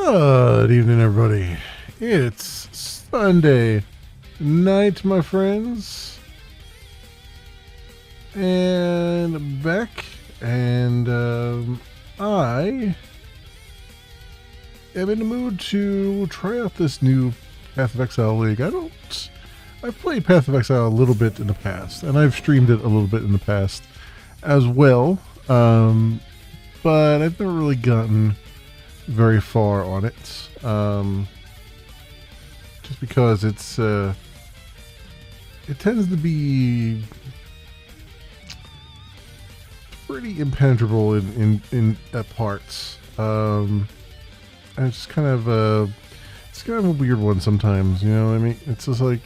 Good evening, everybody. It's Sunday night, my friends, and back, and I am in the mood to try out this new Path of Exile League. I've played Path of Exile a little bit in the past, and I've streamed it a little bit in the past as well, but I've never really gotten very far on it, just because it tends to be pretty impenetrable in at parts, and it's kind of a weird one sometimes, you know what I mean? It's just like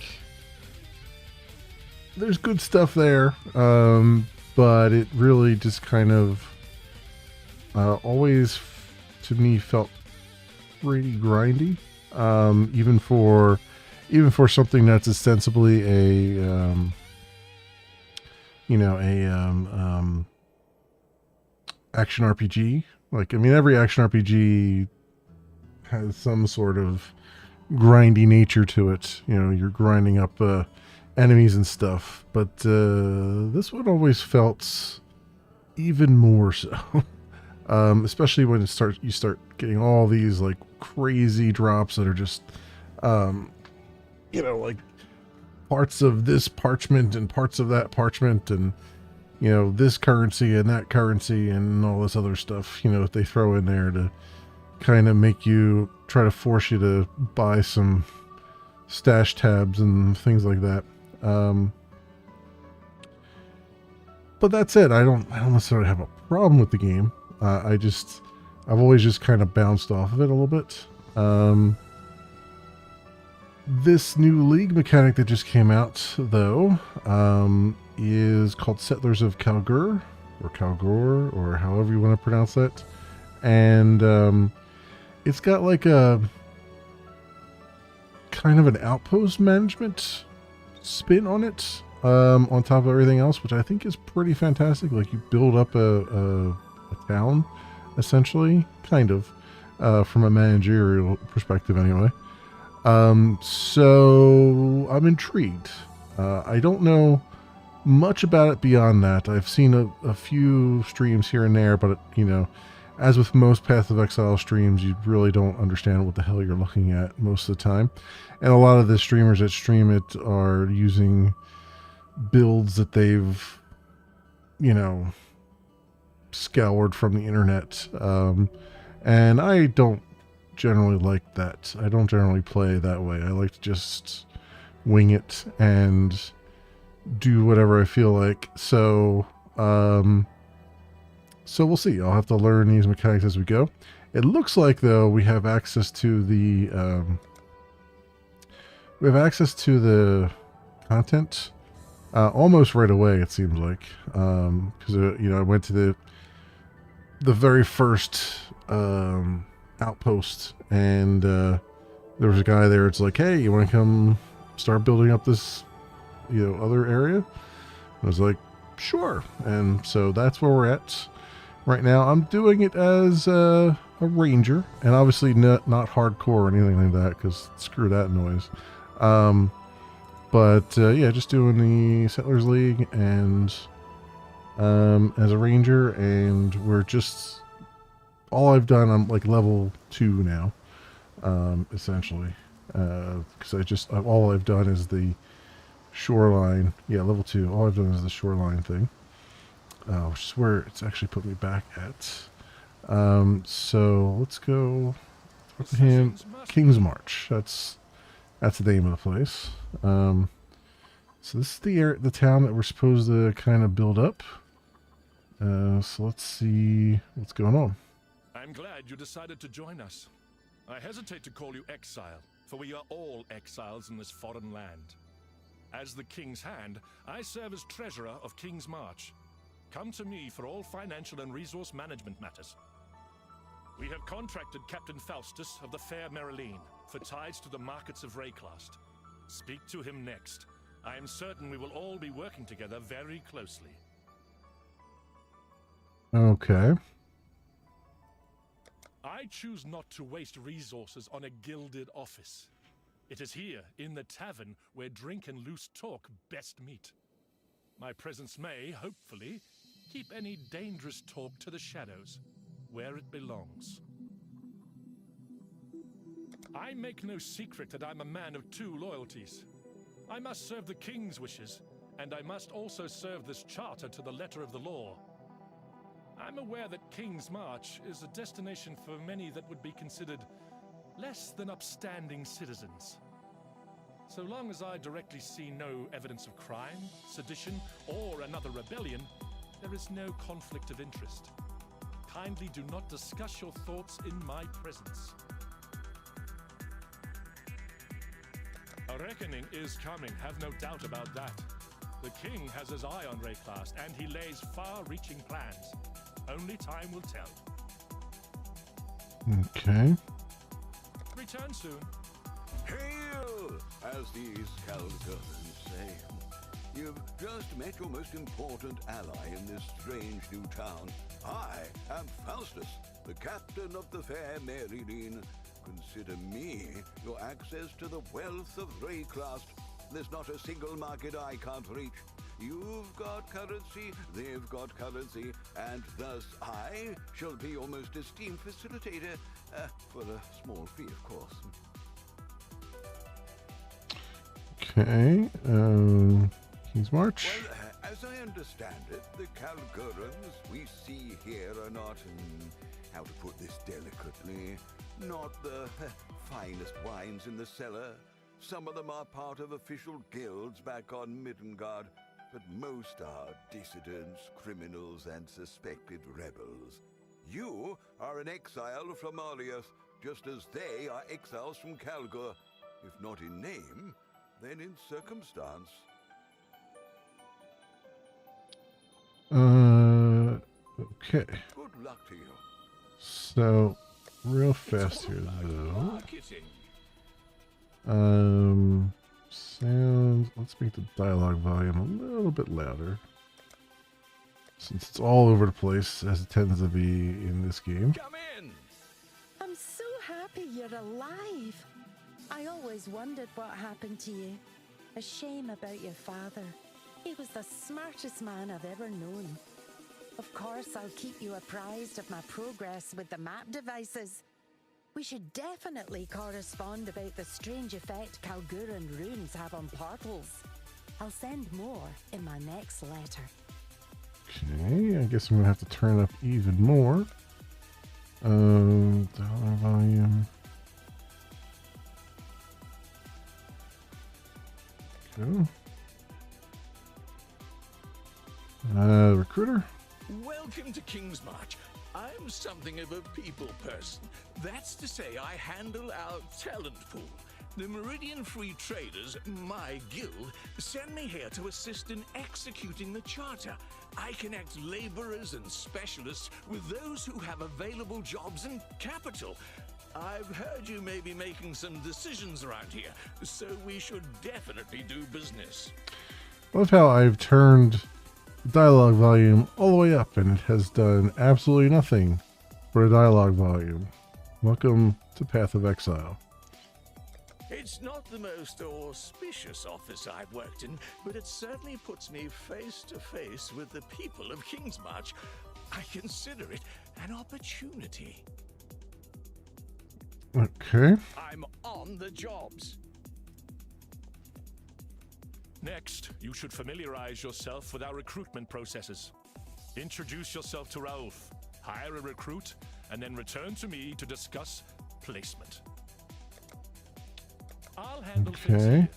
there's good stuff there, but it really just kind of always to me felt pretty grindy, even for something that's ostensibly a action RPG. Like, I mean, every action RPG has some sort of grindy nature to it. You know, you're grinding up enemies and stuff, but this one always felt even more so. Especially when you start getting all these like crazy drops that are just, like parts of this parchment and parts of that parchment, and this currency and that currency and all this other stuff. They throw in there to kind of make you try to force you to buy some stash tabs and things like that. But that said, I don't necessarily have a problem with the game. I've always just kind of bounced off of it a little bit. This new league mechanic that just came out, though, is called Settlers of Kalgur, or however you want to pronounce that. And it's got like a kind of an outpost management spin on it, on top of everything else, which I think is pretty fantastic. Like, you build up a town, essentially, kind of, from a managerial perspective anyway. So I'm intrigued. I don't know much about it beyond that. I've seen a few streams here and there, but as with most Path of Exile streams, you really don't understand what the hell you're looking at most of the time. And a lot of the streamers that stream it are using builds that they've scoured from the internet, and I don't generally like that. I don't generally play that way. I like to just wing it and do whatever I feel like. So we'll see. I'll have to learn these mechanics as we go. It looks like, though, we have access to the content almost right away, it seems like, because I went to the very first outpost, and there was a guy there. It's like, hey, you want to come start building up this other area? I was like, sure. And so that's where we're at right now. I'm doing it as a ranger, and obviously not hardcore or anything like that, because screw that noise. But yeah, just doing the Settlers League and as a ranger, and we're just, all I've done, I'm like level 2 now, essentially, because all I've done is the shoreline. Yeah, level 2. All I've done is the shoreline thing, which is where it's actually put me back at. So let's go to him. King's March. That's the name of the place. So this is the town that we're supposed to kind of build up. So let's see what's going on. I'm glad you decided to join us. I hesitate to call you exile, for we are all exiles in this foreign land. As the King's Hand, I serve as treasurer of King's March. Come to me for all financial and resource management matters. We have contracted Captain Faustus of the Fair Marilene for ties to the markets of Rayclast. Speak to him next. I am certain we will all be working together very closely. Okay. I choose not to waste resources on a gilded office. It is here, in the tavern, where drink and loose talk best meet. My presence may, hopefully, keep any dangerous talk to the shadows, where it belongs. I make no secret that I'm a man of two loyalties. I must serve the king's wishes, and I must also serve this charter to the letter of the law. I'm aware that King's March is a destination for many that would be considered less than upstanding citizens. So long as I directly see no evidence of crime, sedition, or another rebellion, there is no conflict of interest. Kindly do not discuss your thoughts in my presence. A reckoning is coming, have no doubt about that. The king has his eye on Rayclast, and he lays far-reaching plans. Only time will tell. Okay. Return soon. Hail, as these Calgurans say. You've just met your most important ally in this strange new town. I am Faustus, the captain of the fair Maryline. Consider me your access to the wealth of Rayclast. There's not a single market I can't reach. You've got currency, they've got currency, and thus I shall be your most esteemed facilitator, for a small fee, of course. Okay. King's March. Well, as I understand it, the Calgurans we see here are not, how to put this delicately, not the finest wines in the cellar. Some of them are part of official guilds back on Middengard, but most are dissidents, criminals, and suspected rebels. You are an exile from Arliath, just as they are exiles from Calgur, if not in name, then in circumstance. Okay. Good luck to you. So, real fast here, though. Sound. Let's make the dialogue volume a little bit louder, since it's all over the place, as it tends to be in this game. Come in! I'm so happy you're alive. I always wondered what happened to you. A shame about your father. He was the smartest man I've ever known. Of course, I'll keep you apprised of my progress with the map devices. We should definitely correspond about the strange effect Calguran runes have on portals. I'll send more in my next letter. Okay, I guess I'm gonna have to turn up even more. Dollar volume. Go. Recruiter. Welcome to King's March. I'm something of a people person. That's to say, I handle our talent pool. The Meridian Free Traders, my guild, send me here to assist in executing the charter. I connect laborers and specialists with those who have available jobs and capital. I've heard you may be making some decisions around here, so we should definitely do business. Love how I've turned the dialogue volume all the way up and it has done absolutely nothing for the dialogue volume. Welcome to Path of Exile. It's not the most auspicious office I've worked in, but it certainly puts me face to face with the people of King's March. I consider it an opportunity. Okay. I'm on the jobs. Next, you should familiarize yourself with our recruitment processes. Introduce yourself to Raouf, hire a recruit, and then return to me to discuss placement. I'll handle things Okay. here.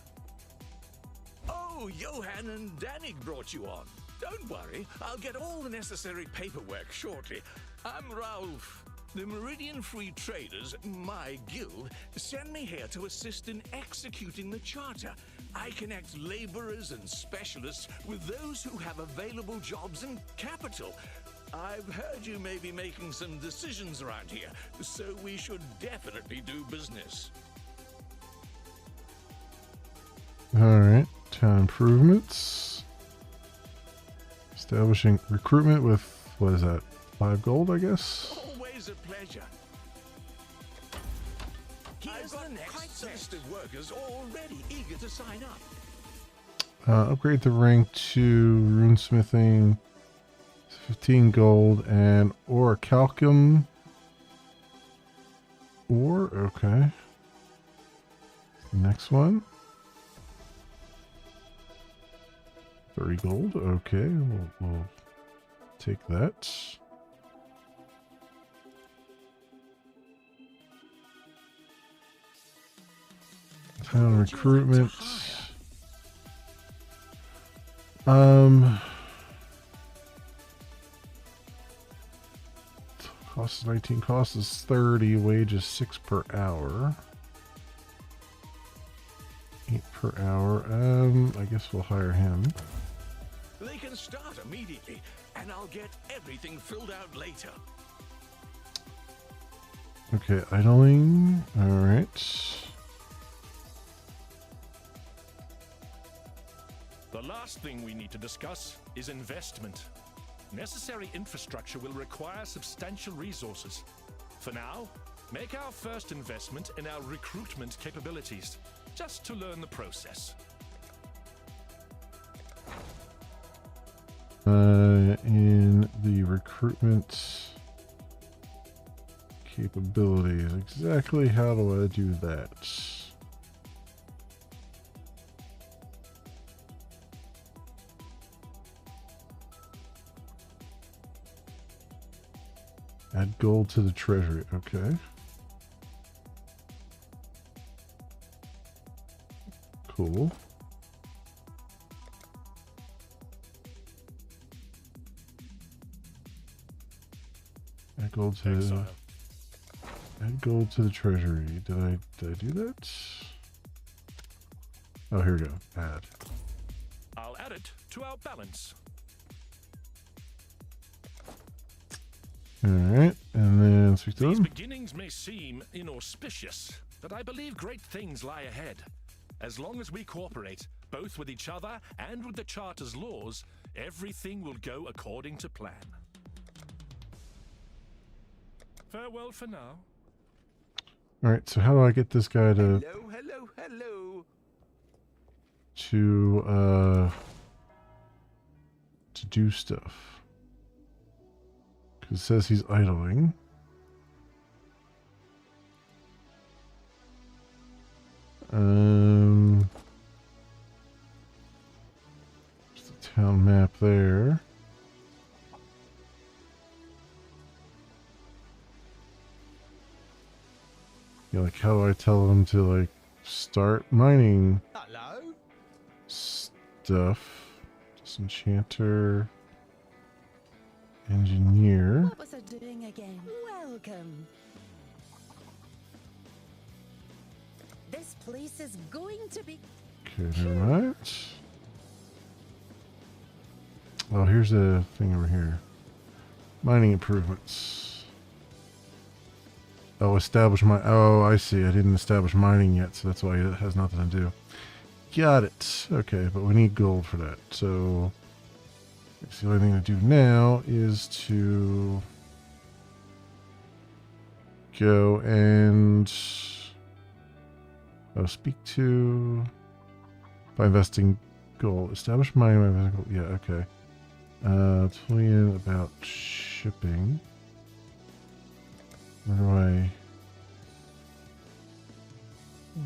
Oh, Johan and Danig brought you on. Don't worry, I'll get all the necessary paperwork shortly. I'm Raouf. The Meridian Free Traders, my guild, send me here to assist in executing the charter. I connect laborers and specialists with those who have available jobs and capital. I've heard you may be making some decisions around here, so we should definitely do business. Alright. Town improvements. Establishing recruitment with, what is that? 5 gold, I guess? Always a pleasure. Where's the next test of workers already eager to sign up? Upgrade the rank to runesmithing, 15 gold, and orichalcum. Ore, okay. Next one. 30 gold, okay, we'll take that. Town recruitment. Cost is 19, cost is 30, wages 6 per hour. 8 per hour. I guess we'll hire him. They can start immediately, and I'll get everything filled out later. Okay, idling. Alright. The last thing we need to discuss is investment. Necessary infrastructure will require substantial resources. For now, make our first investment in our recruitment capabilities, just to learn the process. In the recruitment capabilities, exactly how do I do that? Add gold to the treasury, okay. Cool. Add gold to Exile. add gold to the treasury. Did I do that? Oh, here we go. Add. I'll add it to our balance. Alright, and then speak to These them. beginnings may seem inauspicious, but I believe great things lie ahead. As long as we cooperate, both with each other and with the Charter's laws, everything will go according to plan. Farewell for now. Alright, so how do I get this guy to Hello. do stuff? Because it says he's idling. There's the town map there. Yeah, like how do I tell them to like start mining Hello? stuff? Disenchanter, engineer. What was I doing again? Welcome. This place is going to be... Okay, never mind. Oh, here's the thing over here. Mining improvements. Oh, establish my... Oh, I see. I didn't establish mining yet, so that's why it has nothing to do. Got it. Okay, but we need gold for that. So, I guess the only thing to do now is to go and... Oh, speak to... By investing gold. Establish mining by investing gold. Yeah, okay. Tell me about shipping. Where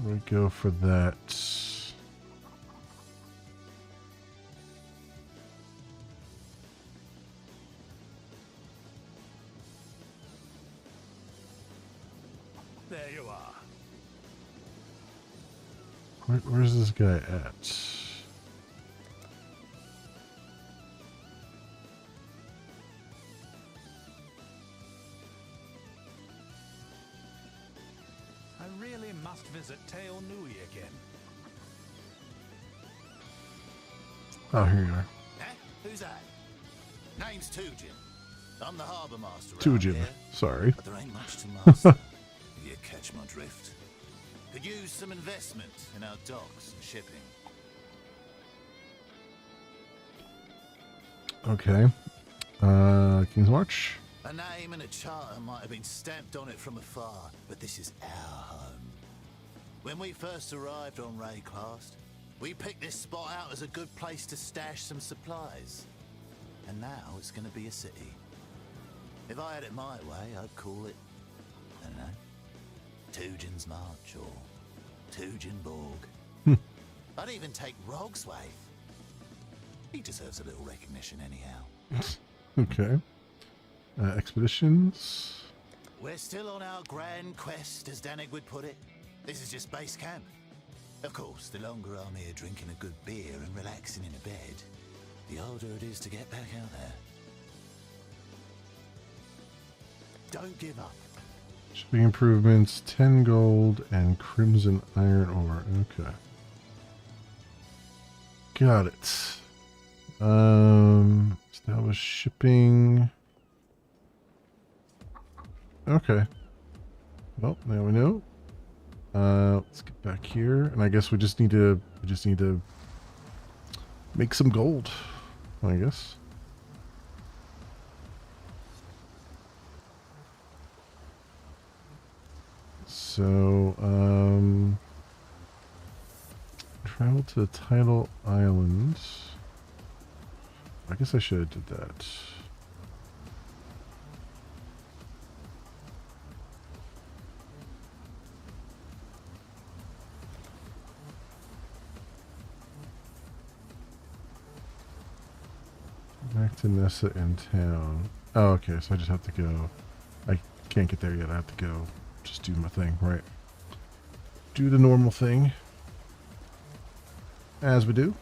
do I go for that? There you are. Where's this guy at? I really must visit Teo Nui again. Oh, here you are. Eh? Who's that? Name's Tujin. I'm the harbour master around Tujin. here, Sorry. but there ain't much to master. You catch my drift. Could use some investment in our docks and shipping. Okay. King's March. A name and a charter might have been stamped on it from afar, but this is our home. When we first arrived on Rayclast, we picked this spot out as a good place to stash some supplies. And now it's going to be a city. If I had it my way, I'd call it, I don't know, Tugin's March or Tuginborg. I'd even take Rog's way. He deserves a little recognition anyhow. Okay. Expeditions. We're still on our grand quest, as Danig would put it. This is just base camp. Of course, the longer I'm here drinking a good beer and relaxing in a bed, the harder it is to get back out there. Don't give up. Shipping improvements, 10 gold and crimson iron ore. Okay. Got it. Establish shipping. Okay. Well, now we know. Let's get back here, and I guess we just need to make some gold, I guess. So, travel to the Tidal Islands. I guess I should have did that. Back to Nessa in town. Oh, okay, so I just have to go. I can't get there yet. I have to go just do my thing, right? Do the normal thing. As we do.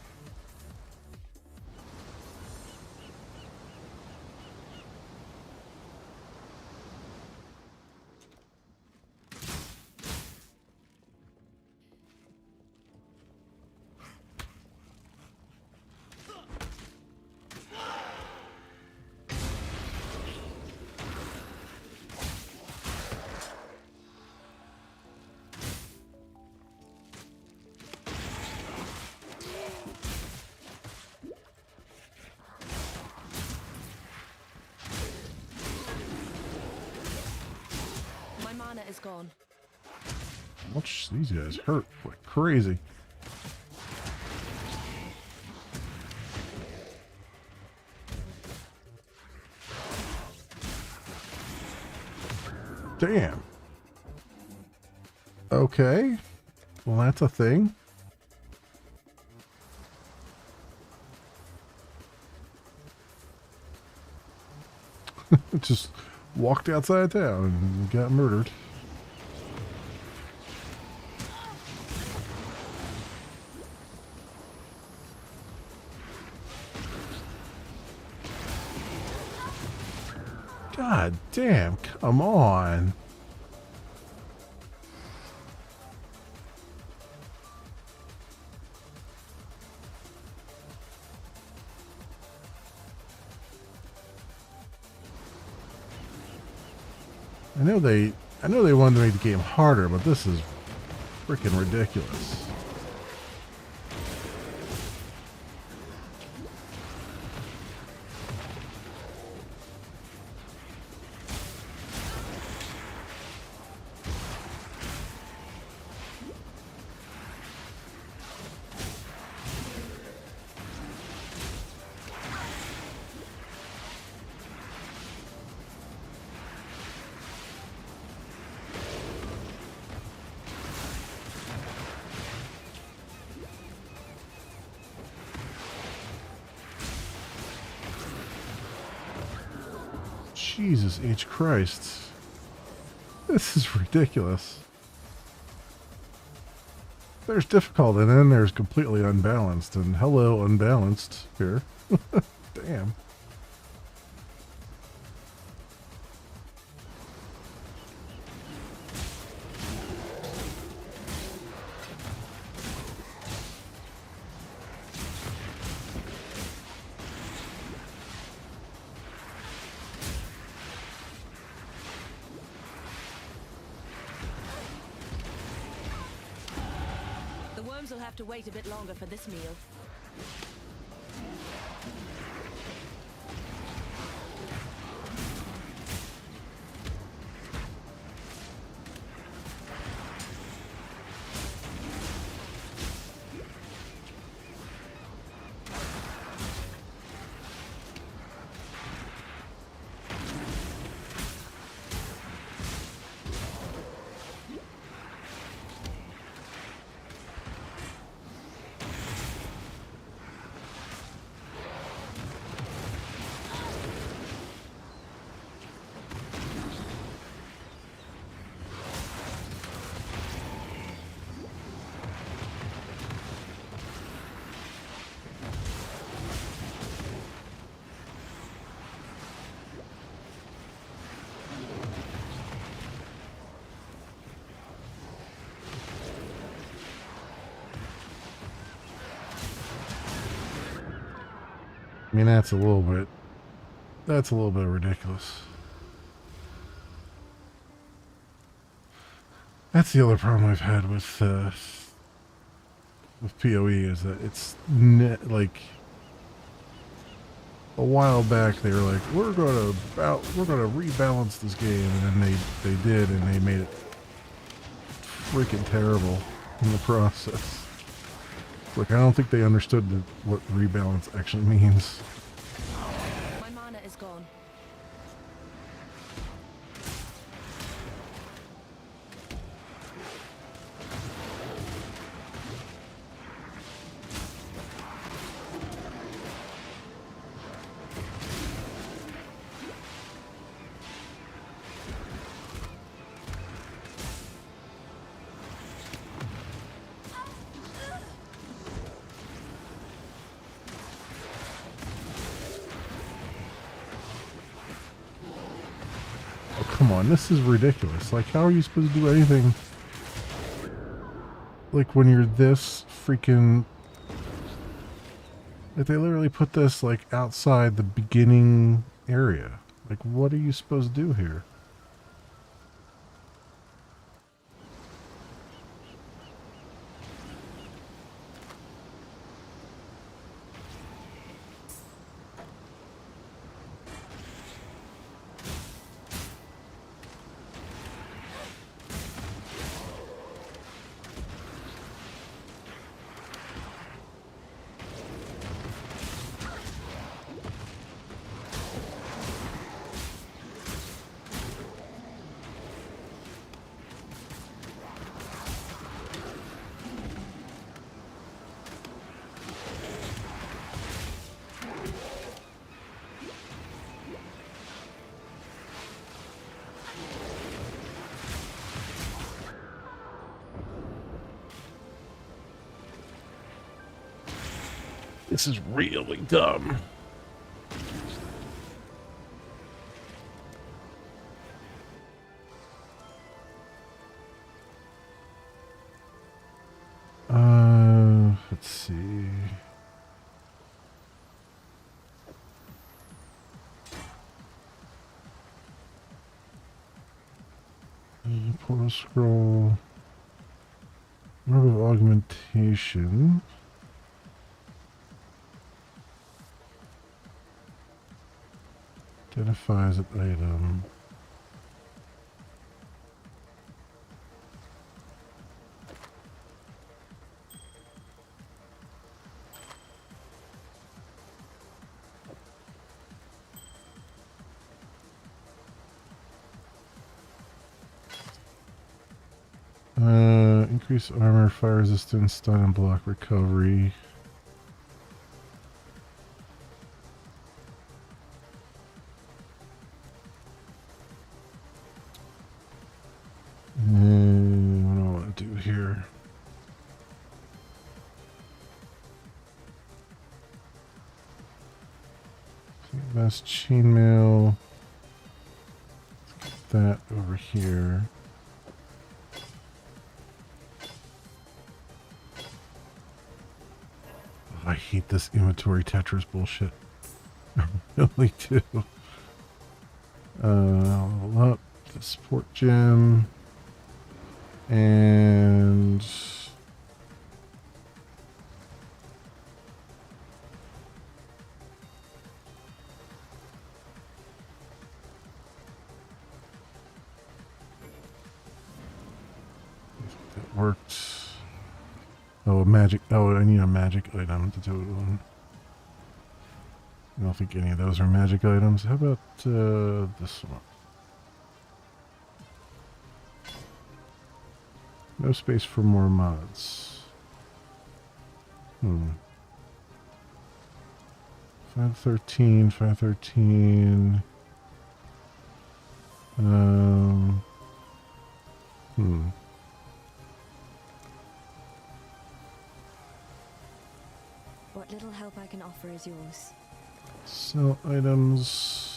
Is gone. Watch these guys hurt like crazy. Damn. Okay. Well, that's a thing. Just walked outside town and got murdered. God damn, come on. I know they wanted to make the game harder, but this is freaking ridiculous. Jesus H. Christ. This is ridiculous. There's difficult and then there's completely unbalanced. And hello, unbalanced here. Damn. Will have to wait a bit longer for this meal. I mean, that's a little bit ridiculous. That's the other problem I've had with PoE is that it's like a while back they were like we're gonna rebalance this game, and then they did, and they made it freaking terrible in the process. Like, I don't think they understood what rebalance actually means. My mana is gone. Come on, this is ridiculous. Like, how are you supposed to do anything? Like, when you're this freaking... Like, they literally put this, like, outside the beginning area. Like, what are you supposed to do here? This is really dumb. Let's see. Portal scroll. Orb of augmentation. Identifies an item. Increase armor, fire resistance, stun and block recovery. What do I want to do here? That's chainmail. Let's get that over here. I hate this inventory Tetris bullshit. I really do. Level up the support gem. And that worked. Oh, a magic. Oh, I need a magic item to do it on. I don't think any of those are magic items. How about this one? No space for more mods. 513, 513. What little help I can offer is yours. Sell items.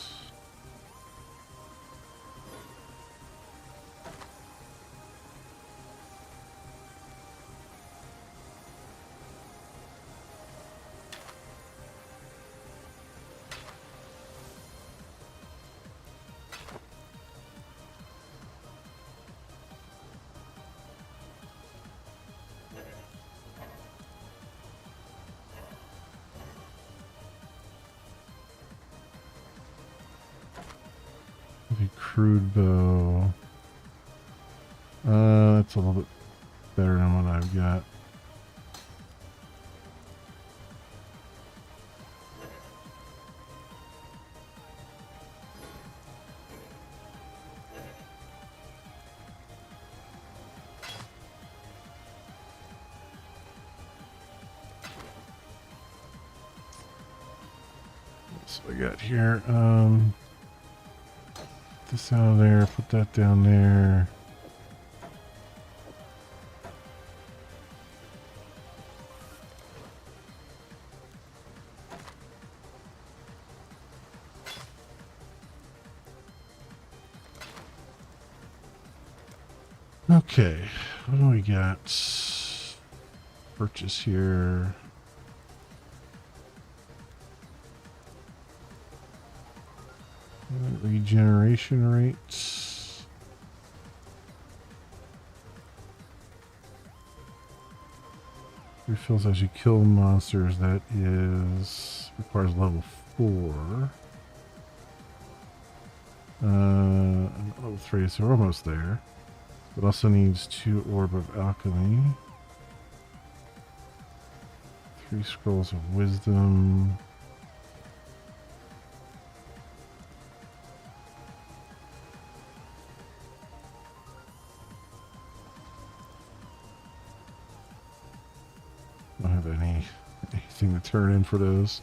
crude bow. That's a little bit better than what I've got. So I got here, this out of there, put that down there. Okay, what do we got? Purchase here. Regeneration rates. Refills as you kill monsters. That is requires level 4. Level 3, so we're almost there. It also needs 2 Orb of Alchemy. 3 Scrolls of Wisdom. Don't have anything to turn in for those.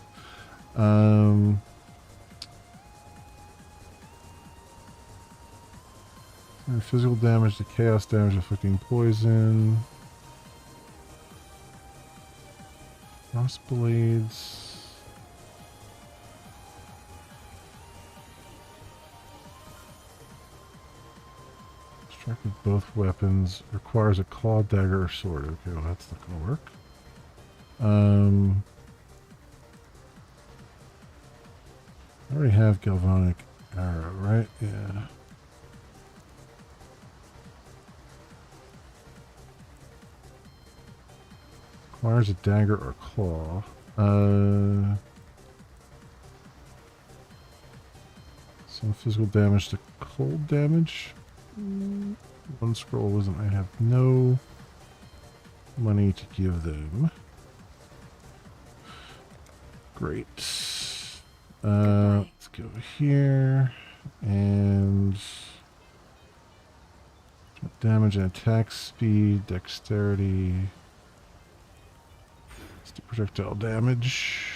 Physical damage to chaos damage inflicting poison. Frost blades. Strike with both weapons. Requires a claw, dagger, or sword. Okay, well that's not gonna work. I already have galvanic arrow, right? Yeah. Requires a dagger or claw. Some physical damage to cold damage. 1 scroll wisdom. I have no money to give them. Great. Let's go here and damage and attack speed, dexterity. Let's do projectile damage.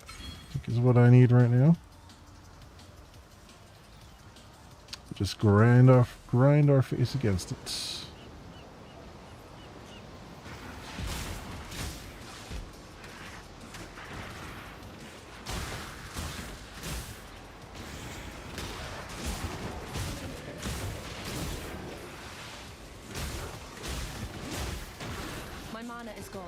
I think is what I need right now. Just grind our face against it. My mana is gone.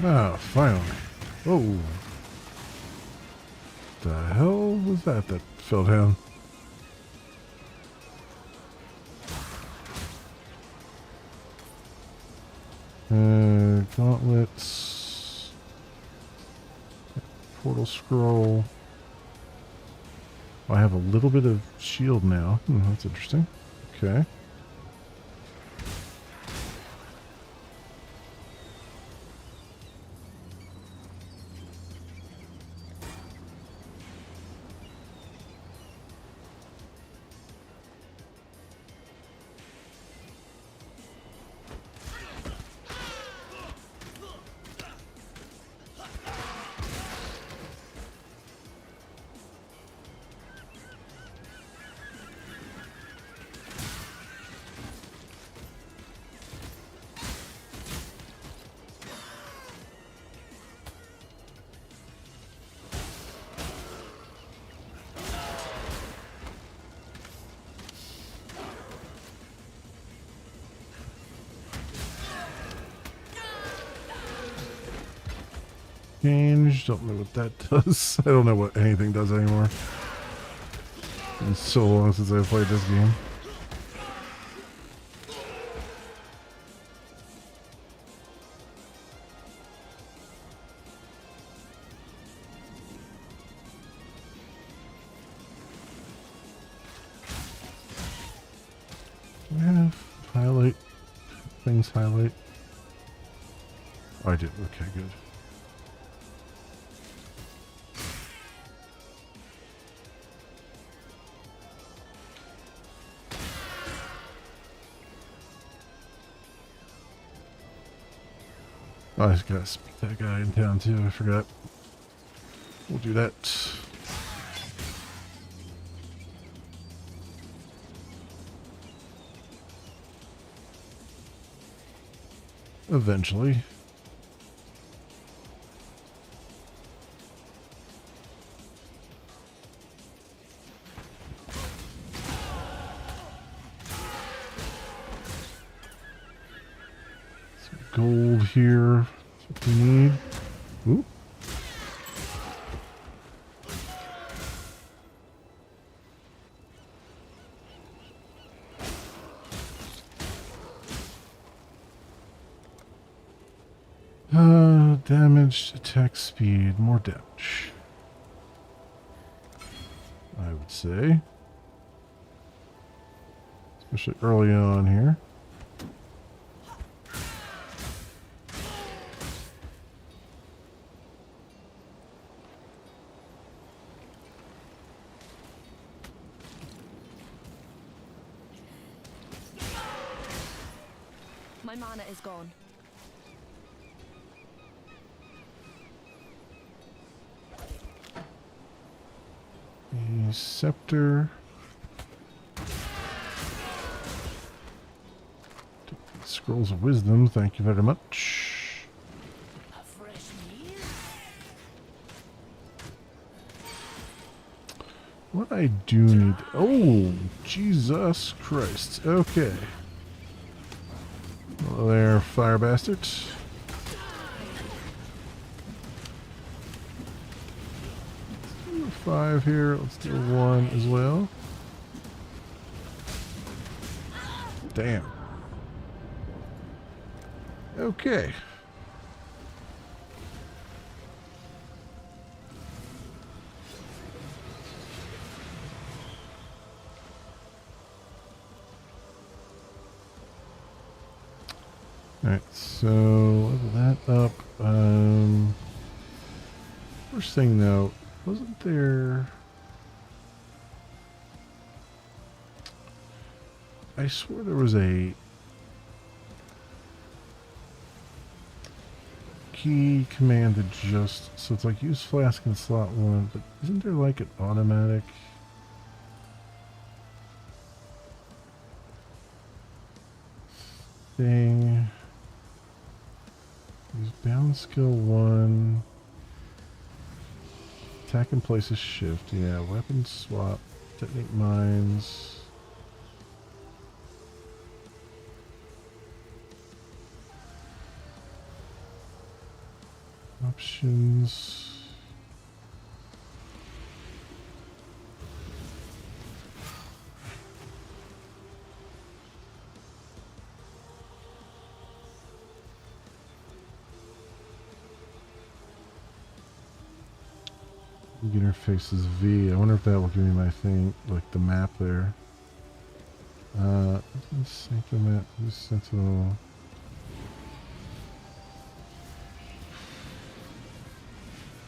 Ah, finally. Oh. The hell was that fell down? Gauntlets. Portal scroll. I have a little bit of shield now. That's interesting. Okay. Change. Don't know what that does. I don't know what anything does anymore. It's been so long since I played this game. things highlight? Oh, I did. Okay, good. Oh, I just gotta speak that guy in town too. I forgot. We'll do that. Eventually. Some gold here. That's what we need. Ooh. Damage, attack speed, more damage. I would say. Especially early on here. My mana is gone. A scepter. Scrolls of wisdom, thank you very much. A fresh meal? What I do need... Oh, Jesus Christ. Okay. Hello there, fire bastards. Let's do 5 here. Let's do 1 as well. Damn. Okay. Alright, so level that up. First thing though, wasn't there... I swore there was a key command to just... So it's like use flask in slot 1, but isn't there like an automatic... thing? Use bound skill 1. Attack in place is shift. Yeah, weapon swap. Technique mines. Options. Interface is V. I wonder if that will give me my thing, like the map there. Sentinel. Sentinel.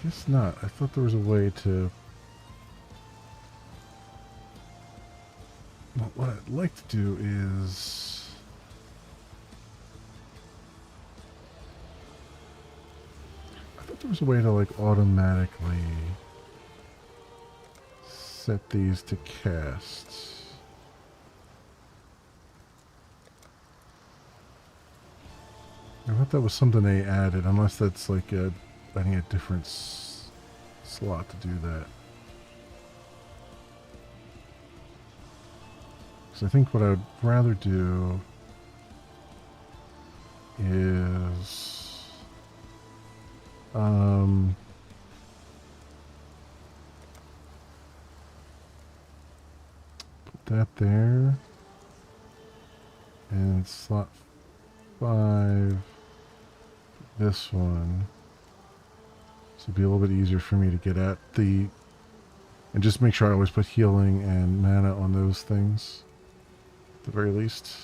Guess not. I thought there was a way to... Well, what I'd like to do is... I thought there was a way to like automatically set these to cast. I thought that was something they added, unless that's like a... I need a different slot to do that. Because I think what I would rather do is put that there and slot 5 this one. So it'd be a little bit easier for me to get at the... And just make sure I always put healing and mana on those things. At the very least.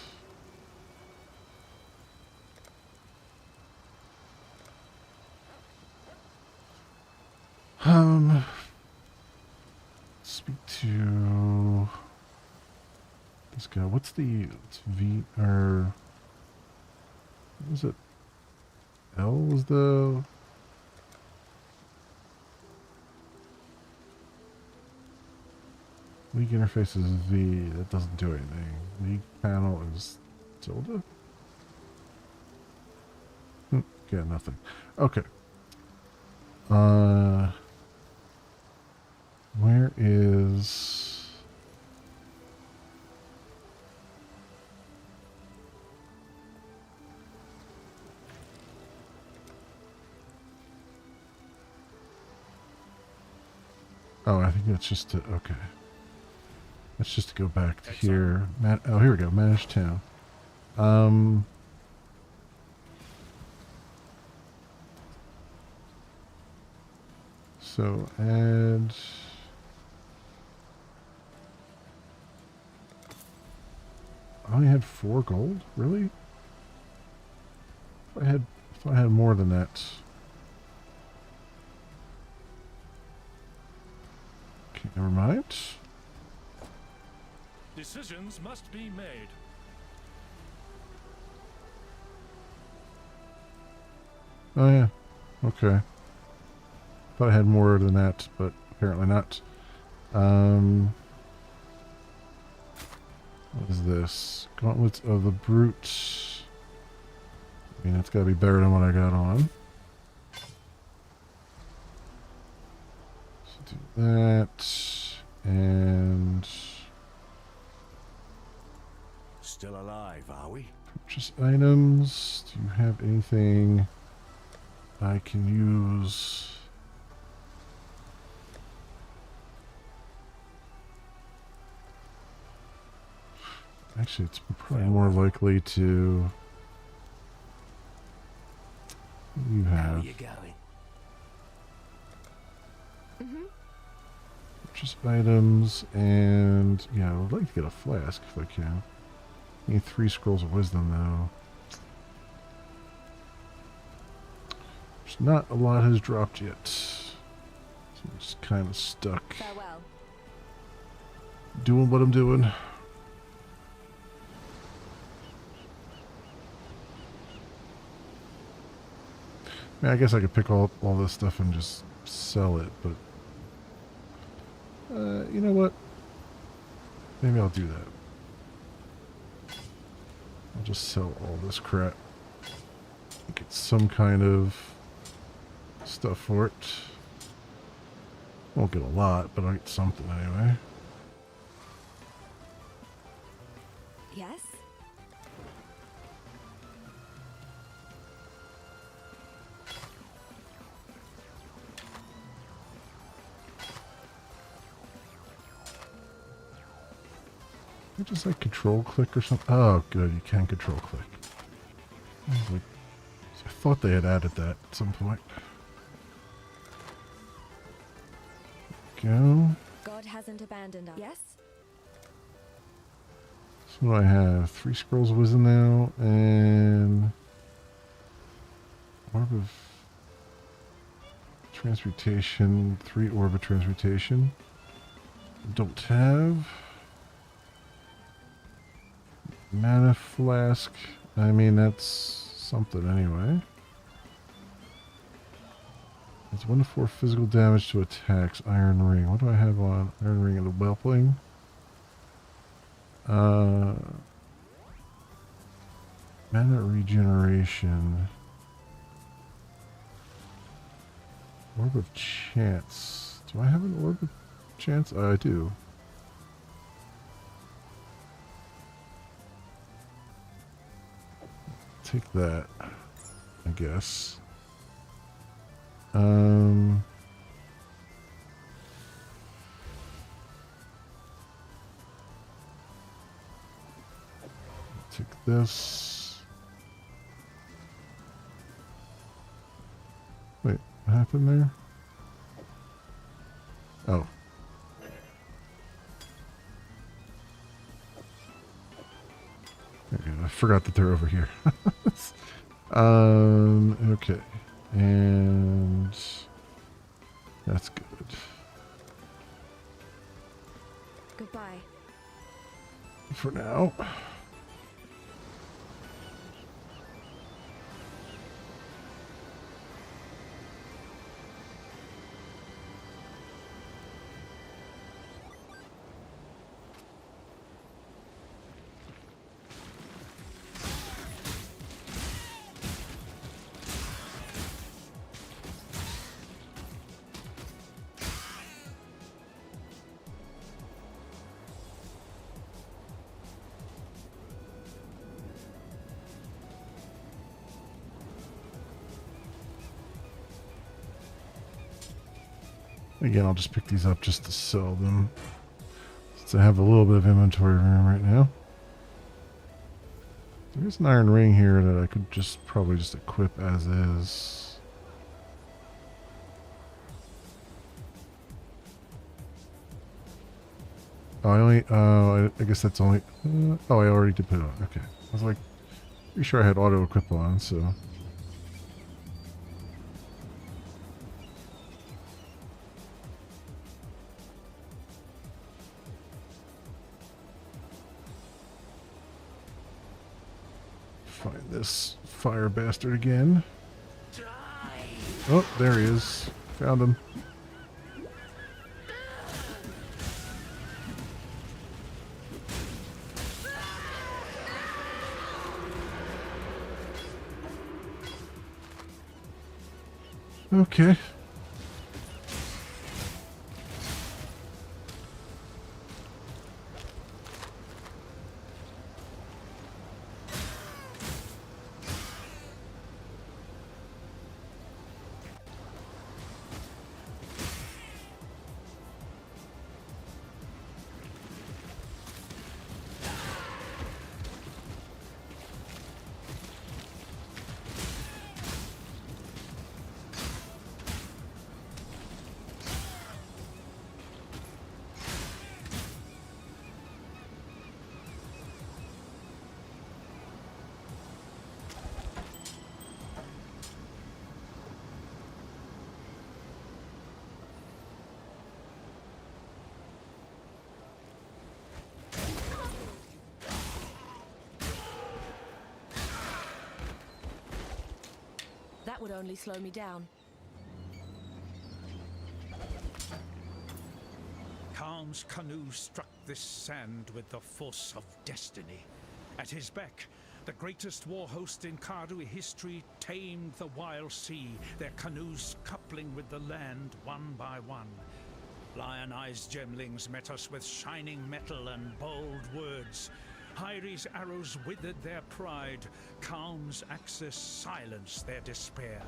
Speak to this guy. What's the it's V or what was it? L was the League interface is V. That doesn't do anything. League panel is tilde. Yeah, nothing. Okay. Where is... Oh, I think that's just to... Okay. That's just to go back to here. Oh, here we go. Manage town. So add... I only had 4 gold? Really? If I had more than that. Okay, never mind. Decisions must be made. Oh yeah. Okay. Thought I had more than that, but apparently not. What is this? Gauntlets of the Brute. I mean, it's got to be better than what I got on. So do that. And... Still alive, are we? Purchase items. Do you have anything I can use? Actually, it's probably more likely to... You How are have you going? purchase items, and yeah, I would like to get a flask if I can. Need 3 scrolls of wisdom though. There's not a lot has dropped yet, so I'm just kind of stuck Farewell. doing what I'm doing. I mean, I guess I could pick all this stuff and just sell it, but you know what? Maybe I'll do that. I'll just sell all this crap. Get some kind of stuff for it. Won't get a lot, but I'll get something anyway. Yes? You just like control click or something. Oh, good. You can control click. I thought they had added that at some point. Go. God hasn't abandoned us. Yes? So what do I have? 3 scrolls of wisdom now, and orb of transmutation. 3 orb of transmutation. Don't have mana flask. I mean, that's something anyway. It's 1 to 4 physical damage to attacks. Iron ring. What do I have on? Iron ring and a whelpling. Mana regeneration. Orb of chance. Do I have an orb of chance? I do. Take that, I guess. Take this. Wait, what happened there? Oh. Okay, I forgot that they're over here. Okay. And That's good. Goodbye. For now. Again, I'll just pick these up just to sell them, since I have a little bit of inventory room right now. There's an iron ring here that I could just probably just equip as is. Oh, I guess that's only, oh, I already did put it on. Okay. I was like, pretty sure I had auto equip on, so. Find this fire bastard again. Oh, there he is. Found him. Okay. That would only slow me down. Kalm's canoe struck this sand with the force of destiny. At his beck, the greatest war host in Kardui history tamed the wild sea, their canoes coupling with the land one by one. Lion-eyed gemlings met us with shining metal and bold words. Hyri's arrows withered their pride. Kalm's axes silenced their despair.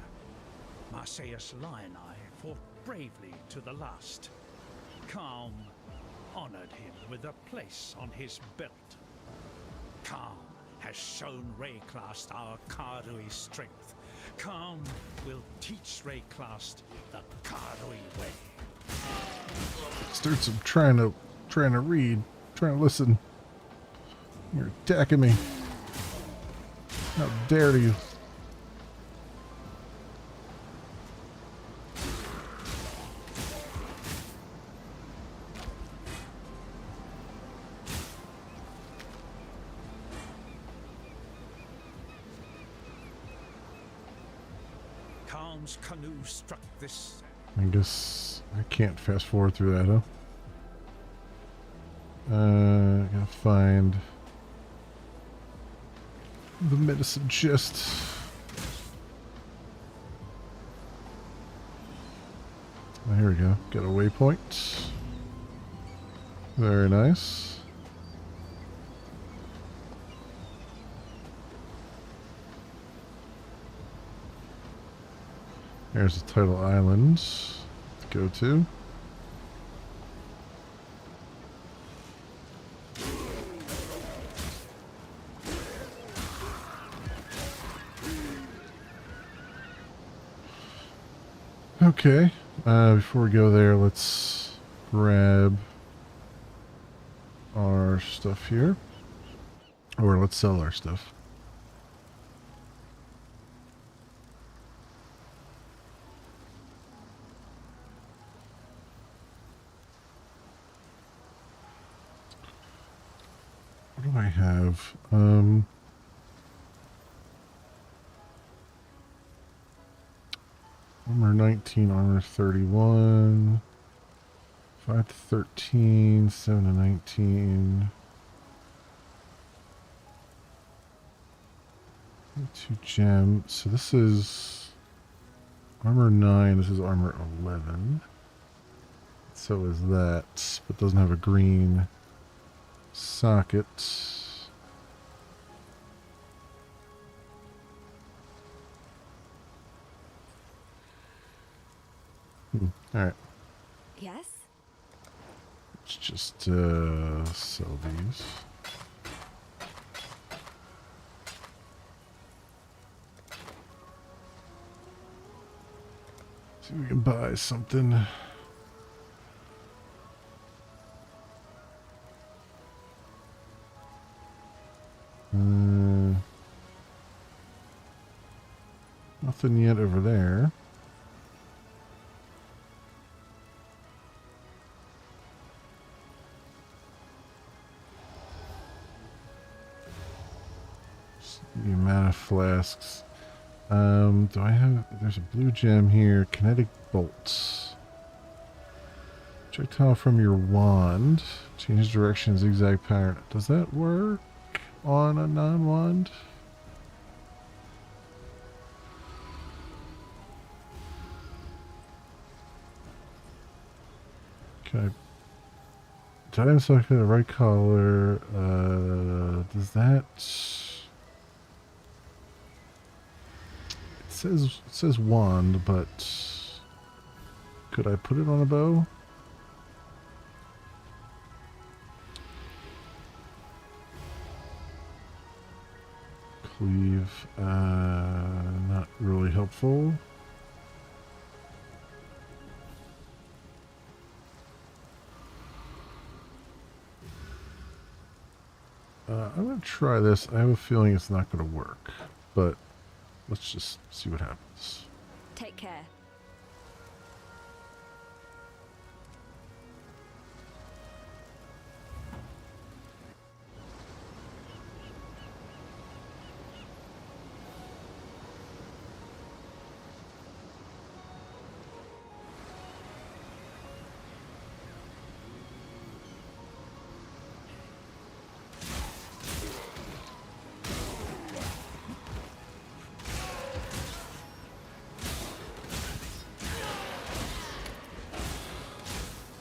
Marseilles Lion-eye fought bravely to the last. Kalm honored him with a place on his belt. Kalm has shown Rayclast our Kardui strength. Kalm will teach Rayclast the Kardui way. Starts of trying to read, trying to listen. You're attacking me. How dare you? Kalm's canoe struck this. I guess I can't fast forward through that, huh? Gotta find the medicine chest. Oh, here we go. Got a waypoint. Very nice. There's the tidal island to go to. Okay, before we go there, let's grab our stuff here. Or let's sell our stuff. What do I have? Armor 19, armor 31, 5 to 13, 7 to 19. 2 gem. So this is armor 9. This is armor 11. So is that, but doesn't have a green socket. Alright. Yes? Let's just sell these. See if we can buy something. Nothing yet over there. The amount of flasks. Do I have... There's a blue gem here. Kinetic bolts. Projectile from your wand. Change direction, zigzag pattern. Does that work on a non-wand? Okay. Time select the right color. Does that... It says wand, but could I put it on a bow? Cleave, not really helpful. I'm gonna try this. I have a feeling it's not gonna work, but let's just see what happens. Take care.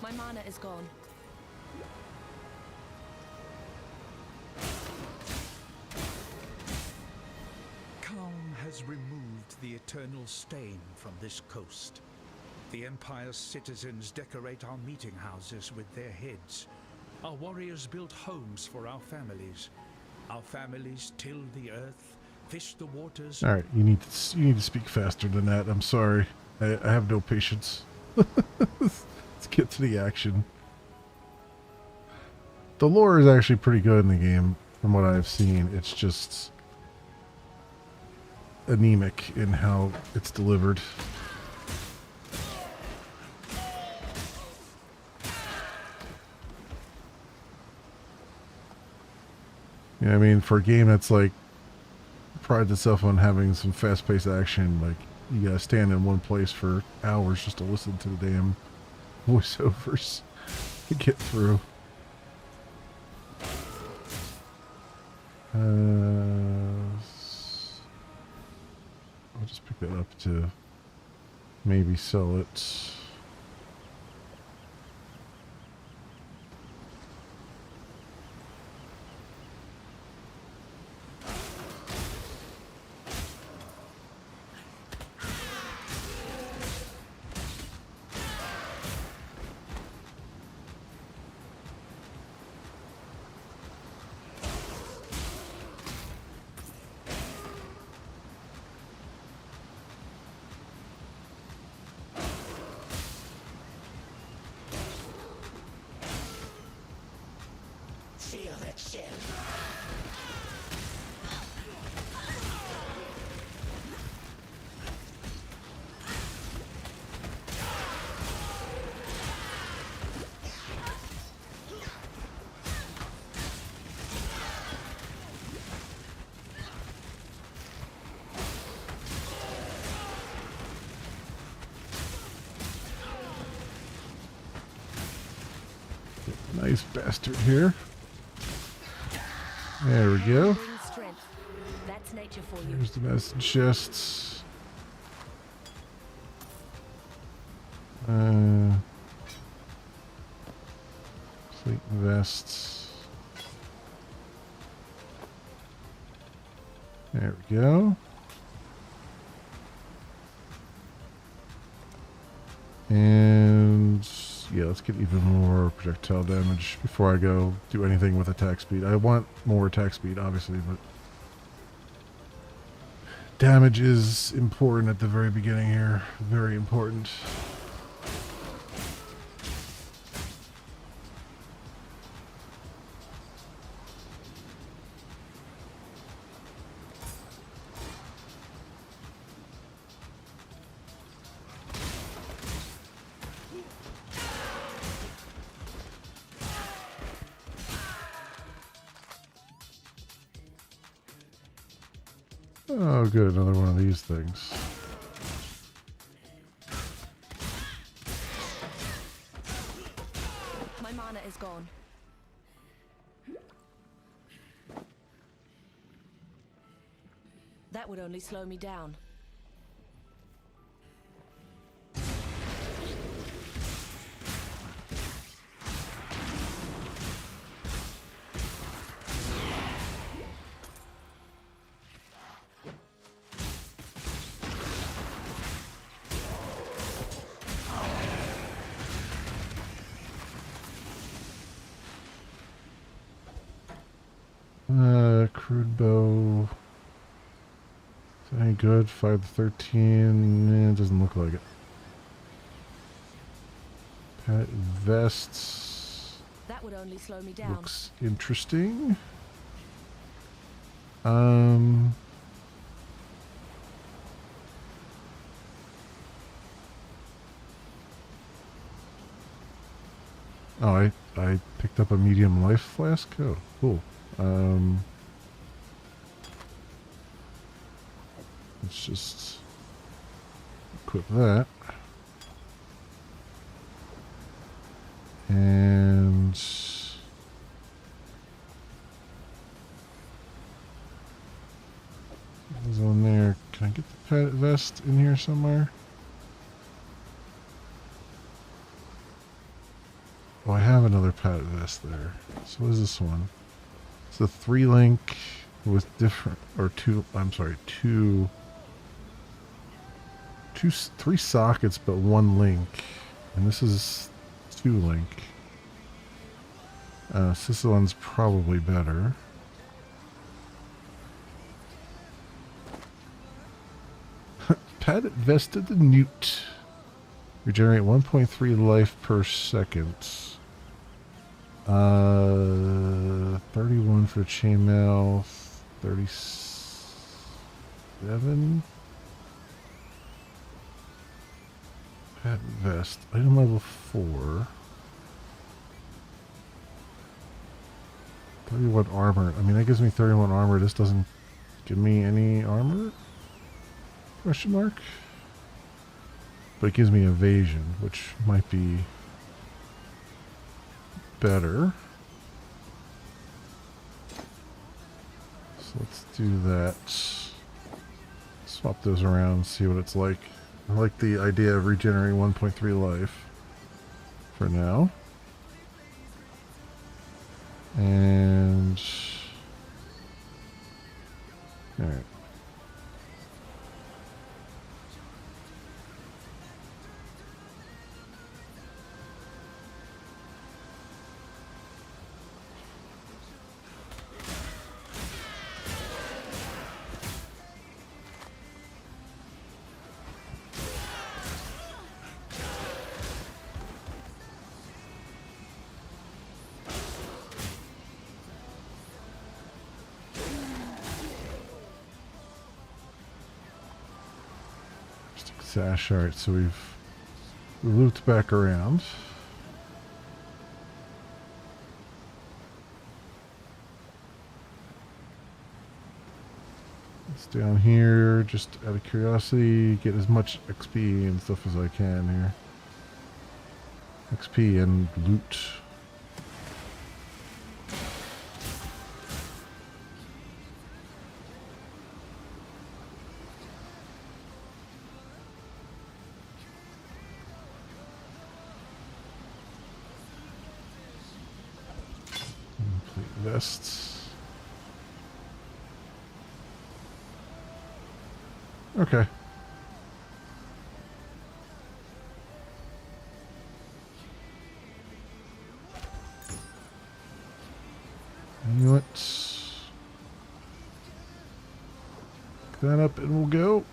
My mana is gone. Calm has removed the eternal stain from this coast. The Empire's citizens decorate our meeting houses with their heads. Our warriors build homes for our families. Our families till the earth, fish the waters. All right, you need to speak faster than that. I'm sorry. I have no patience. Let's get to the action. The lore is actually pretty good in the game, from what I've seen. It's just anemic in how it's delivered. Yeah, I mean, for a game that's like prides itself on having some fast-paced action, like you gotta stand in one place for hours just to listen to the damn voiceovers to get through. I'll just pick that up to maybe sell it. Feel the chill. Nice bastard here. There we go. Brings strength. That's nature for you. There's the medicine chests. Plate vests. There we go. And yeah, let's get even more projectile damage before I go do anything with attack speed. I want more attack speed, obviously, but damage is important at the very beginning here. Very important. Oh, good. Another one of these things. My mana is gone. That would only slow me down. Crude bow. Is that any good? 5 to 13. It doesn't look like it. Pet vests. That would only slow me down. Looks interesting. Oh, I picked up a medium life flask. Oh, cool. Let's just equip that. And there's one there. Can I get the pet vest in here somewhere? Oh, I have another pet vest there. So what is this one? It's a 3-link with different, or two, I'm sorry, three sockets but 1 link. And this is 2-link. So this one's probably better. Pet vested the newt. Regenerate 1.3 life per second. 31 for chainmail. 37. Pet vest. Item level 4. 31 armor. I mean, that gives me 31 armor. This doesn't give me any armor? Question mark? But it gives me evasion, which might be better. So let's do that. Swap those around, see what it's like. I like the idea of regenerating 1.3 life for now. And alright. Sash. Alright, so we've looped back around. It's down here, just out of curiosity, get as much XP and stuff as I can here. XP and loot. Complete vests. Okay. You know what? Pick that up and we'll go.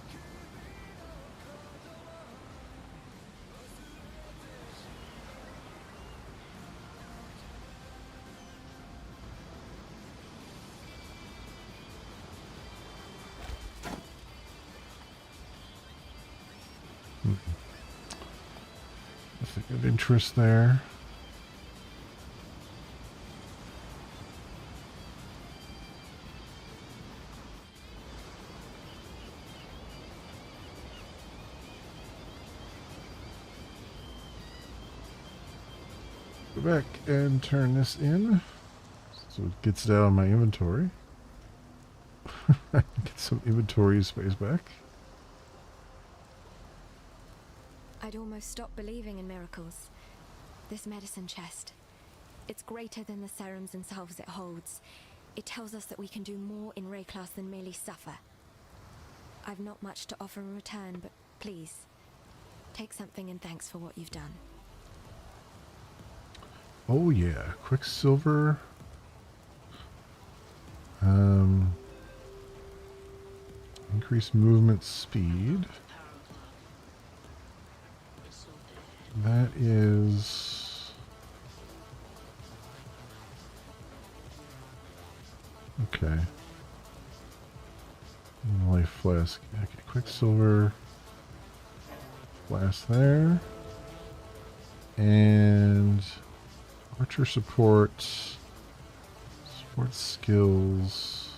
Nothing of interest there. Go back and turn this in so it gets it out of my inventory. I can get some inventory space back. I'd almost stopped believing in miracles. This medicine chest, it's greater than the serums and salves it holds. It tells us that we can do more in Rayclass than merely suffer. I've not much to offer in return, but please, take something in thanks for what you've done. Oh yeah, Quicksilver. Increase movement speed. That is... okay. Life flask. Okay, Quicksilver. Flask there. And... Archer support. Support skills.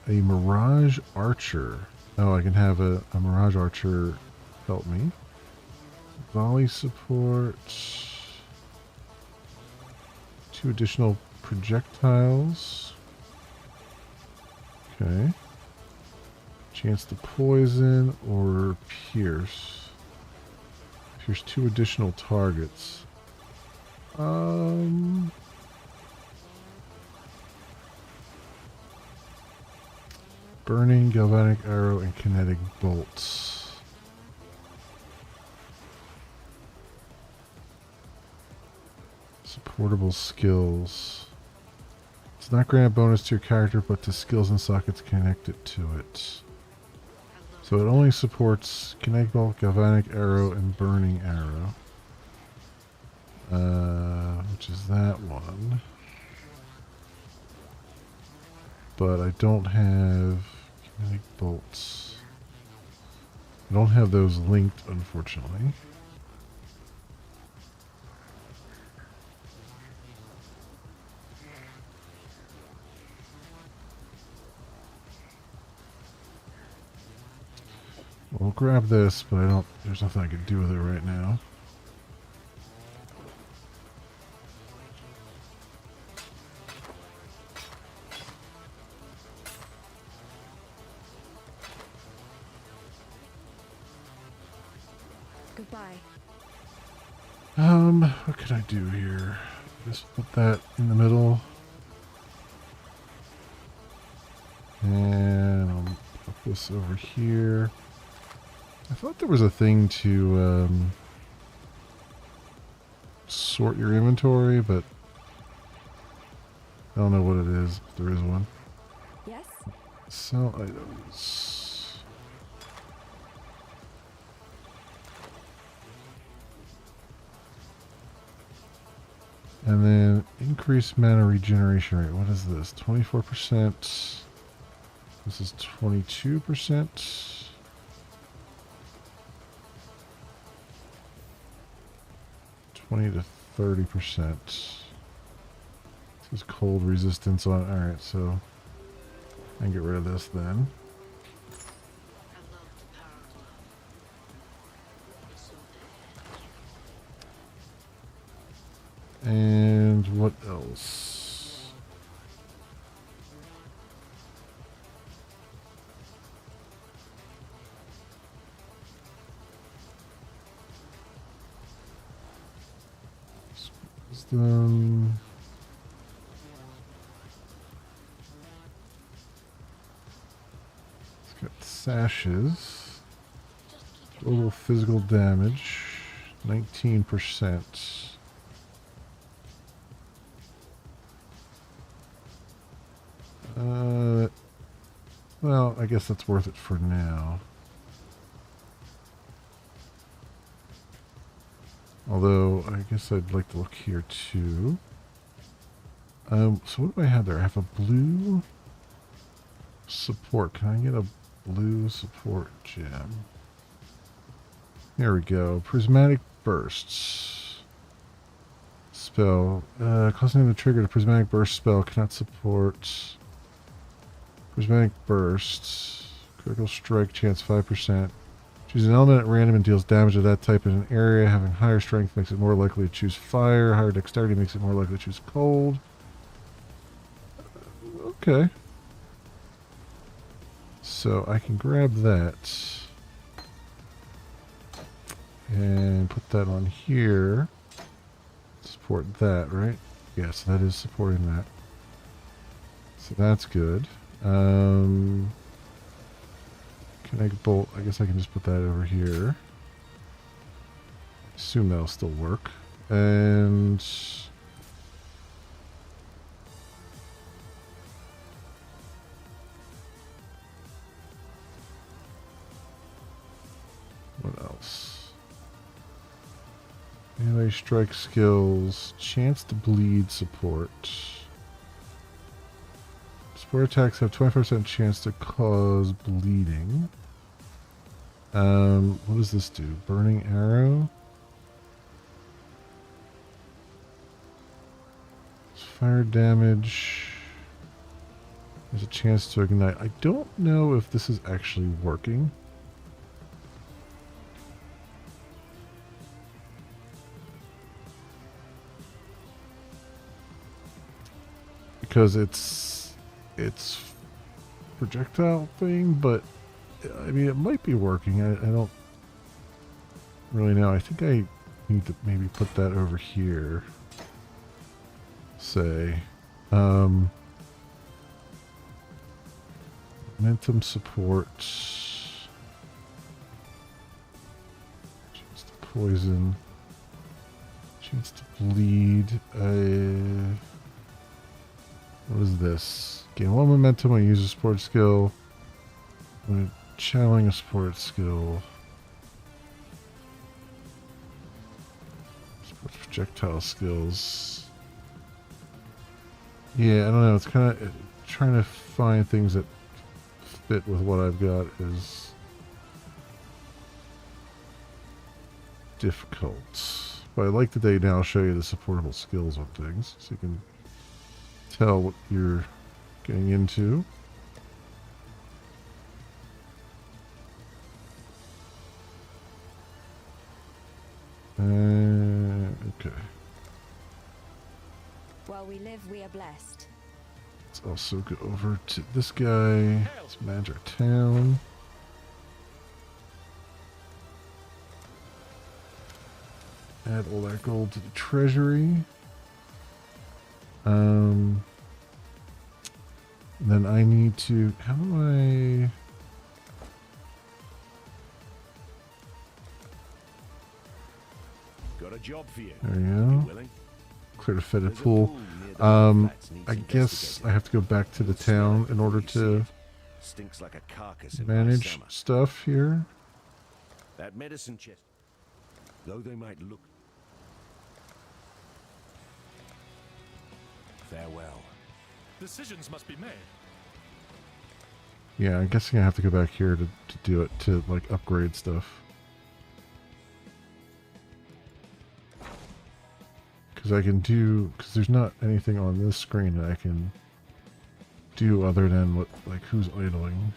A Mirage Archer. Oh, I can have a Mirage Archer help me. Volley support. 2 additional projectiles. Okay. Chance to poison or pierce. Here's 2 additional targets. Burning, galvanic arrow, and kinetic bolts. Supportable skills. It's not grant a bonus to your character, but to skills and sockets connected to it. So it only supports kinetic bolt, galvanic arrow, and burning arrow. Which is that one. But I don't have kinetic bolts. I don't have those linked, unfortunately. We'll grab this, but there's nothing I can do with it right now. Goodbye. What can I do here? Just put that in the middle. And I'll put this over here. I thought there was a thing to sort your inventory, but I don't know what it is. If there is one. Yes? Sell items. And then increase mana regeneration rate. What is this? 24%. This is 22%. 20 to 30%. This is cold resistance on. Alright, so I can get rid of this then. And what else? Wisdom. sashes. Total physical damage, 19%. Well, I guess that's worth it for now. Although, I guess I'd like to look here too. So what do I have there? I have a blue support. Can I get a blue support gem? There we go. Prismatic bursts. Spell. Causing the trigger to prismatic burst spell cannot support. Prismatic bursts. Critical strike chance 5%. Choose an element at random and deals damage of that type in an area. Having higher strength makes it more likely to choose fire. Higher dexterity makes it more likely to choose cold. Okay. So I can grab that. And put that on here. Support that, right? Yes, that is supporting that. So that's good. Kinetic bolt, I guess I can just put that over here. Assume that'll still work. And what else? Melee strike skills, chance to bleed support. Support attacks have 25% chance to cause bleeding. What does this do? Burning arrow? Fire damage. There's a chance to ignite. I don't know if this is actually working. Because it's projectile thing, but I mean it might be working. I don't really know. I think I need to maybe put that over here. Say momentum support, chance to poison, chance to bleed. What is this? Gain 1 momentum when you use a support skill. When channeling a support skill. Support projectile skills. Yeah, I don't know. It's kind of trying to find things that fit with what I've got is difficult. But I like that they now show you the supportable skills on things, so you can tell what you're getting into. Okay. While we live, we are blessed. Let's also go over to this guy. Let's manage our town. Add all that gold to the treasury. Then I need to, how do I, got a job for you. there we go. Clear the fetid pool. I guess I have to go back to the town in order to Stinks like a carcass in my manage summer. stuff here. That medicine chest, though they might look. Farewell. Decisions must be made. Yeah, I'm guessing I have to go back here to do it, to like upgrade stuff. Because I can do, because there's not anything on this screen that I can do other than what, like who's idling.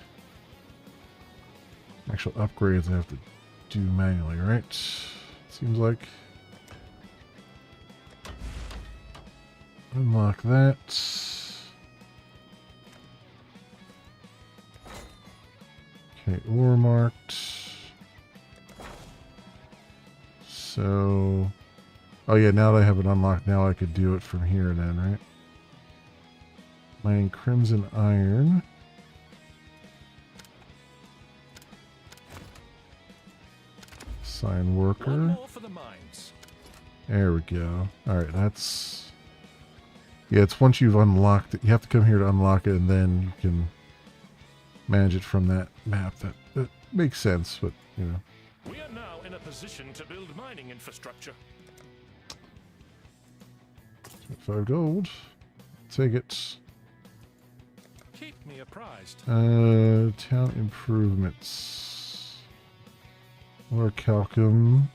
Actual upgrades I have to do manually, right? Seems like. Unlock that. Okay, ore marked. So, oh yeah, now that I have it unlocked, now I could do it from here then, right? Mining crimson iron. Assign One worker. more for the mines. There we go. Alright, that's... Yeah, it's once you've unlocked it. You have to come here to unlock it, and then you can manage it from that map. That makes sense, but, you know. We are now in a position to build mining infrastructure. 5 gold. Take it. Keep me apprised. Town improvements. Or Calcum.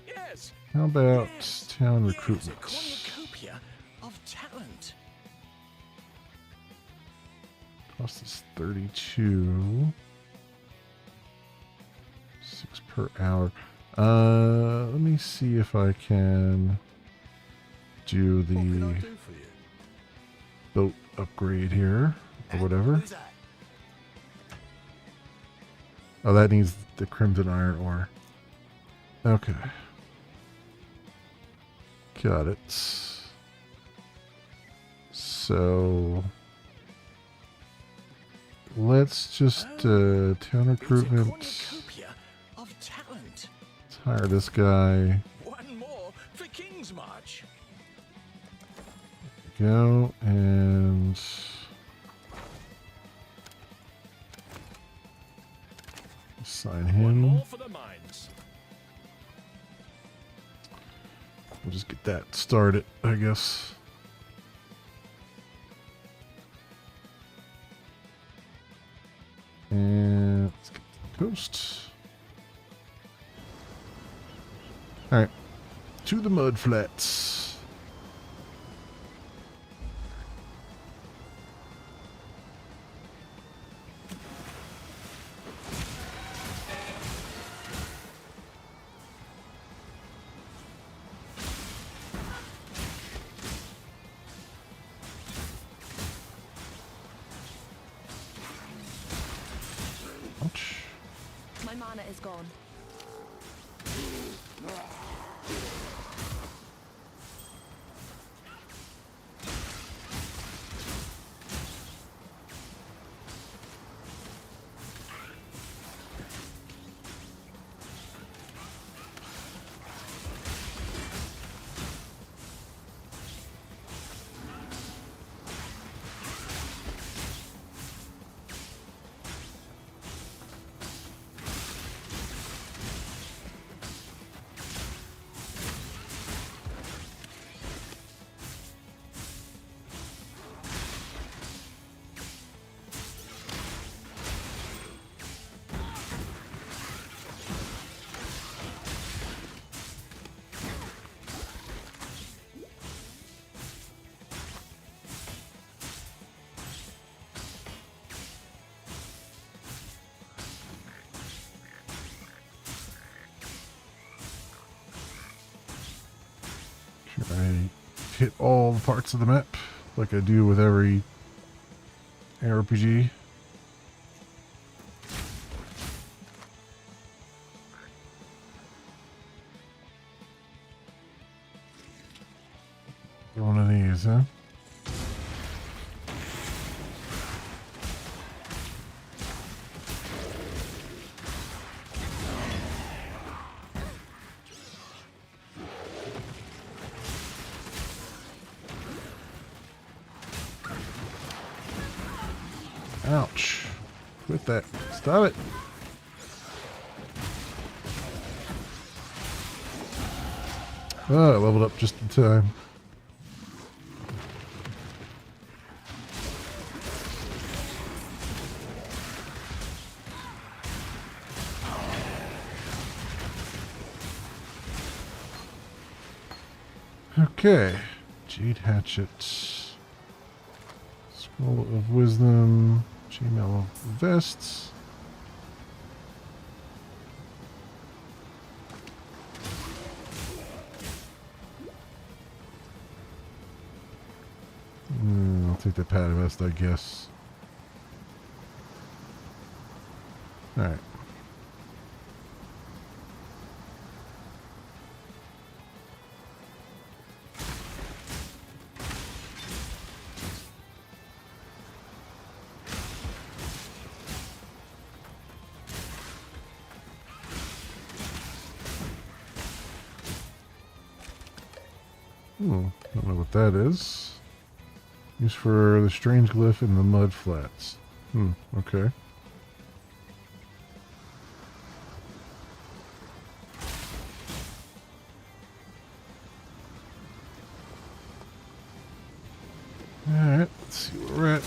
Yes. How about Yes. town Yes, a recruitment? cornucopia of talent. Cost is 32. 6 per hour. Let me see if I can do What can I the do for you? boat upgrade here, or whatever. Who's that? Oh, that needs the crimson iron ore. Okay. Got it. So let's just town It's a recruitment. cornucopia of talent. Let's hire this guy. One more for King's March. Go and assign One him. more for the mines. We'll just get that started, I guess. And let's get to the coast. Alright. To the mud flats. Ouch. My mana is gone. Should I hit all the parts of the map like I do with every RPG? One of these, huh? Ouch. Quit that. Stop it. Oh, I leveled up just in time. Okay. Jade Hatchet. Scroll of Wisdom. Chainmail Vests. I'll take the pad vest, I guess. Alright. Don't know what that is. Used for the strange glyph in the mud flats. Okay. Alright, let's see where we're at.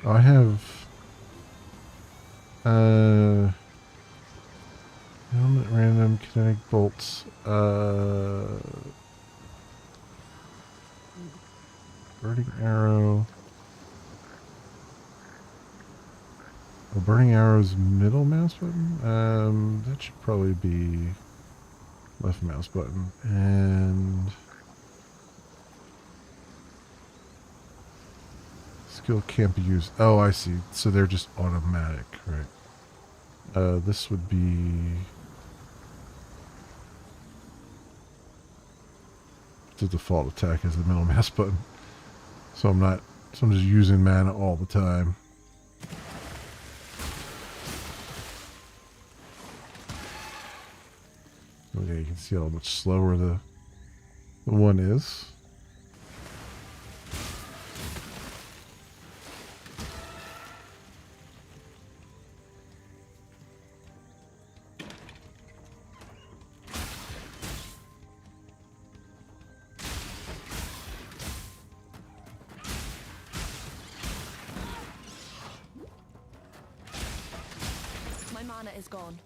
I have helmet random kinetic bolts, burning arrow. A burning arrow's middle mouse button? That should probably be left mouse button. And skill can't be used. Oh, I see. So they're just automatic, right? This would be the default attack is the middle mouse button. So I'm just using mana all the time. Okay, you can see how much slower the one is. My mana is gone.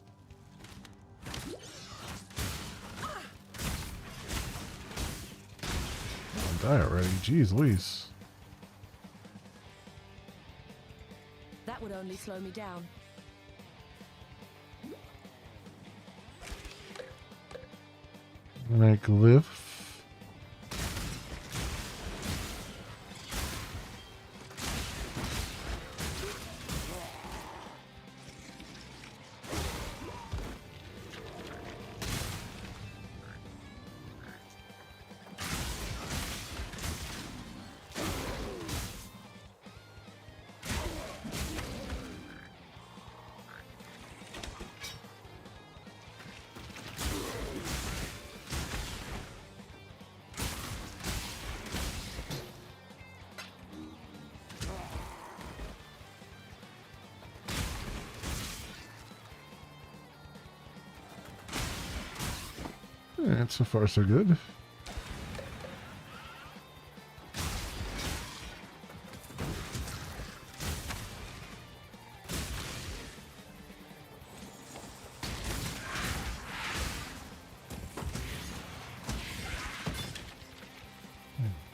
Die already. Jeez Louise. That would only slow me down. Like glyph. Alright, so far so good. There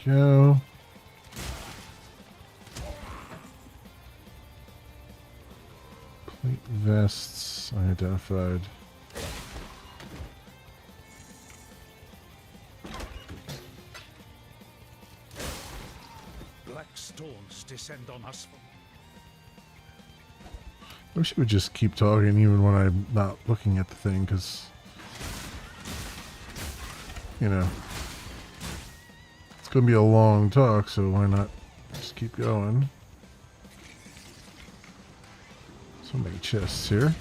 we go. Plate vests unidentified. Storms descend on us. I wish it would just keep talking even when I'm not looking at the thing, because, you know, it's going to be a long talk, so why not just keep going? So many chests here.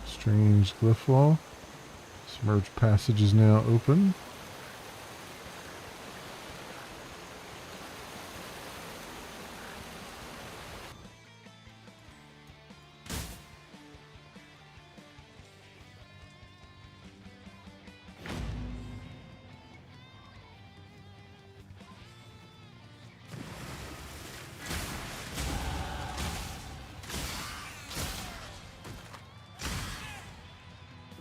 Strange glyph wall. Submerged passage is now open.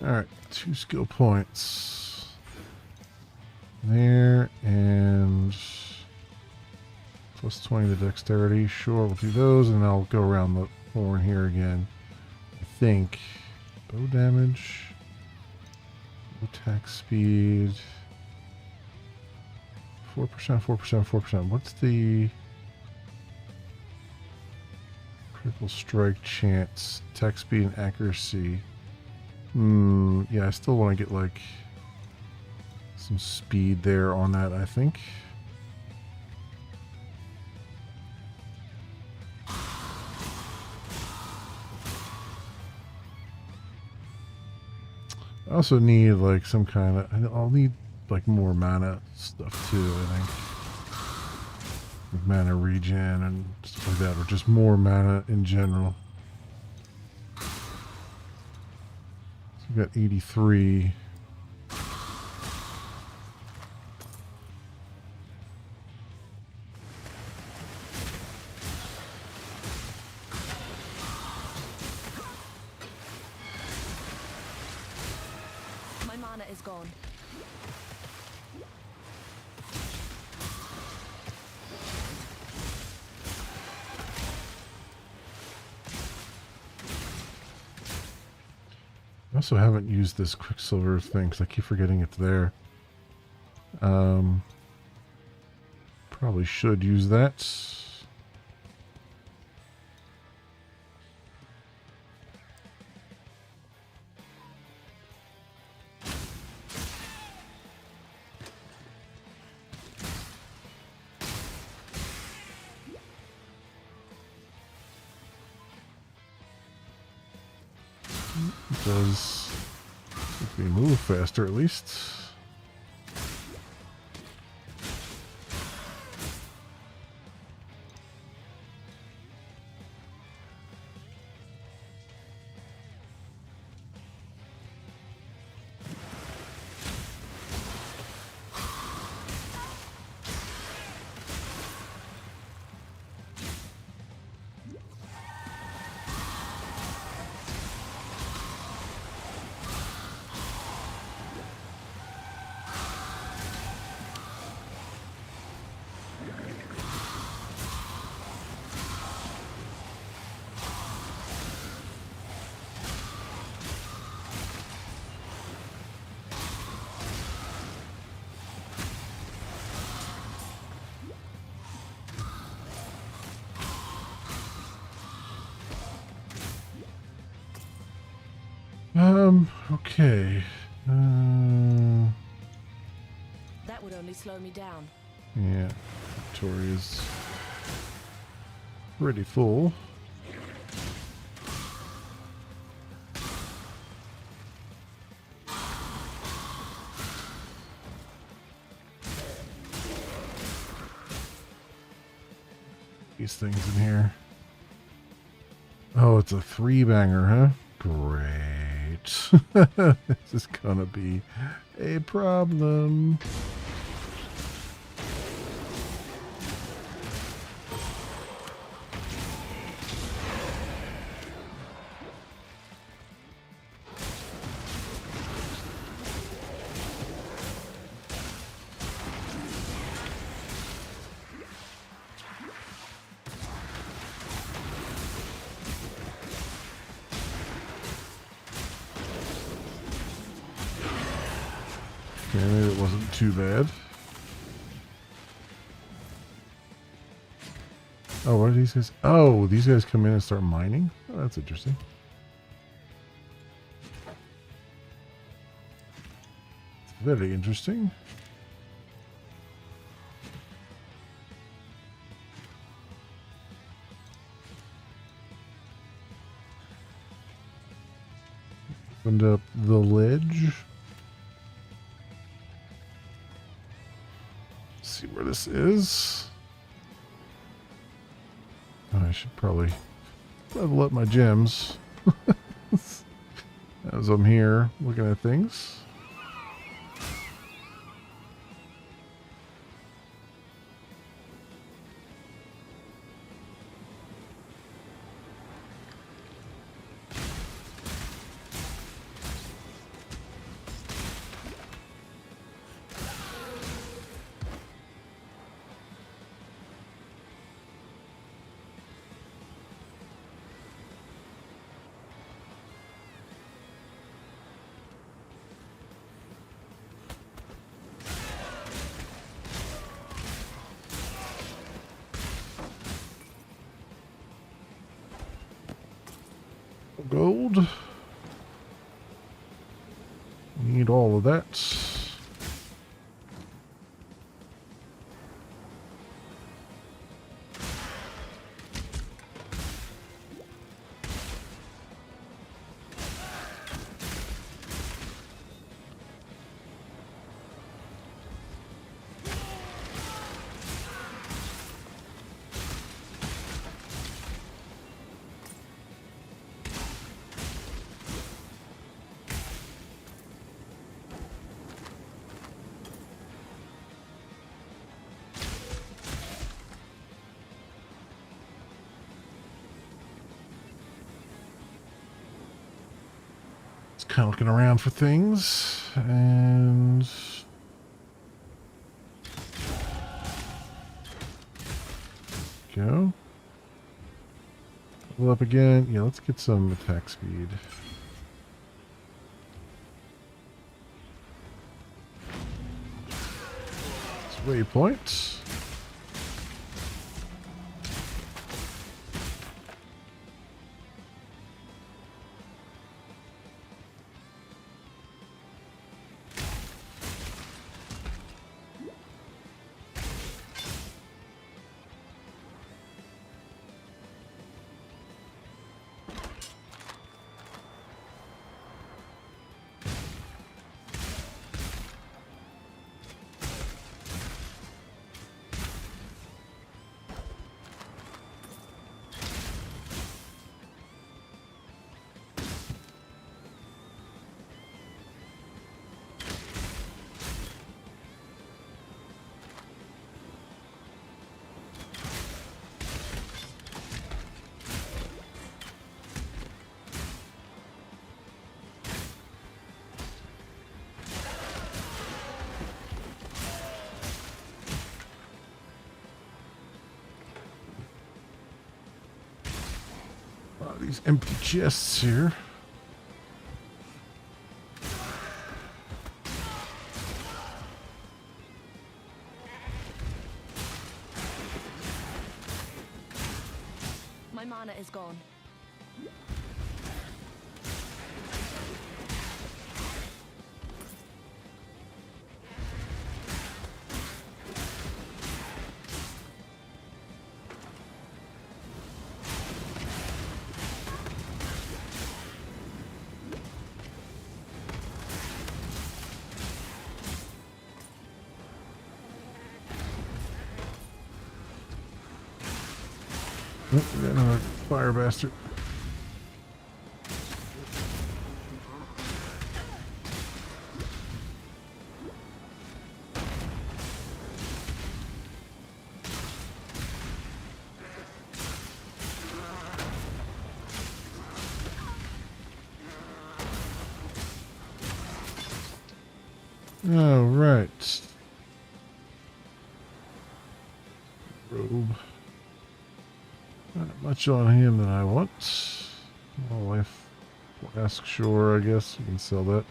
Alright, 2 skill points. There, and plus 20 to dexterity. Sure, we'll do those, and I'll go around the horn here again. I think. Bow damage. Attack speed. 4%, 4%, 4%. What's the critical strike chance? Attack speed and accuracy. Yeah, I still want to get like some speed there on that, I think. I also need like some kind of, I'll need like more mana stuff too, I think. Like mana regen and stuff like that, or just more mana in general. So we got 83. My mana is gone. I also haven't used this Quicksilver thing because I keep forgetting it's there. Probably should use that. It does make me move faster at least. Okay. That would only slow me down. Yeah, Victoria's pretty full. These things in here. Oh, it's a 3-banger, huh? Great. This is gonna be a problem. Okay, maybe it wasn't too bad. Oh, what are these guys? Oh, these guys come in and start mining? Oh, that's interesting. Very interesting. Opened up the ledge. See where this is. I should probably level up my gems as I'm here looking at things. gold. Need all of that. Kind of looking around for things, and go. Level up again. Yeah, let's get some attack speed. Waypoint. These empty chests here. My mana is gone. Oh, we got another fire bastard. All right. Robe. Not much on him that I want. My wife flask, sure, I guess we can sell that.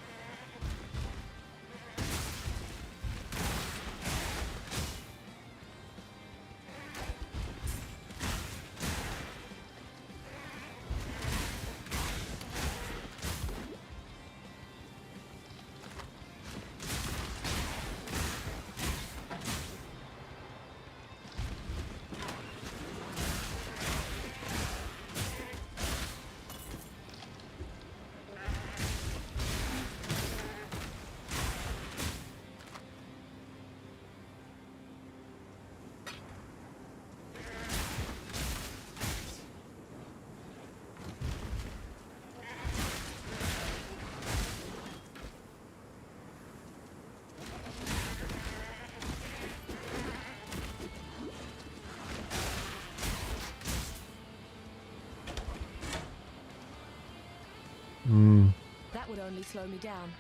That would only slow me down.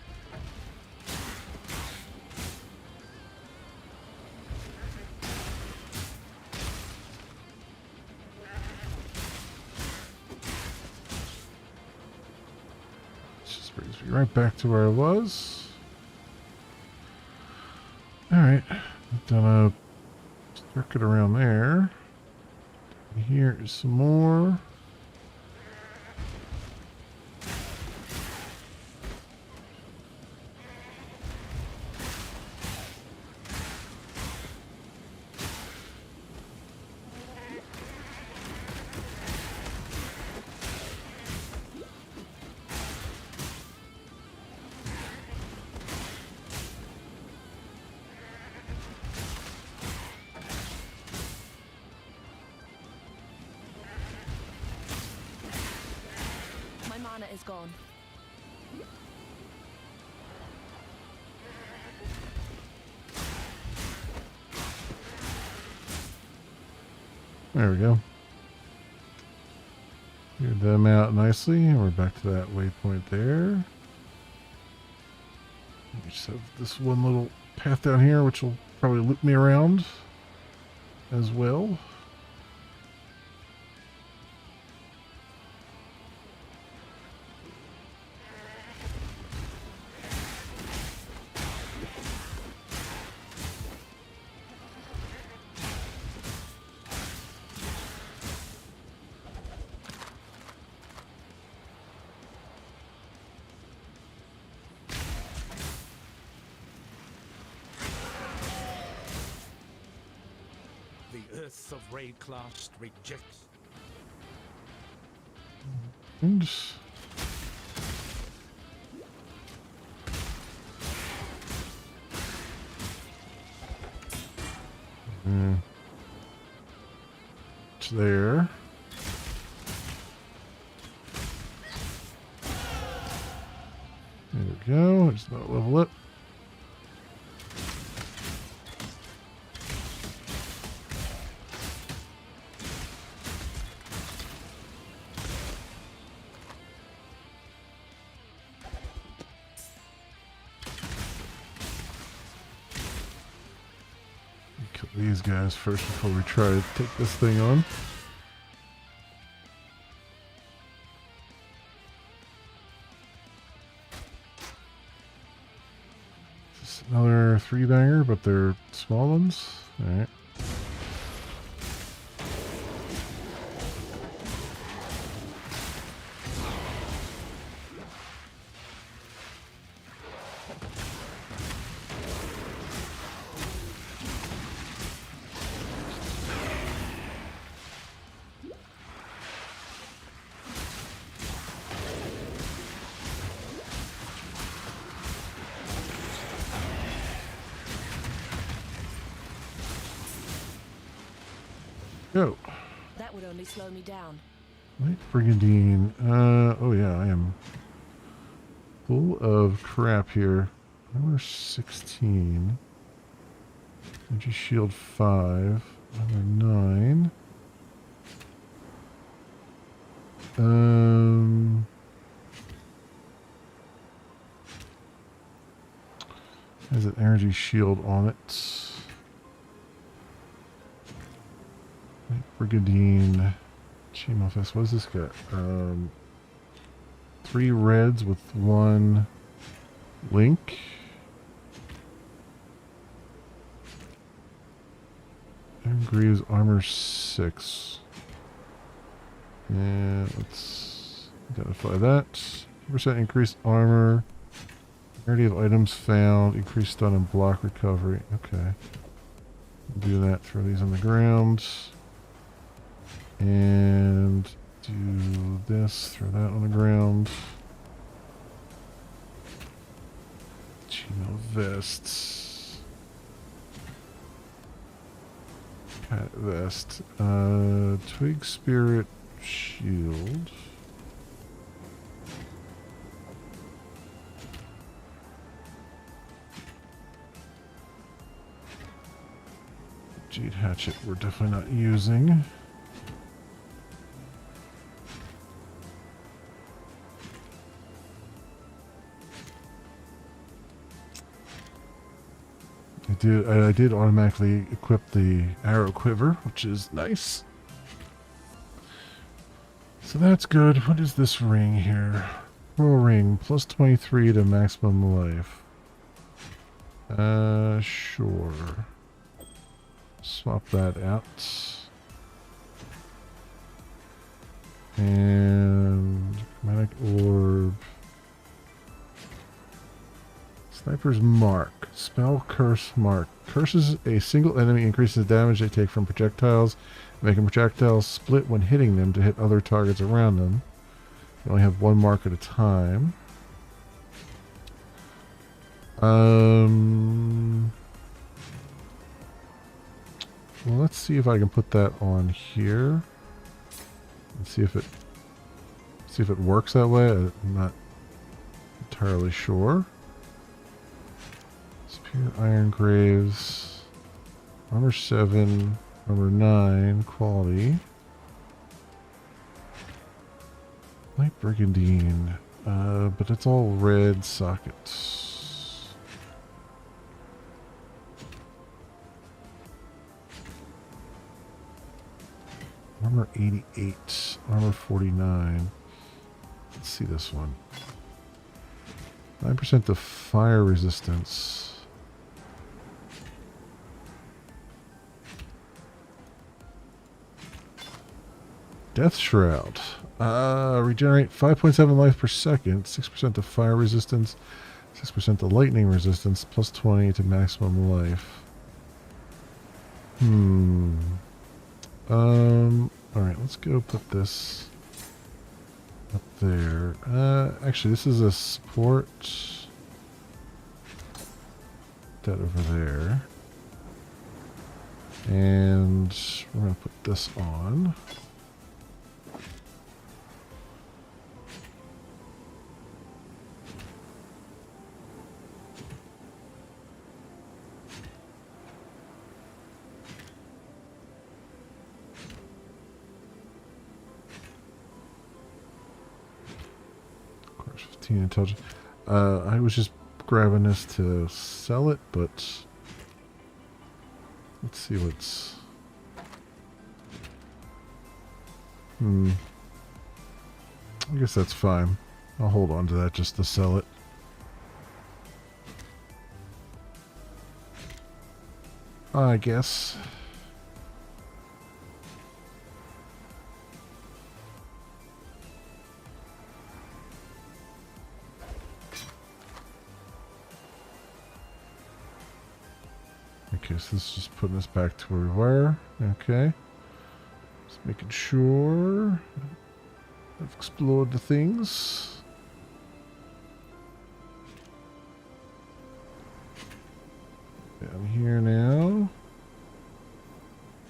Just brings me right back to where I was. Alright, done a circuit around there. Here is some more. That is gone. There we go. Cleared them out nicely, and we're back to that waypoint there. We just have this one little path down here, which will probably loop me around as well. The Earth of Rayclast rejects. And it's there. There we go. Just not level it. Kill these guys first before we try to take this thing on. Just another 3-banger, but they're small ones. Alright. Go. That would only slow me down. Light Brigandine. Oh yeah, I am full of crap here. Number 16. Energy Shield 5. Number 9. Has an energy shield on it. Brigandine. Chimofest. What does this got? 3 reds with 1 link. And Greaves armor 6. And let's identify that. 2% increased armor. Rarity of items found. Increased stun and block recovery. Okay. We'll do that. Throw these on the ground. And do this. Throw that on the ground. Chino vests. Cat vest. Twig spirit shield. Jade hatchet we're definitely not using. I did automatically equip the arrow quiver, which is nice. So that's good. What is this ring here? Pearl ring, plus 23 to maximum life. Sure. Swap that out. And chromatic orb. Sniper's Mark. Spell Curse Mark. Curses a single enemy, increases the damage they take from projectiles, making projectiles split when hitting them to hit other targets around them. You only have 1 mark at a time. Well, let's see if I can put that on here. And see if See if it works that way. I'm not entirely sure. Superior Iron Graves. Armor 7. Armor 9. Quality. Light Brigandine. But it's all red sockets. Armor 88. Armor 49. Let's see this one. 9% to fire resistance. Death Shroud. Regenerate 5.7 life per second. 6% to fire resistance. 6% to lightning resistance. Plus 20 to maximum life. Alright, let's go put this up there. Actually, this is a support. That over there. And we're going to put this on. Of course, 15 intelligence. I was just grabbing this to sell it, but let's see what's... I guess that's fine. I'll hold on to that just to sell it. I guess. Okay, so this is just putting us back to where we were. Okay. Just making sure I've explored the things. Down here now.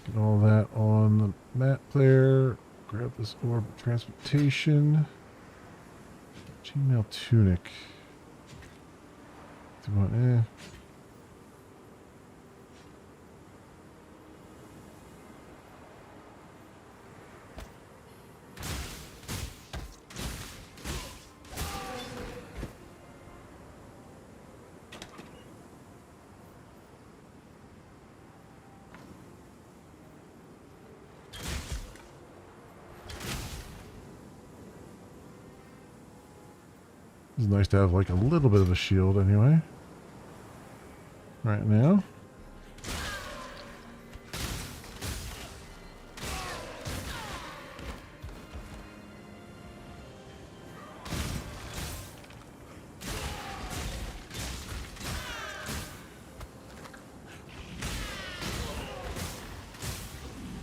Get all that on the map there. Grab this orb of transportation. Chainmail tunic. Do you want, It's nice to have like a little bit of a shield anyway. Right now.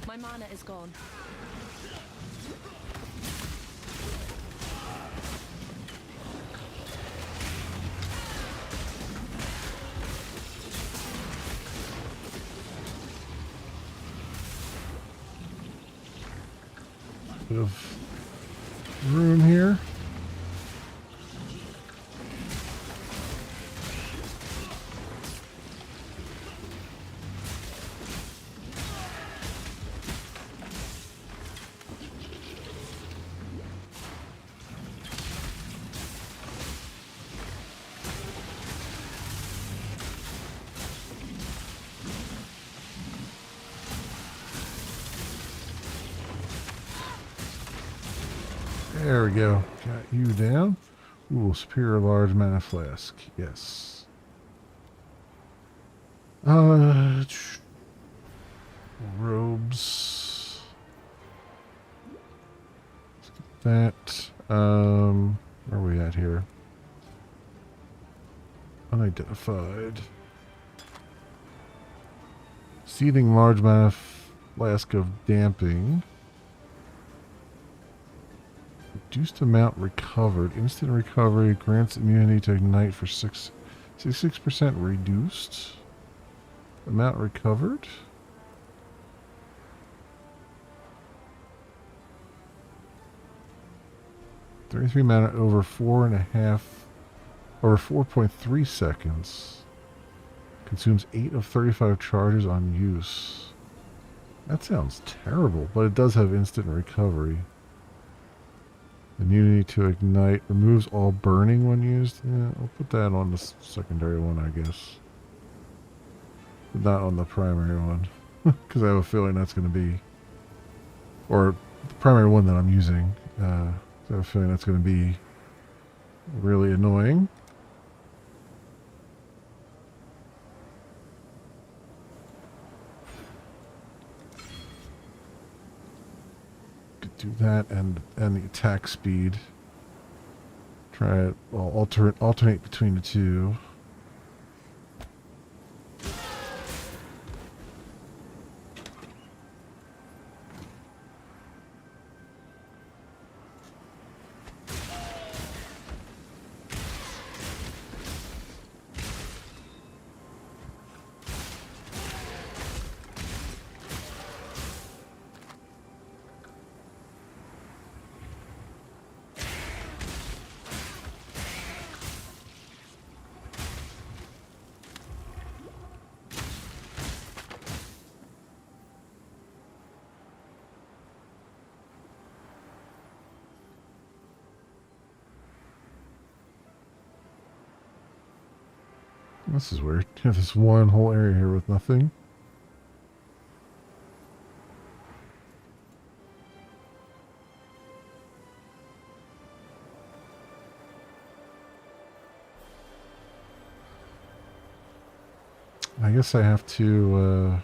My mana is gone. Bit of room here. There we go. Got you down. Ooh, superior large mana flask. Yes. Robes. Let's get that. Where are we at here? Unidentified. Seething large mana flask of damping. Reduced amount recovered. Instant recovery grants immunity to ignite for 66% reduced. Amount recovered. 33 mana over 4.5, over 4.3 seconds. Consumes 8 of 35 charges on use. That sounds terrible, but it does have instant recovery. Immunity to ignite. Removes all burning when used. Yeah, I'll put that on the secondary one, I guess. But not on the primary one. Because I have a feeling that's going to be... Or the primary one that I'm using. I have a feeling that's going to be really annoying. Do that and the attack speed. Try it. Well, alternate between the two. This is weird. You have this one whole area here with nothing. I guess I have to,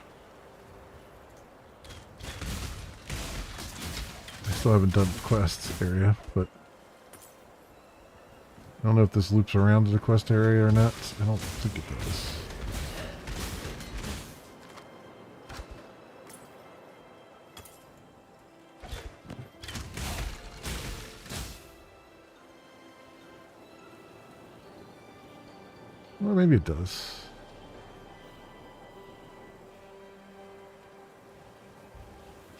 I still haven't done the quest area, but I don't know if this loops around to the quest area or not. I don't think it does. Well, maybe it does.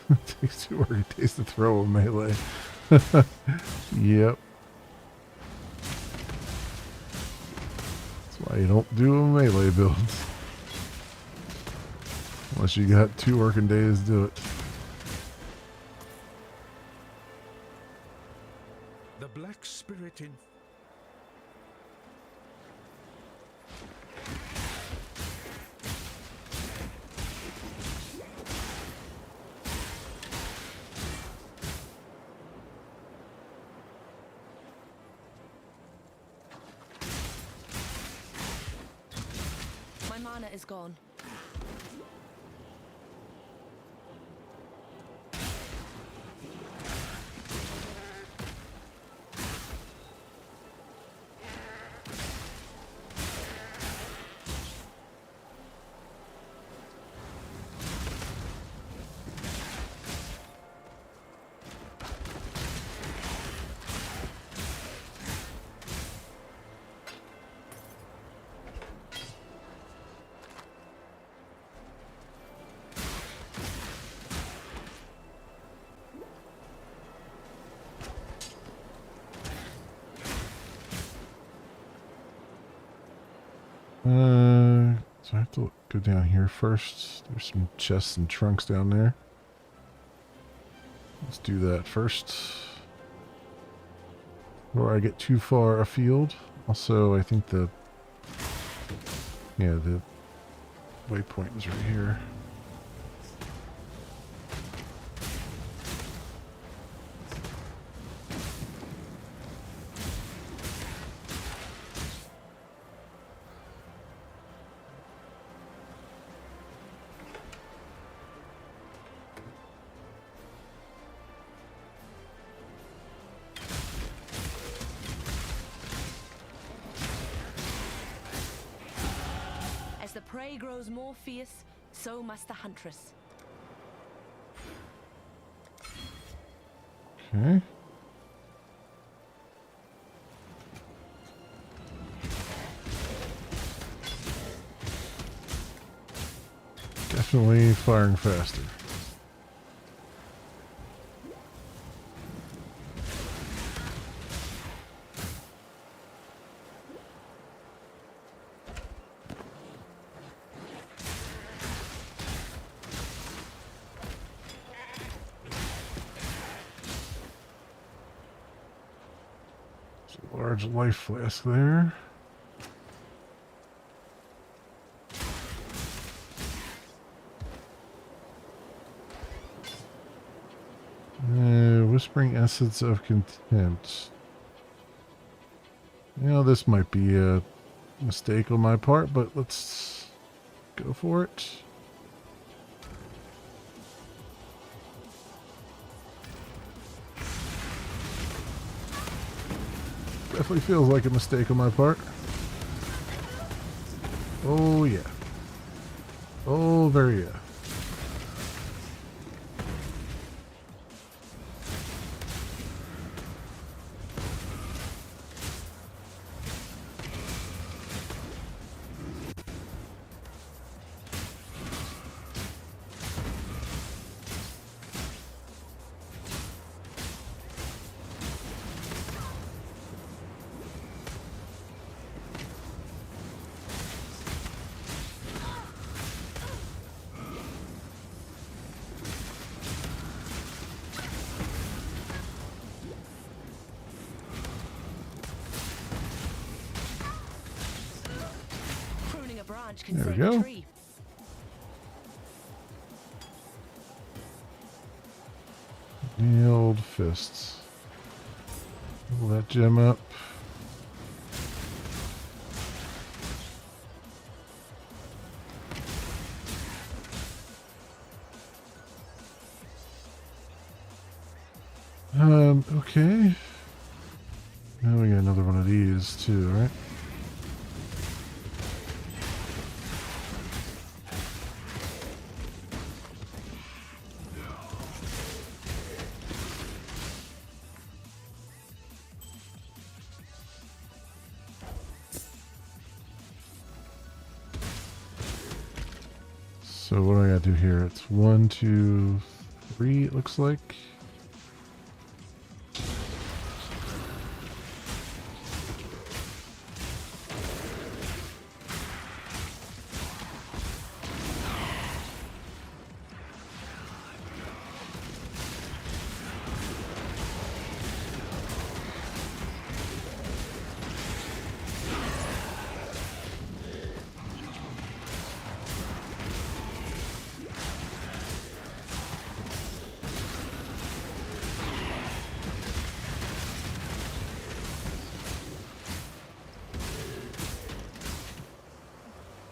It takes 2 working days to throw a melee. Yep. That's why you don't do a melee build. Unless you got 2 working days to do it. The black spirit in... My mana is gone. So I have to go down here first. There's some chests and trunks down there. Let's do that first. Before I get too far afield. Also, I think the waypoint is right here. As the prey grows more fierce, so must the huntress. Okay. Definitely firing faster. large life flask there. Whispering Essence of Contempt. You know, this might be a mistake on my part, but let's go for it. Definitely feels like a mistake on my part. Oh, yeah. Oh, very yeah. Pruning a branch can There we save a go. tree. Nailed fists. Pull that gem up. Okay. Now we got another one of these too, right? So what do I gotta do here? It's 1, 2, 3, it looks like.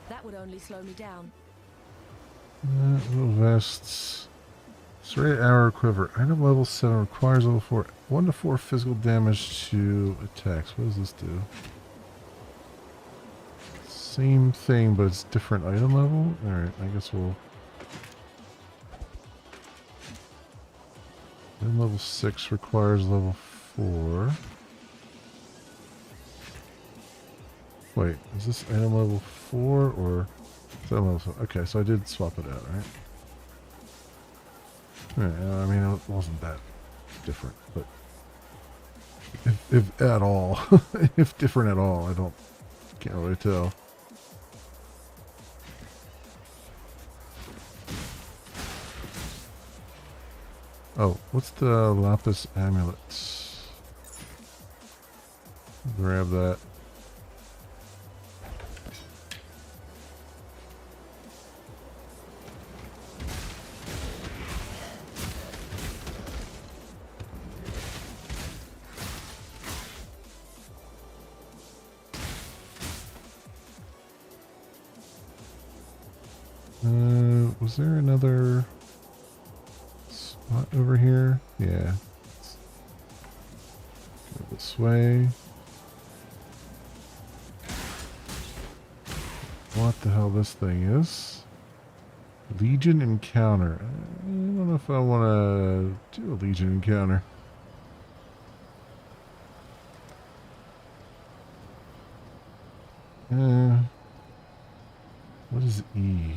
That would only slow me down. Little vests. Serrated arrow quiver. Item level 7 requires level 4. 1 to 4 physical damage to attacks. What does this do? Same thing, but it's different item level? Alright, I guess we'll... Item level 6 requires level 4. Wait, is this item level 4 or... Is item level 4? Okay, so I did swap it out, right? I mean, it wasn't that different, but if at all, if different at all, can't really tell. Oh, what's the lapis amulet? Grab that. Was there another spot over here? Yeah. Go this way. What the hell this thing is? Legion encounter. I don't know if I want to do a Legion encounter. What is E?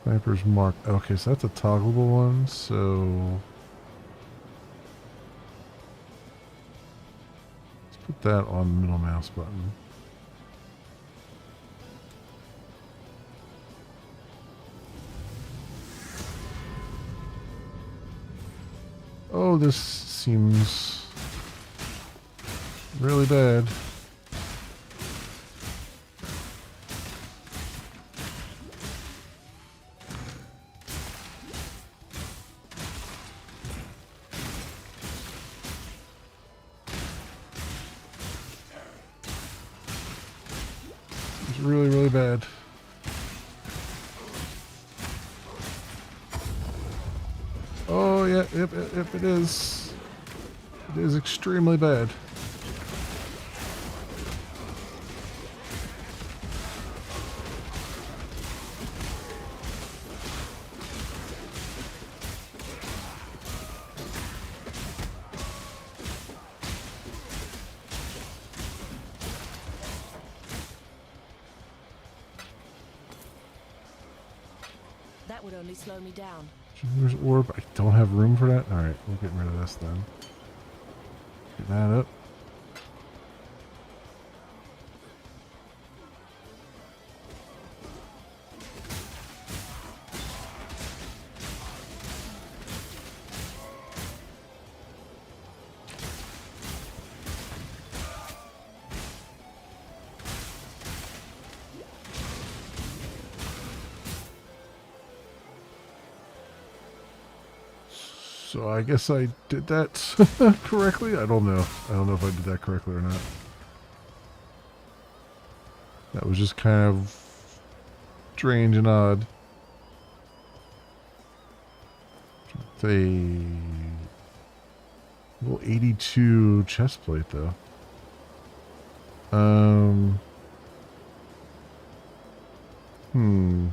Sniper's mark. Okay, so that's a toggleable one, so... Let's put that on the middle mouse button. Oh, this seems really bad. It's really, really bad. Oh, yeah, yep, it is. It is extremely bad. That would only slow me down. There's orb. I don't have room for that. All right, we're getting rid of this then. Get that up. So I guess I did that correctly. I don't know. I don't know if I did that correctly or not. That was just kind of strange and odd. A little 82 chest plate though. Hmm.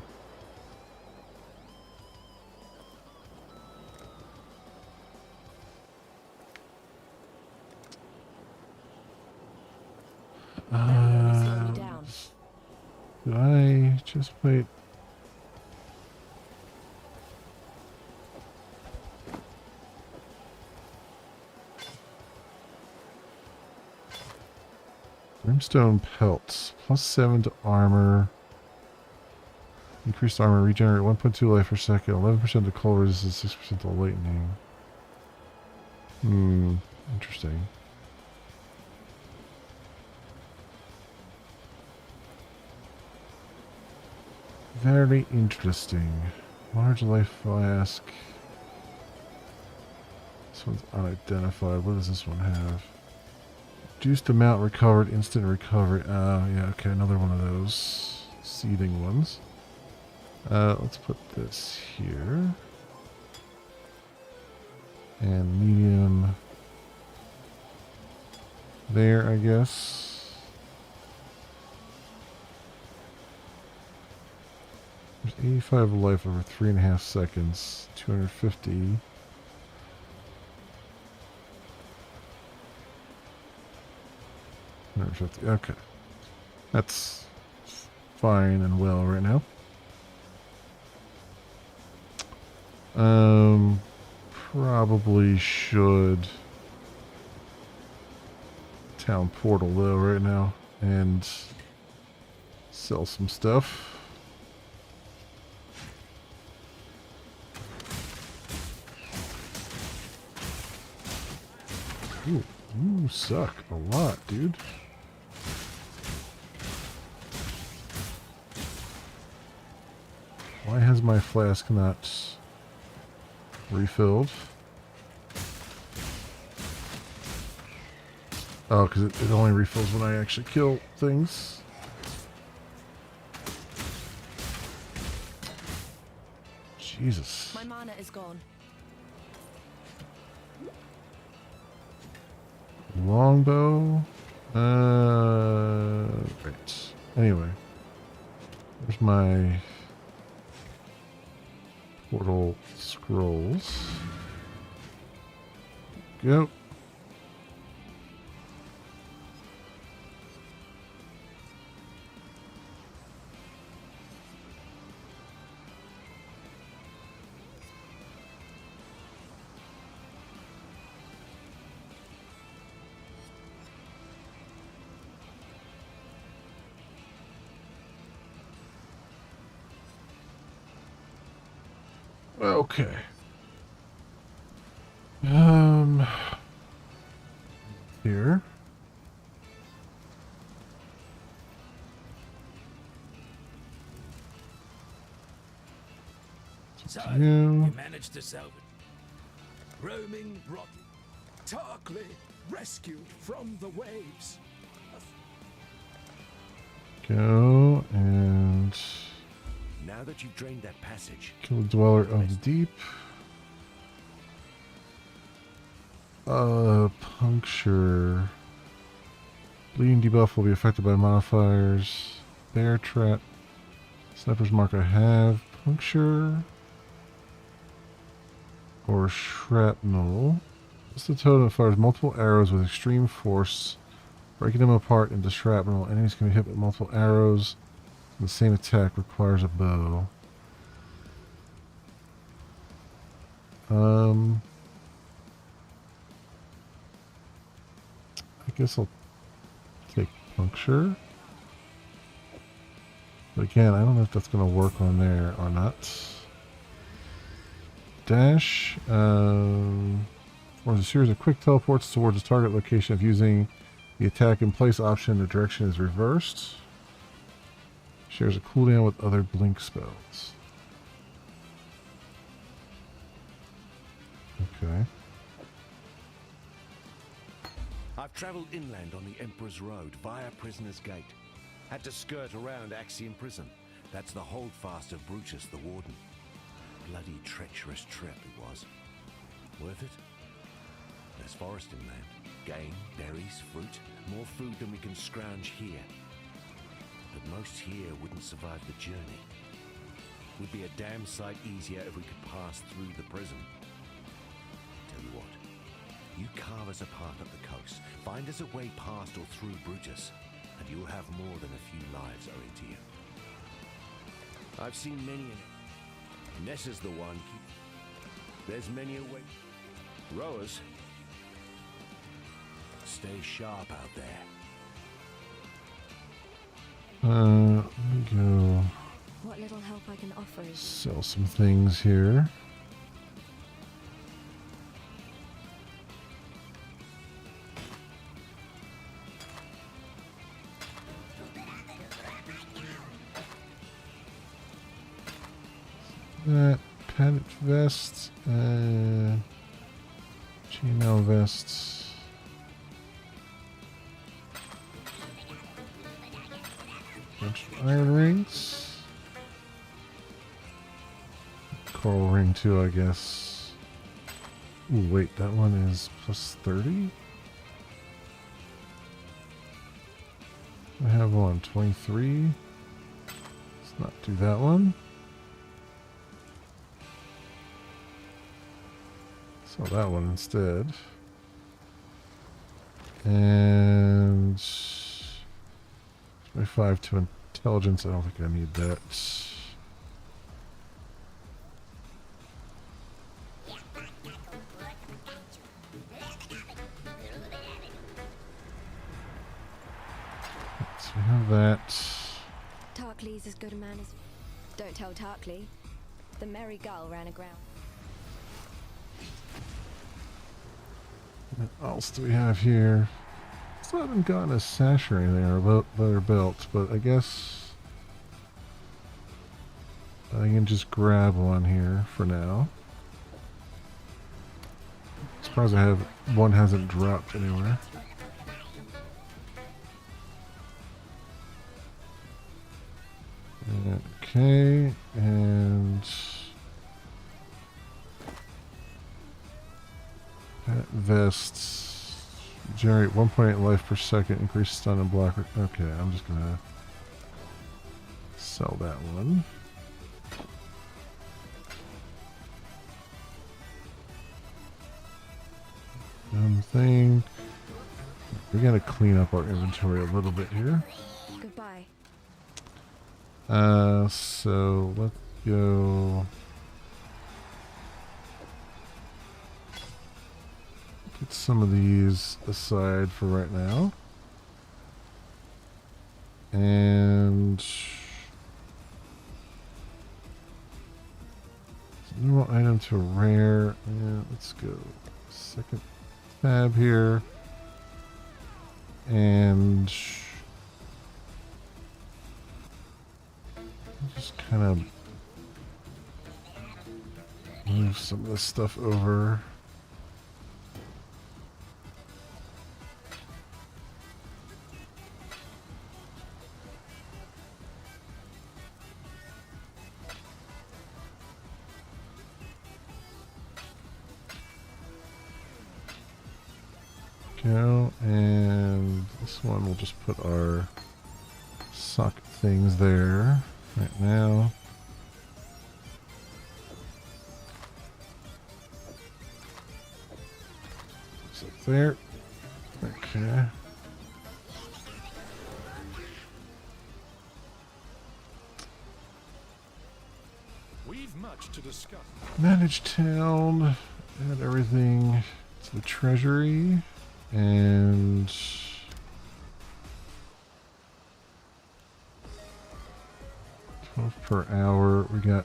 That would only slow me down. Did I just wait? Brimstone pelts. +7 to armor. Increased armor. Regenerate 1.2 life per second. 11% to cold resistance. 6% to lightning. Hmm. Interesting. Very interesting. Large life flask. This one's unidentified. What does this one have? Reduced amount recovered, instant recovery. Oh, yeah, okay, another one of those seeding ones. Let's put this here. And medium there, I guess. There's 85 life over 3.5 seconds. 250. Okay. That's fine and well right now. Probably should town portal though right now and sell some stuff. Ooh, you suck a lot, dude. Why has my flask not refilled? Oh, because it only refills when I actually kill things. Jesus. My mana is gone. Longbow. Right. Anyway. There's my portal scrolls. Go. Okay. Here. So, You. you managed to salvage. Roaming rot. Tarkley, rescued from the waves. Go and Now that you've drained that passage, kill the Dweller of the Deep. Puncture. Bleeding debuff will be affected by modifiers. Bear trap. Sniper's mark I have. Puncture. Or shrapnel. This is the totem that fires multiple arrows with extreme force, breaking them apart into shrapnel. Enemies can be hit with multiple arrows. The same attack requires a bow. I guess I'll take puncture. But again, I don't know if that's going to work on there or not. Dash. Forms a series of quick teleports towards the target location if using the attack in place option. The direction is reversed. Shares a cooldown with other blink spells. Okay. I've traveled inland on the Emperor's Road via Prisoner's Gate. Had to skirt around Axiom Prison. That's the holdfast of Brutus the Warden. Bloody treacherous trip it was. Worth it? There's forest inland. Game, berries, fruit. More food than we can scrounge here. But most here wouldn't survive the journey. Would be a damn sight easier if we could pass through the prison. Tell you what. You carve us a path up the coast, find us a way past or through Brutus, and you'll have more than a few lives owing to you. I've seen many in it. Nessa's the one. There's many a way. Rowers, stay sharp out there. Let me go What little help I can offer is sell some things here. That padded vest, chainmail vests. Bunch of iron rings. Coral ring too, I guess. Ooh, wait, that one is plus 30? I have one, 23. Let's not do that one. Sell that one instead. And 25 to intelligence. I don't think I need that. So we have that. Tarkley's as good a man as... Don't tell Tarkley. The merry gull ran aground. What else do we have here? Still haven't gotten a sash or anything or a leather belt, but I guess I can just grab one here for now. Surprised I have one hasn't dropped anywhere. Okay, and that vests generate 1.8 life per second, increase stun and block. Okay, I'm just gonna sell that one. Thing. We gotta clean up our inventory a little bit here. Goodbye. So let's go. Get some of these aside for right now. And normal item to rare. And let's go second tab here. And just kind of move some of this stuff over. Go, and this one we'll just put our socket things there right now. So there. Okay. We've much to discuss. Manage town. Add everything to the treasury. And 12 per hour. We got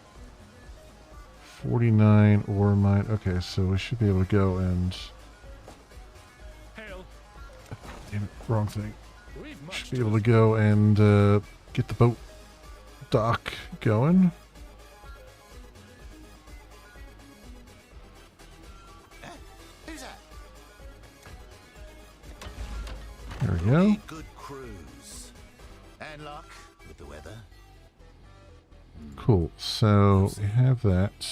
49 ore mine. Okay, so we should be able to go and Hail. damn it, wrong thing. We've much Should be able to go and get the boat dock going. Who's that? There we go. Need good crews. And luck with the weather. Cool. So we have that.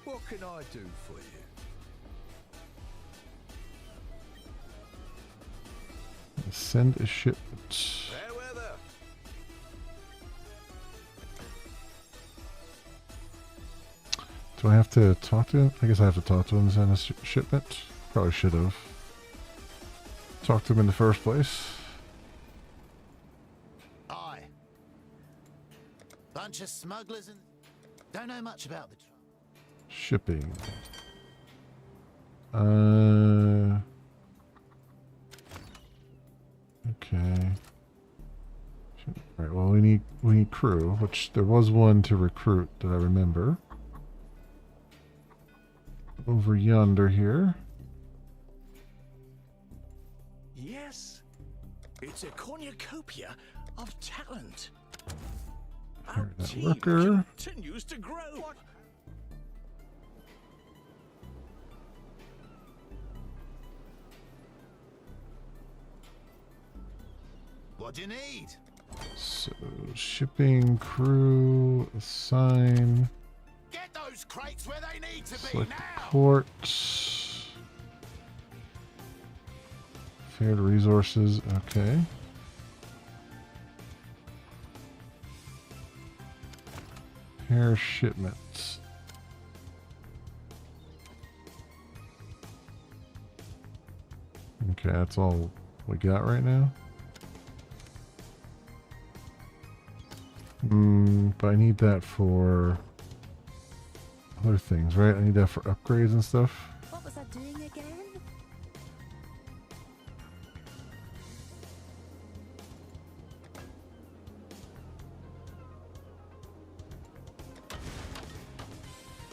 What can I do for you? Send a shipment. Fair weather. Do I have to talk to him? I guess I have to talk to him and send a shipment. Probably should have talked to him in the first place. Aye. Bunch of smugglers and don't know much about the Shipping. Okay. Alright, well we need crew, which there was one to recruit that I remember. Over yonder here. Yes, it's a cornucopia of talent. Our There's that team worker. continues to grow. What do you need? So shipping, crew, assign, Get those crates where they need to be select now. port, fair resources, okay. Pair shipments. Okay, that's all we got right now. But I need that for other things, right? I need that for upgrades and stuff. What was I doing again?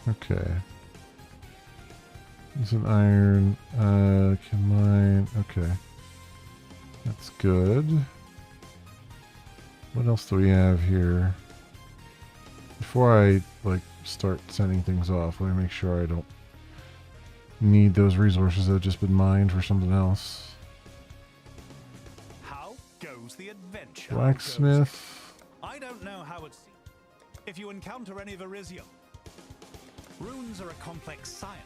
Okay. There's an iron. Can mine. Okay. That's good. What else do we have here? Before I start sending things off, let me make sure I don't need those resources that have just been mined for something else. How goes the adventure? Blacksmith. I don't know how it's. If you encounter any Virizio, runes are a complex science.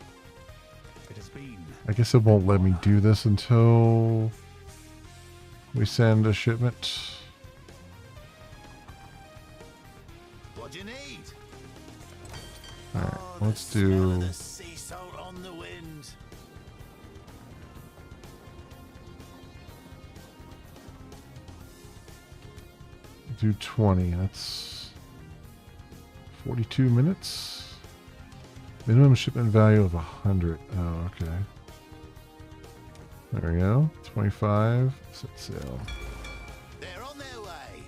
It has been. I guess it won't let me do this until we send a shipment. What do you need? Alright, Oh, let's the smell of do. the sea salt on the wind. Do 20. That's 42 minutes. Minimum shipment value of 100. Oh, okay. There we go. 25. Set sail. They're on their way.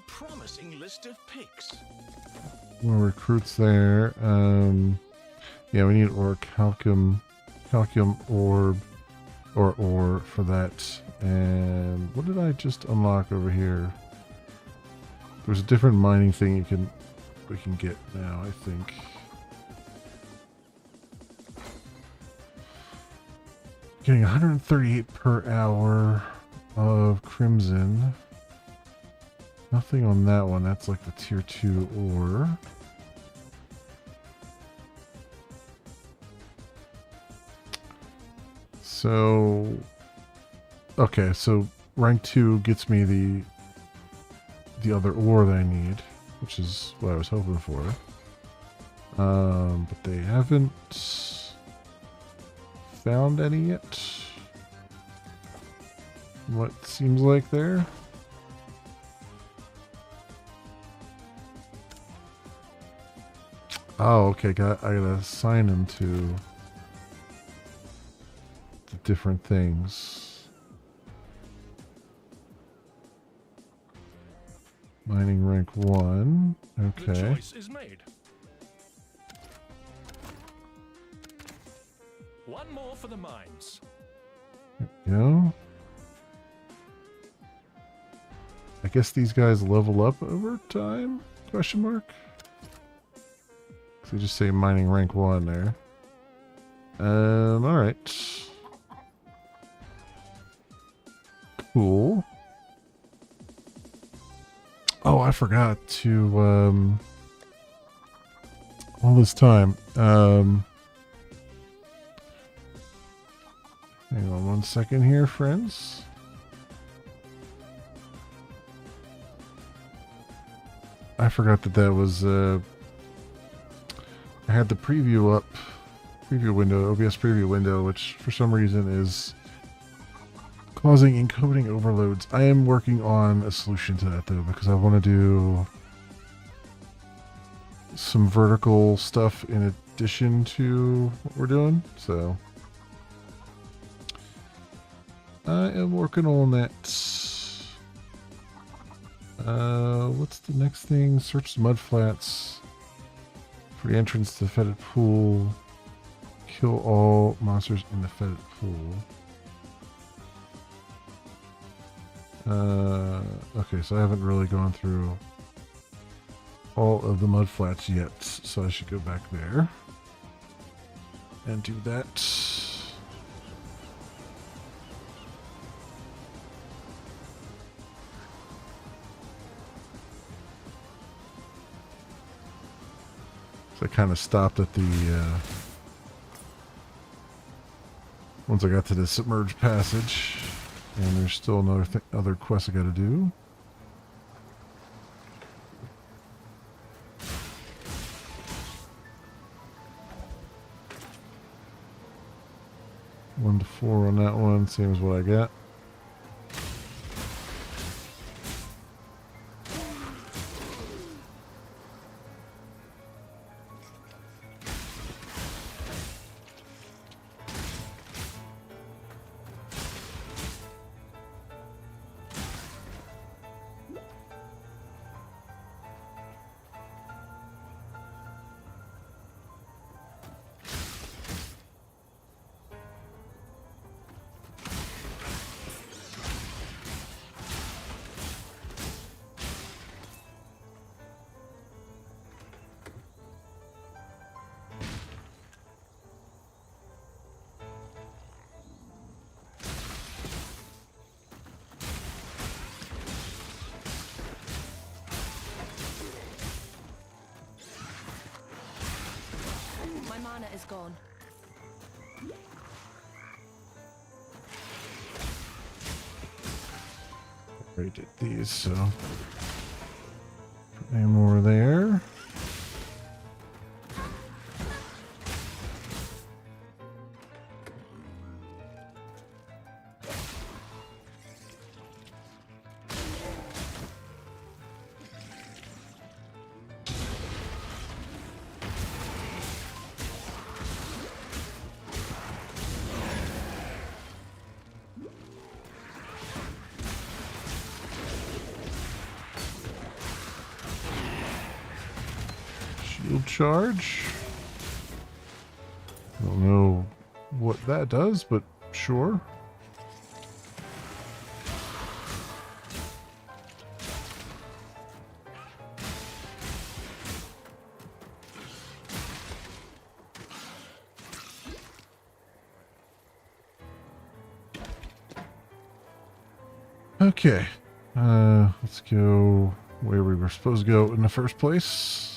promising list of picks. More recruits there. Yeah, we need calcium orb or ore for that. And what did I just unlock over here? There's a different mining thing we can get now, I think. Getting 138 per hour of crimson. Nothing on that one. That's like the tier 2 ore. So, okay, so rank 2 gets me the other ore that I need, which is what I was hoping for. But they haven't found any yet. What seems like there. Oh, okay. I gotta assign them to the different things. Mining rank 1. Okay. The choice is made. One more for the mines. There we go. I guess these guys level up over time? Question mark? So just say mining rank 1 there. Alright. Cool. Oh, I forgot to, all this time, hang on 1 second here, friends. I forgot that was, I had the preview window, OBS preview window, which for some reason is causing encoding overloads. I am working on a solution to that though, because I want to do some vertical stuff in addition to what we're doing. So I am working on that. What's the next thing? Search the mud flats for the entrance to the fetid pool. Kill all monsters in the fetid pool. Okay, so I haven't really gone through all of the mud flats yet, so I should go back there and do that. So I kind of stopped at the once I got to the submerged passage, and there's still other quests I got to do. One to 4 on that one, same as what I got. My mana is gone. Already did these, so any more there. Shield charge. I don't know what that does, but sure. Okay, let's go where we were supposed to go in the first place.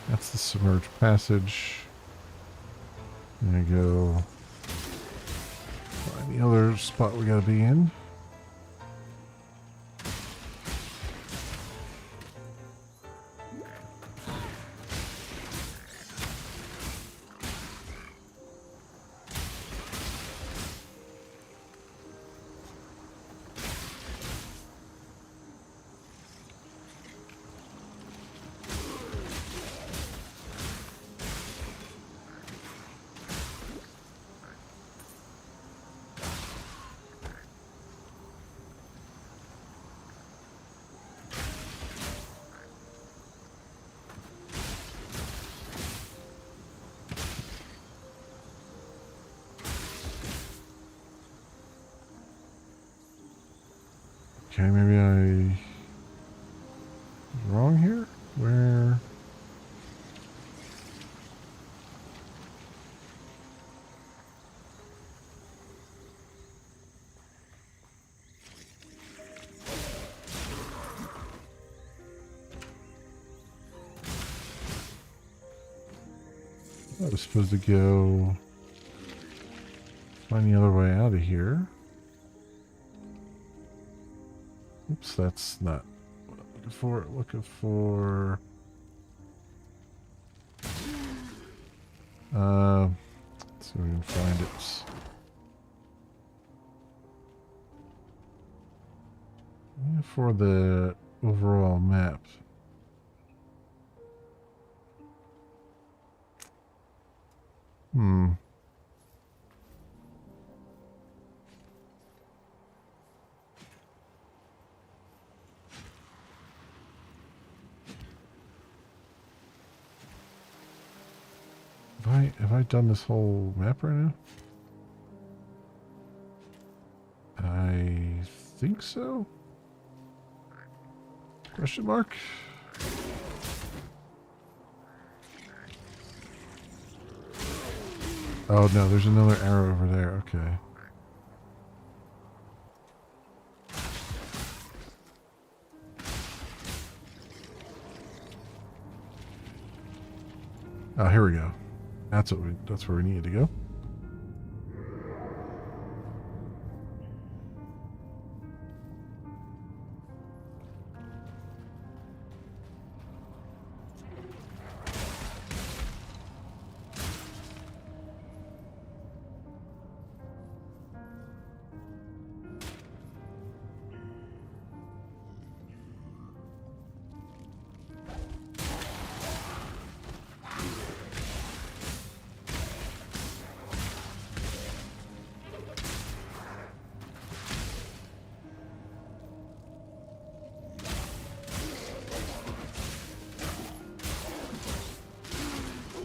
That's the submerged passage. There you go. Find the other spot we gotta be in. Okay, maybe I was wrong here? Where? I was supposed to go find the other way out of here. Oops, that's not what I'm looking for. Looking for... let's see if we can find it. For the overall map. Have I done this whole map right now? I think so. Question mark? Oh no, there's another arrow over there. Okay. Oh, here we go. That's where we needed to go.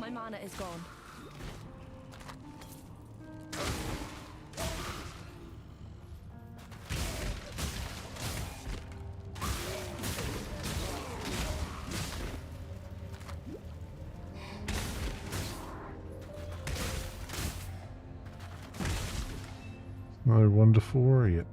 My mana is gone. Another 1 to 4, yep.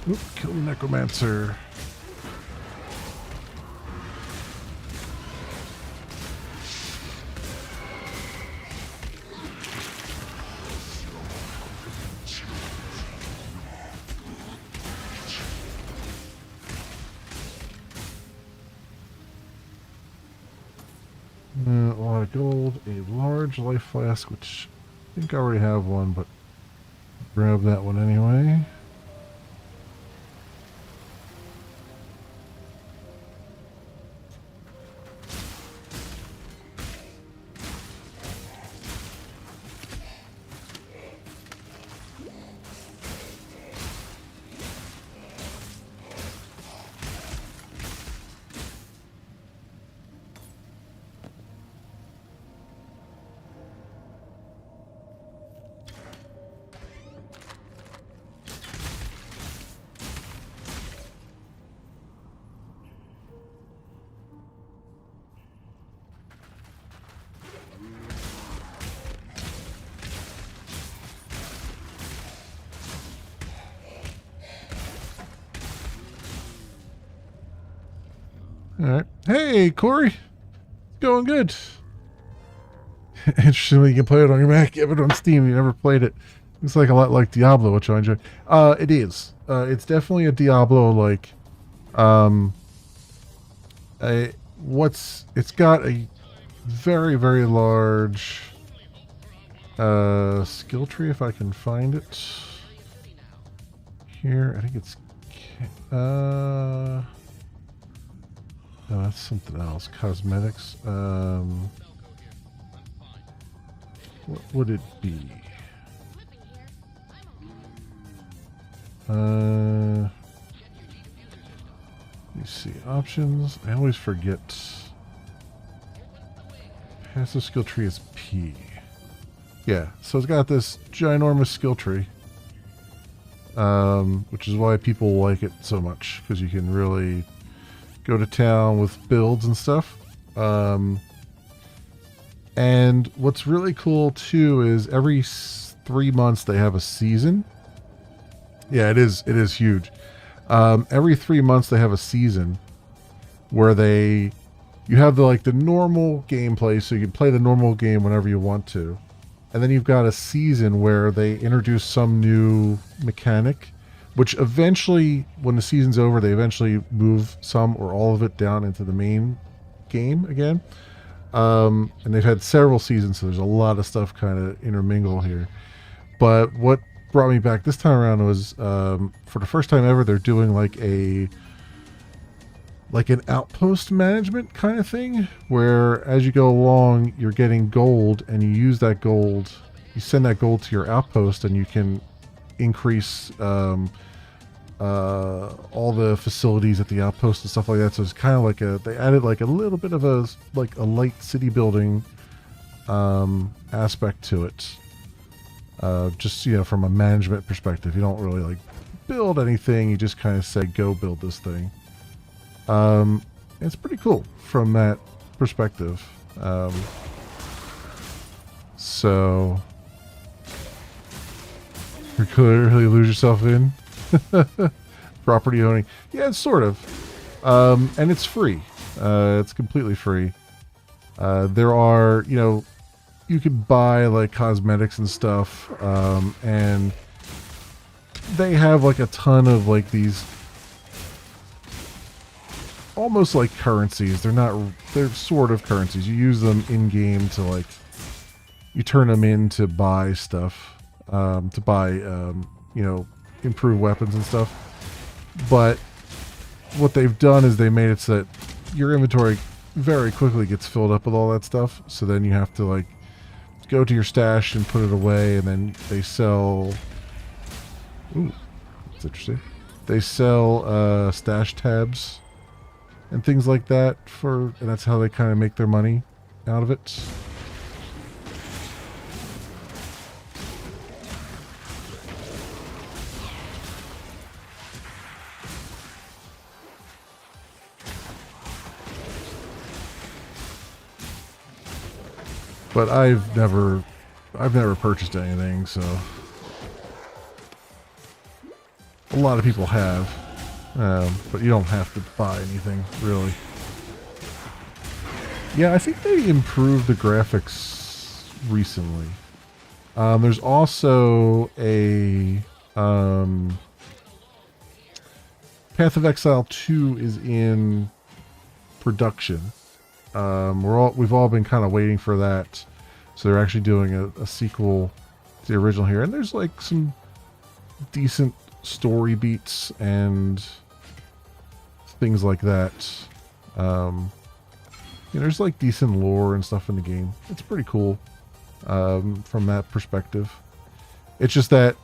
Oop, kill the necromancer. gold, a large life flask, which I think I already have one, but grab that one anyway. Alright. Hey, Corey! It's going good. Interestingly, you can play it on your Mac, but on Steam, you never played it. It's like a lot like Diablo, which I enjoy. It is. It's definitely a Diablo-like. It's got a very, very large skill tree, if I can find it. Here, I think it's... no, that's something else. Cosmetics. What would it be? Let me see. Options. I always forget. Passive skill tree is P. Yeah, so it's got this ginormous skill tree. Which is why people like it so much, because you can really go to town with builds and stuff. And what's really cool too is every 3 months they have a season. Yeah, it is huge. Every 3 months they have a season where you have the normal gameplay, so you can play the normal game whenever you want to. And then you've got a season where they introduce some new mechanic, which eventually, when the season's over, they eventually move some or all of it down into the main game again. And they've had several seasons, so there's a lot of stuff kind of intermingle here. But what brought me back this time around was, for the first time ever, they're doing an outpost management kind of thing, where as you go along, you're getting gold, and you use that gold, you send that gold to your outpost, and you can increase all the facilities at the outpost and stuff like that. So it's kind of like they added a little bit of a light city building aspect to it. Just from a management perspective, you don't really build anything. You just kind of say, go build this thing. It's pretty cool from that perspective. So you clearly lose yourself in property owning. Yeah, it's sort of. And it's free. It's completely free. There are, you can buy cosmetics and stuff, and they have a ton of these almost like currencies. They're sort of currencies. You use them in game to you turn them in to buy stuff, to buy improve weapons and stuff. But what they've done is they made it so that your inventory very quickly gets filled up with all that stuff. So then you have to go to your stash and put it away, and then they sell. Ooh, that's interesting. They sell stash tabs and things like that and that's how they kind of make their money out of it. But I've never purchased anything, so a lot of people have, but you don't have to buy anything really. Yeah, I think they improved the graphics recently. There's also a Path of Exile 2 is in production. We've all been kind of waiting for that. So they're actually doing a sequel to the original here, and there's like some decent story beats and things like that. There's like decent lore and stuff in the game. It's pretty cool from that perspective. It's just that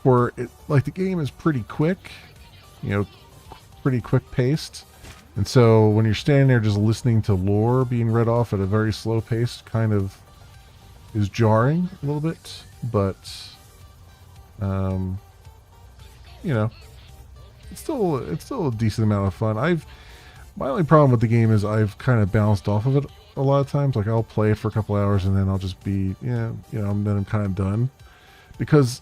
the game is pretty quick, pretty quick paced. And so when you're standing there just listening to lore being read off at a very slow pace, kind of is jarring a little bit. But, it's still a decent amount of fun. My only problem with the game is I've kind of bounced off of it a lot of times. Like I'll play it for a couple hours and then I'll just be, then I'm kind of done. Because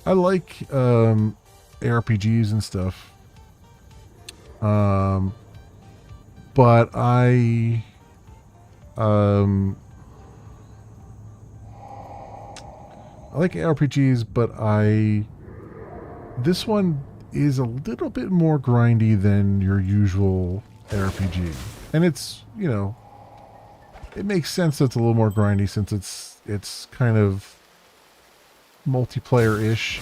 I like ARPGs and stuff. But I like ARPGs, but this one is a little bit more grindy than your usual RPG. And it's, it makes sense that it's a little more grindy since it's kind of multiplayer-ish,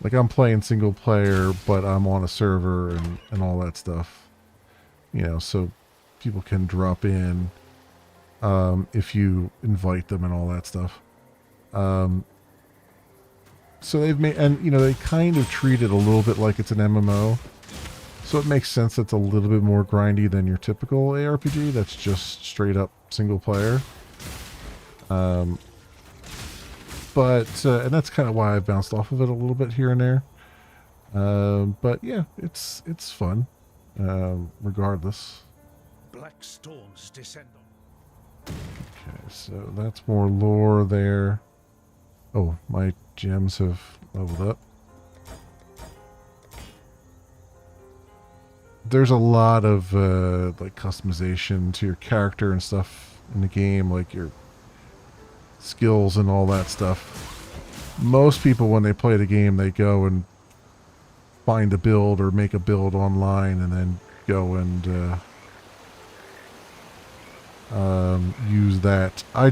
Like I'm playing single player, but I'm on a server and all that stuff. So people can drop in if you invite them and all that stuff. So they've made, and they kind of treat it a little bit like it's an MMO. So it makes sense that's a little bit more grindy than your typical ARPG that's just straight up single player. And that's kind of why I bounced off of it a little bit here and there. But yeah, it's fun, regardless. Black storms descend on. Okay, so that's more lore there. Oh, my gems have leveled up. There's a lot of like customization to your character and stuff in the game, like your skills and all that stuff. Most people, when they play the game, they go and find a build or make a build online and then go and use that. I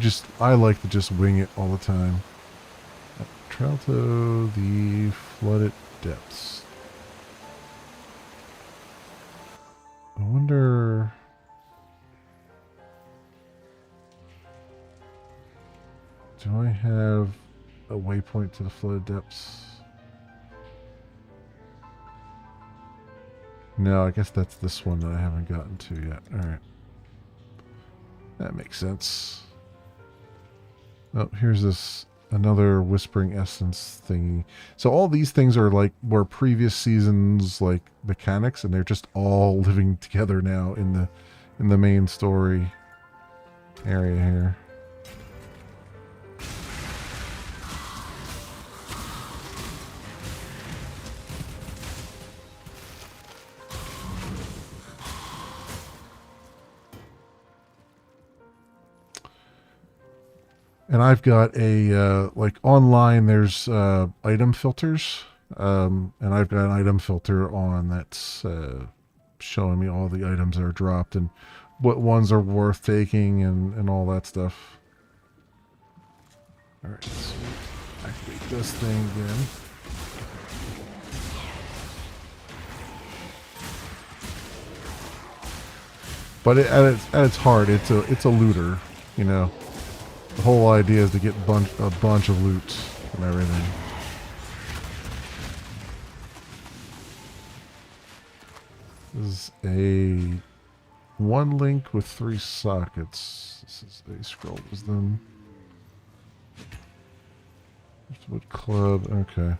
like to just wing it all the time. Travel to the flooded depths. I wonder... Do I have a waypoint to the flooded depths? No, I guess that's this one that I haven't gotten to yet. Alright. That makes sense. Oh, here's this another Whispering Essence thingy. So all these things are like were previous seasons like mechanics, and they're just all living together now in the main story area here. And I've got a, like online, there's item filters. And I've got an item filter on that's showing me all the items that are dropped and what ones are worth taking and all that stuff. Alright, let's activate this thing again. But at its heart, it's a looter, The whole idea is to get a bunch of loot and everything. This is a one link with 3 sockets. This is a scroll wisdom. Wood club. Okay.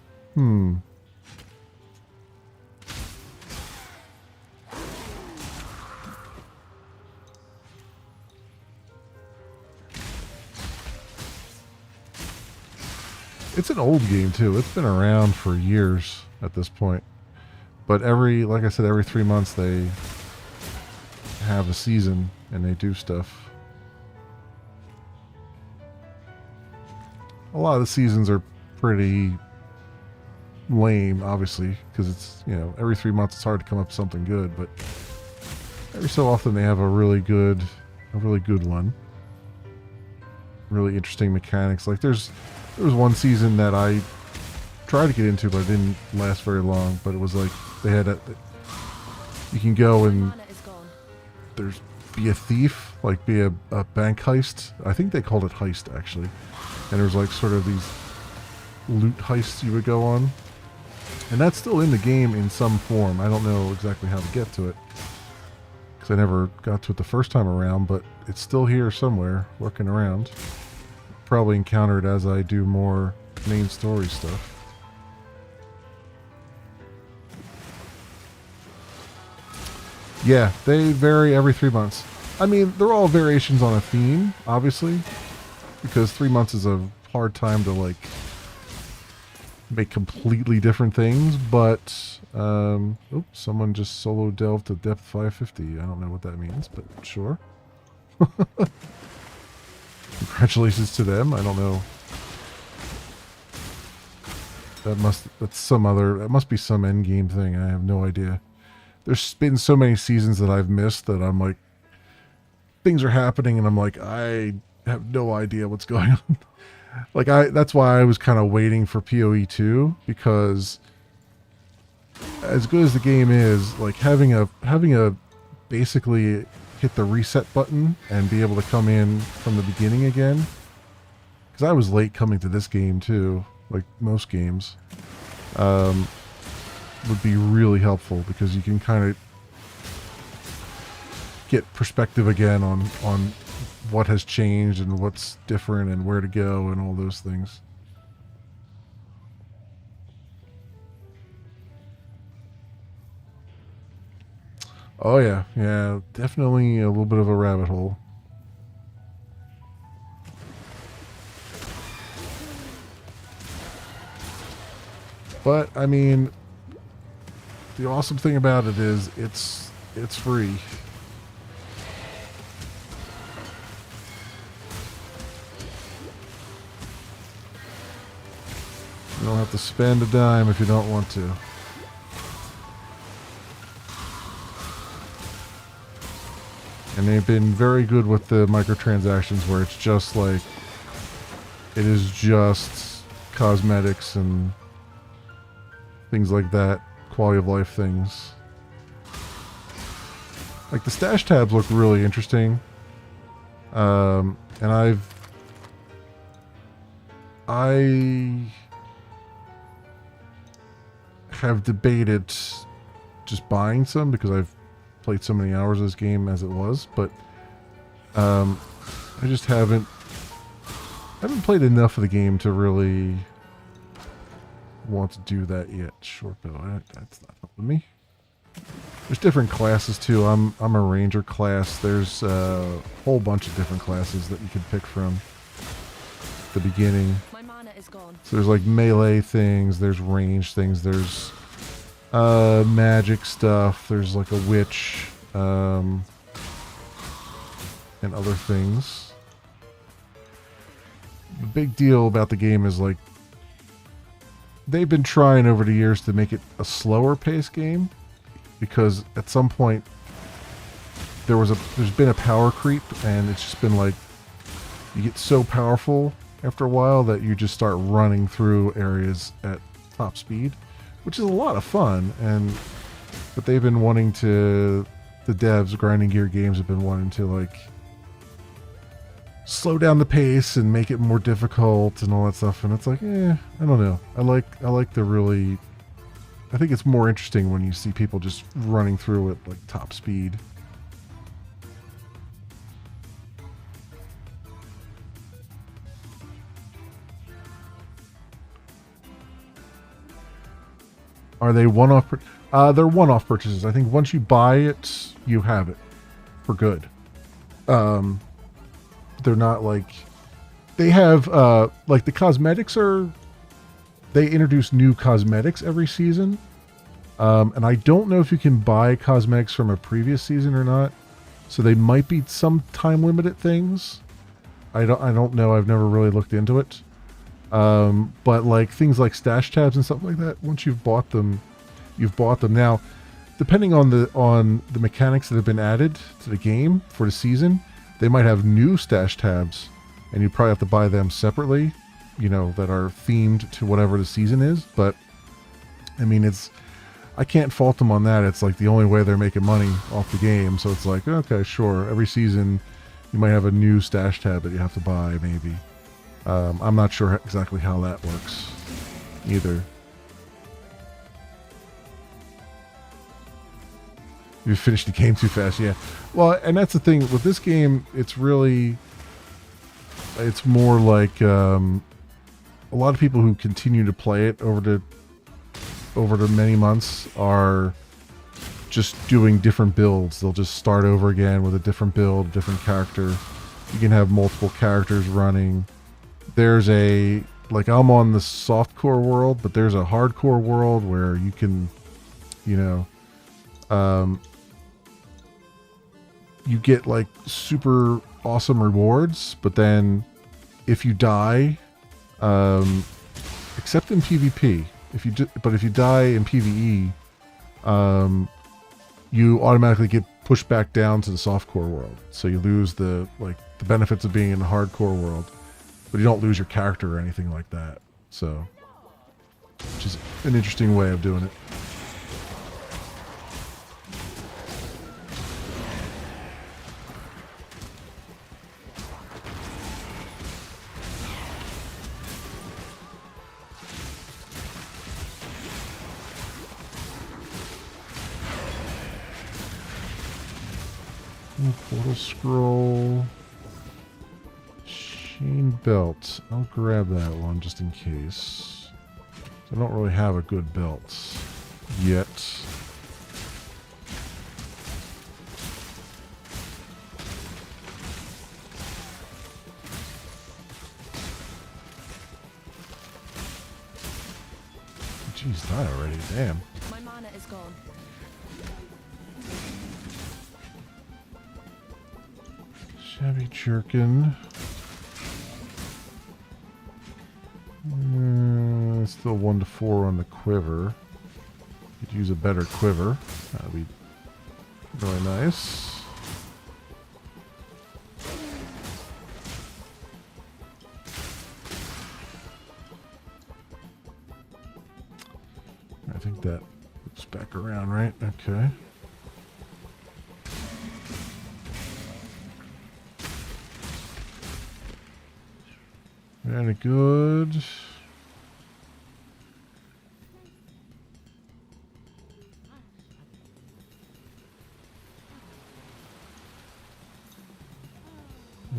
It's an old game too. It's been around for years at this point. But like I said, every 3 months they have a season and they do stuff. A lot of the seasons are pretty lame, obviously, because it's, every 3 months it's hard to come up with something good, but every so often they have a really good one. Really interesting mechanics. Like there was one season that I tried to get into, but it didn't last very long. But it was like they had you can go and be a thief, like be a bank heist. I think they called it heist actually. And there was like sort of these loot heists you would go on. And that's still in the game in some form. I don't know exactly how to get to it, because I never got to it the first time around, but it's still here somewhere, lurking around. Probably encounter it as I do more main story stuff. Yeah, they vary every 3 months. I mean, they're all variations on a theme, obviously, because 3 months is a hard time to, like, make completely different things, but, oops, someone just solo delved to depth 550. I don't know what that means, but sure. Congratulations to them. I don't know. That must be some end game thing. I have no idea. There's been so many seasons that I've missed that I'm like, things are happening and I'm like, I have no idea what's going on. Like that's why I was kind of waiting for PoE 2, because as good as the game is, like having a basically hit the reset button and be able to come in from the beginning again, because I was late coming to this game too, like most games, would be really helpful, because you can kind of get perspective again on what has changed and what's different and where to go and all those things. Oh yeah, definitely a little bit of a rabbit hole. But I mean, the awesome thing about it is it's free. You don't have to spend a dime if you don't want to. And they've been very good with the microtransactions, where it's just like, it is just cosmetics and things like that, quality of life things. Like the stash tabs look really interesting. And I have debated just buying some, because I've played so many hours of this game as it was, but I just haven't played enough of the game to really want to do that yet. Short bow, that's not helping me. There's different classes too. I'm a ranger class. There's a whole bunch of different classes that you can pick from at the beginning. My mana is gone. So there's like melee things, there's range things, there's magic stuff, there's like a witch, and other things. The big deal about the game is, like, they've been trying over the years to make it a slower paced game, because at some point there's been a power creep, and it's just been like, you get so powerful after a while that you just start running through areas at top speed, which is a lot of fun. But they've been wanting to, the devs, Grinding Gear Games, have been wanting to, like, slow down the pace and make it more difficult and all that stuff, and it's like, I don't know. I like the really, I think it's more interesting when you see people just running through at like top speed. Are they one-off? They're one-off purchases. I think once you buy it, you have it for good. They're not like, they have like the cosmetics are, they introduce new cosmetics every season, and I don't know if you can buy cosmetics from a previous season or not, so they might be some time limited things. I don't know. I've never really looked into it. But like things like stash tabs and stuff like that, once you've bought them, you've bought them. Now, depending on the mechanics that have been added to the game for the season, they might have new stash tabs, and you probably have to buy them separately, you know, that are themed to whatever the season is. But I mean, I can't fault them on that. It's like the only way they're making money off the game. So it's like, okay, sure. Every season you might have a new stash tab that you have to buy, maybe. I'm not sure exactly how that works either. You finished the game too fast, yeah. Well, and that's the thing with this game. It's more like a lot of people who continue to play it over the many months are just doing different builds. They'll just start over again with a different build, different character. You can have multiple characters running. There's I'm on the softcore world, but there's a hardcore world where you can, you know, you get like super awesome rewards, but then if you die, except in PvP, if you die in PvE, you automatically get pushed back down to the softcore world. So you lose the benefits of being in the hardcore world, but you don't lose your character or anything like that. So, which is an interesting way of doing it. Portal scroll. Chain belt. I'll grab that one just in case. I don't really have a good belt yet. Jeez, die already. Damn. My mana is gone. Shabby jerkin. Still 1 to 4 on the quiver. Could use a better quiver. That'd be really nice. I think that looks back around, right? Okay. Very good.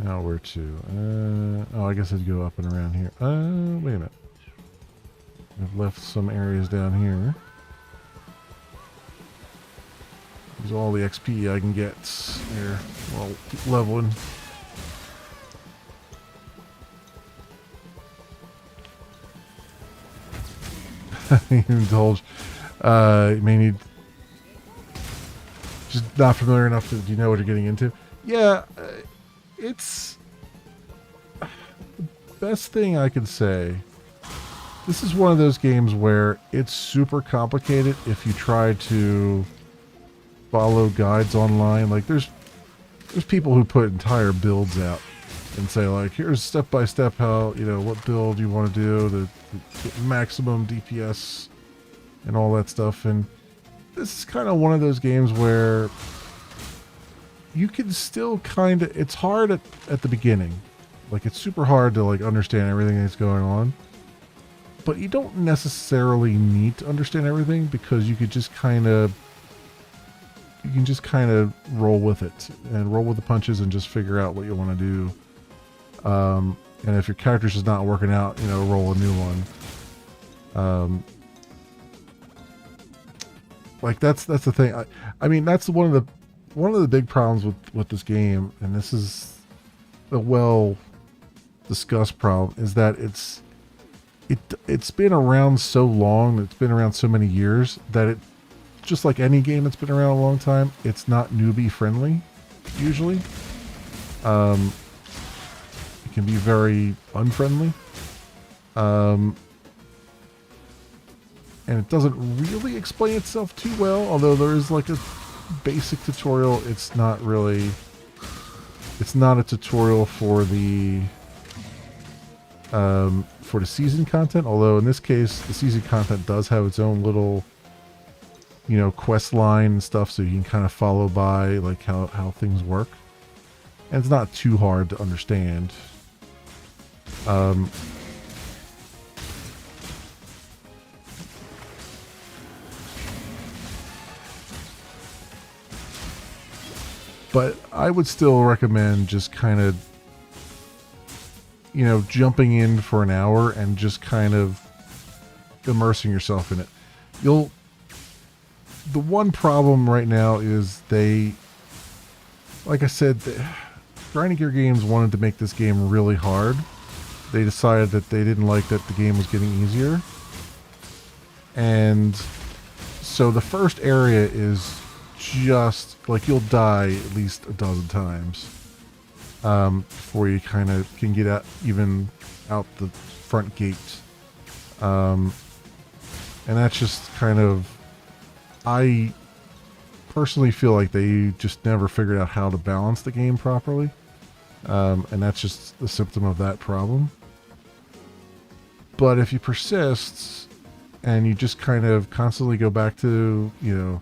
Now where to? Oh, I guess I'd go up and around here. Wait a minute. I've left some areas down here. Use all the XP I can get here while leveling. Indulge. You may need. Just not familiar enough that you know what you're getting into. Yeah, it's the best thing I can say. This is one of those games where it's super complicated if you try to follow guides online. Like there's people who put entire builds out and say like, here's step by step how, you know, what build you want to do to get maximum DPS and all that stuff. And this is kind of one of those games where you can still kind of, it's hard at the beginning. Like it's super hard to like understand everything that's going on. But you don't necessarily need to understand everything because you can just kind of roll with it and roll with the punches and just figure out what you want to do. And if your character's just not working out, you know, roll a new one. Like that's the thing. I mean, that's one of the big problems with this game, and this is a well discussed problem, is that it's been around so long, it's been around so many years that it, just like any game that's been around a long time, it's not newbie friendly usually. It can be very unfriendly. and it doesn't really explain itself too well, although there is like a basic tutorial. It's not a tutorial for the season content, although in this case the season content does have its own little, you know, quest line and stuff, so you can kind of follow by like how things work, and it's not too hard to understand. But I would still recommend just kind of, you know, jumping in for an hour and just kind of immersing yourself in it. The one problem right now is like I said, Grinding Gear Games wanted to make this game really hard. They decided that they didn't like that the game was getting easier. And so the first area is just like you'll die at least a dozen times before you kind of can get out the front gate. And that's just kind of, I personally feel like they just never figured out how to balance the game properly. And that's just a symptom of that problem. But if you persist and you just kind of constantly go back to, you know,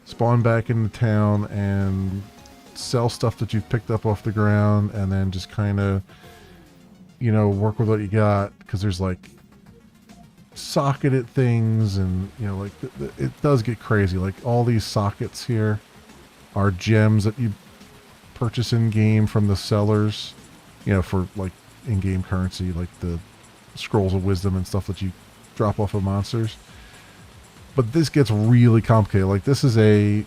spawn back in the town and sell stuff that you've picked up off the ground, and then just kind of, you know, work with what you got, because there's like socketed things, and you know, like it does get crazy. Like all these sockets here are gems that you purchase in game from the sellers, you know, for like in-game currency, like the scrolls of wisdom and stuff that you drop off of monsters. But this gets really complicated. Like this is a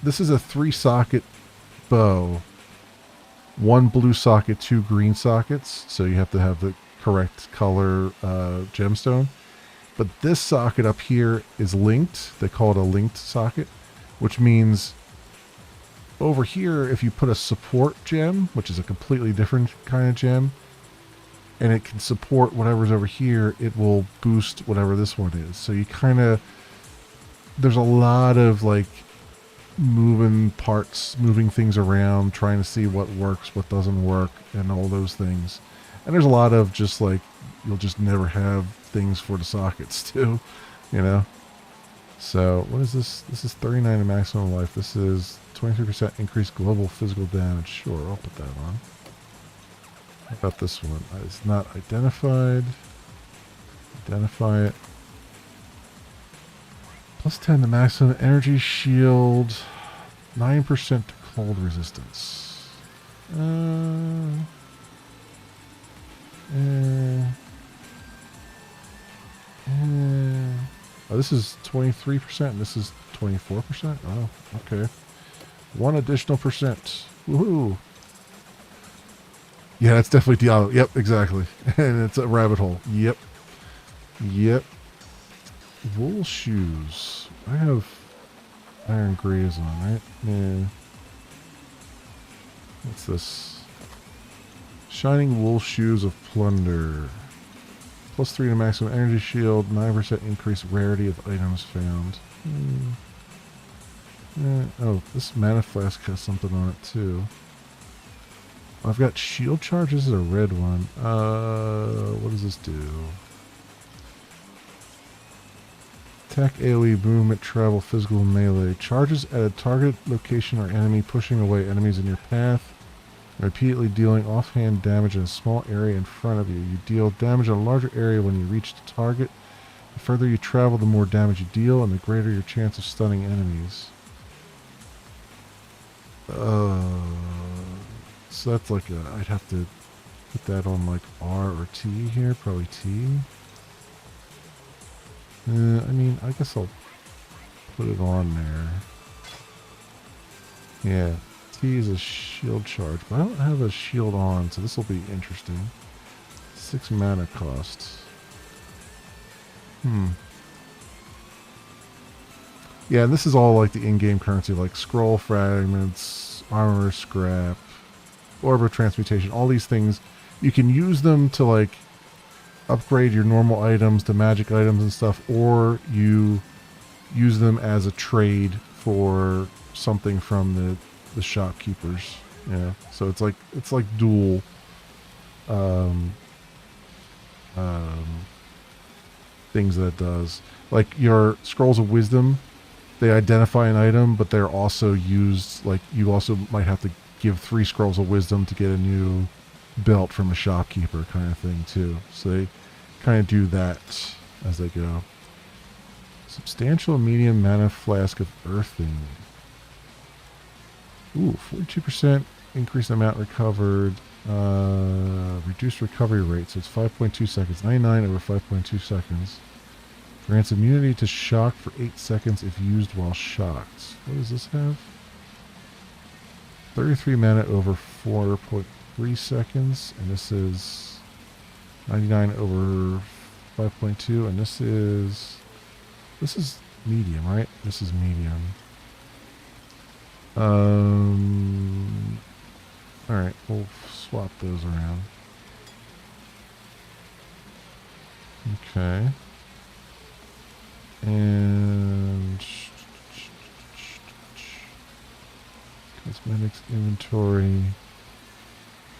3-socket bow, 1 blue socket, 2 green sockets. So you have to have the correct color gemstone. But this socket up here is linked. They call it a linked socket, which means over here, if you put a support gem, which is a completely different kind of gem, and it can support whatever's over here, it will boost whatever this one is. So you kind of, there's a lot of like moving parts, moving things around, trying to see what works, what doesn't work, and all those things. And there's a lot of just like, you'll just never have things for the sockets too, you know? So what is this? This is 39 in maximum life. This is 23% increased global physical damage. Sure, I'll put that on. How about this one? It's not identified. Identify it. Plus 10 to maximum energy shield. 9% to cold resistance. Oh, this is 23%. This is 24%. Oh, okay. 1 additional percent. Woohoo! Yeah, that's definitely Diablo. Yep, exactly. And it's a rabbit hole. Yep. Yep. Wool shoes. I have iron grays on, right? Yeah. What's this? Shining wool shoes of plunder. Plus 3 to maximum energy shield. 9% increased rarity of items found. Oh, this mana flask has something on it too. I've got shield charge. This is a red one. What does this do? Attack, AoE, movement, travel, physical, melee. Charges at a target location or enemy, pushing away enemies in your path. Repeatedly dealing offhand damage in a small area in front of you. You deal damage in a larger area when you reach the target. The further you travel, the more damage you deal, and the greater your chance of stunning enemies. So that's like a, I'd have to put that on like R or T here, probably T. I mean, I guess I'll put it on there. Yeah, T is a shield charge, but I don't have a shield on, so this will be interesting. 6 mana cost. Yeah, and this is all like the in-game currency, like scroll fragments, armor scrap, orb of transmutation, all these things. You can use them to like upgrade your normal items to magic items and stuff, or you use them as a trade for something from the shopkeepers. Yeah, so it's like dual um, things that it does. Like your scrolls of wisdom, they identify an item, but they're also used, like you also might have to give 3 scrolls of wisdom to get a new belt from a shopkeeper kind of thing too. So they kind of do that as they go. Substantial medium mana flask of earthing. Ooh, 42% increased amount recovered. Reduced recovery rate, so it's 5.2 seconds. 99 over 5.2 seconds. Grants immunity to shock for 8 seconds if used while shocked. What does this have? 33 mana over 4.3 seconds, and this is 99 over 5.2, and this is medium, right? This is medium. Alright, we'll swap those around. Okay. And cosmetics inventory.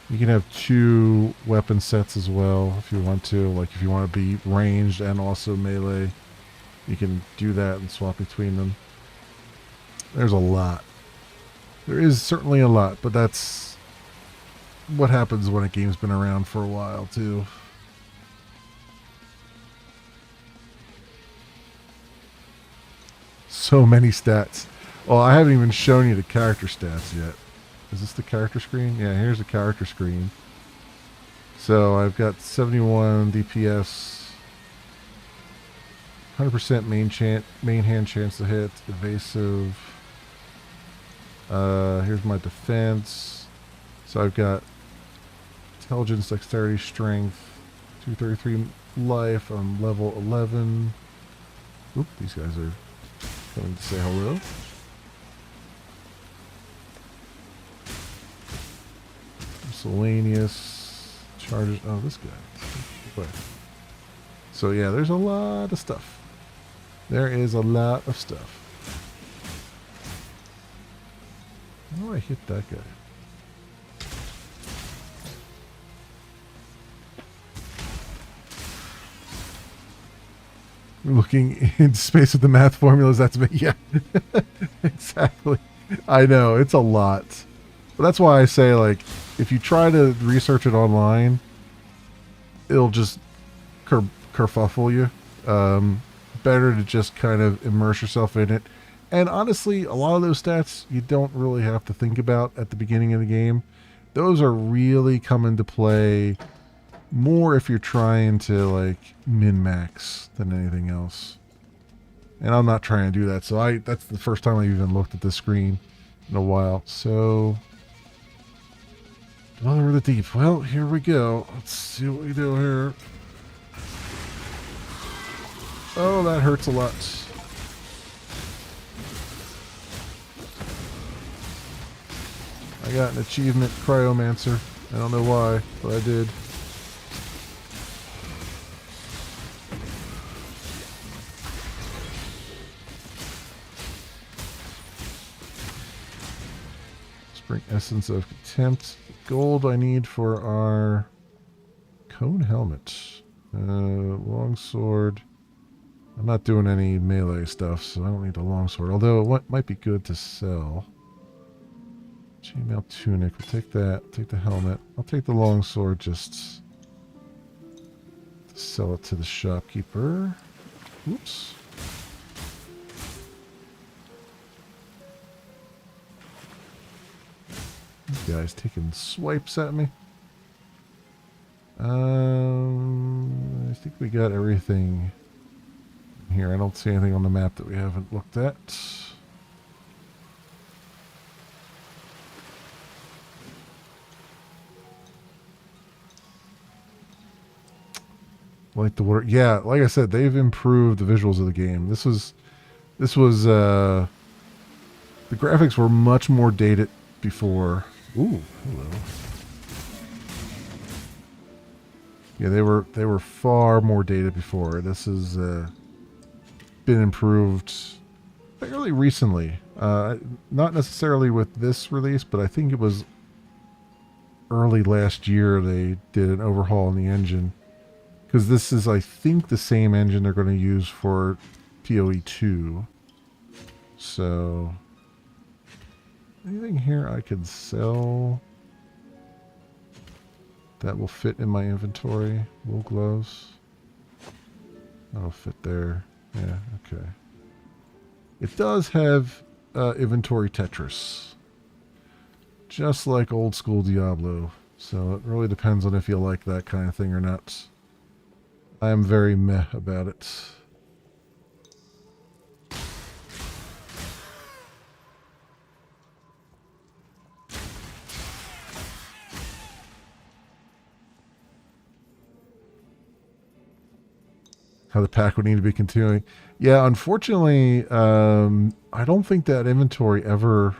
You can have 2 weapon sets as well if you want to. Like if you want to be ranged and also melee, you can do that and swap between them. There's a lot. There is certainly a lot, but that's what happens when a game's been around for a while too. So many stats. Well, I haven't even shown you the character stats yet. Is this the character screen? Yeah, here's the character screen. So I've got 71 DPS, 100% main hand chance to hit, evasive. Here's my defense. So I've got intelligence, dexterity, strength, 233 life. I'm level 11. Oop, these guys are coming to say hello. Miscellaneous charges. Oh, this guy. Okay. So yeah, there's a lot of stuff. There is a lot of stuff. How do I hit that guy? Looking into space with the math formulas, that's me. Yeah, exactly. I know, it's a lot. But that's why I say, like, if you try to research it online, it'll just kerfuffle you. Better to just kind of immerse yourself in it. And honestly, a lot of those stats you don't really have to think about at the beginning of the game. Those are really come into play more if you're trying to, like, min-max than anything else. And I'm not trying to do that, so that's the first time I've even looked at this screen in a while. So, Dweller of the Deep. Well, here we go. Let's see what we do here. Oh, that hurts a lot. I got an achievement, Cryomancer. I don't know why, but I did. Spring Essence of Contempt. Gold I need for our cone helmet. Longsword. I'm not doing any melee stuff, so I don't need the longsword. Although it might be good to sell. Chainmail tunic. We'll take that. Take the helmet. I'll take the longsword just to sell it to the shopkeeper. Oops. This guy's taking swipes at me. I think we got everything here. I don't see anything on the map that we haven't looked at. Like the water. Yeah, like I said, they've improved the visuals of the game. This was the graphics were much more dated before. Ooh, hello. Yeah, they were far more data before. This has been improved fairly recently. Not necessarily with this release, but I think it was early last year they did an overhaul in the engine. Because this is, I think, the same engine they're going to use for PoE 2. So, anything here I could sell that will fit in my inventory? Wool gloves. That'll fit there. Yeah, okay. It does have inventory Tetris. Just like old school Diablo. So it really depends on if you like that kind of thing or not. I am very meh about it. How the pack would need to be continuing. Yeah, unfortunately, I don't think that inventory ever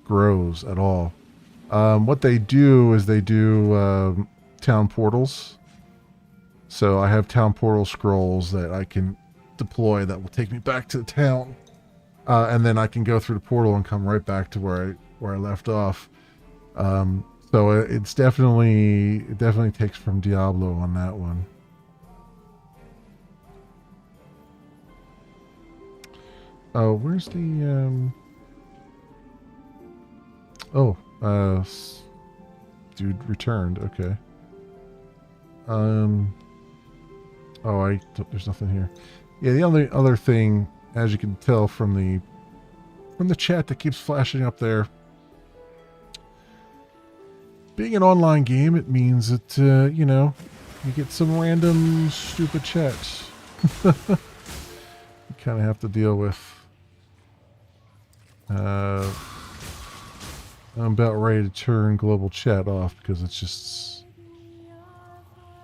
grows at all. What they do is they do town portals. So I have town portal scrolls that I can deploy that will take me back to the town. And then I can go through the portal and come right back to where I left off. So it definitely takes from Diablo on that one. Oh, where's the dude returned. Okay. There's nothing here. Yeah, the only other thing, as you can tell from the chat that keeps flashing up there, being an online game, it means that you get some random stupid chats. You kind of have to deal with. I'm about ready to turn global chat off because it's just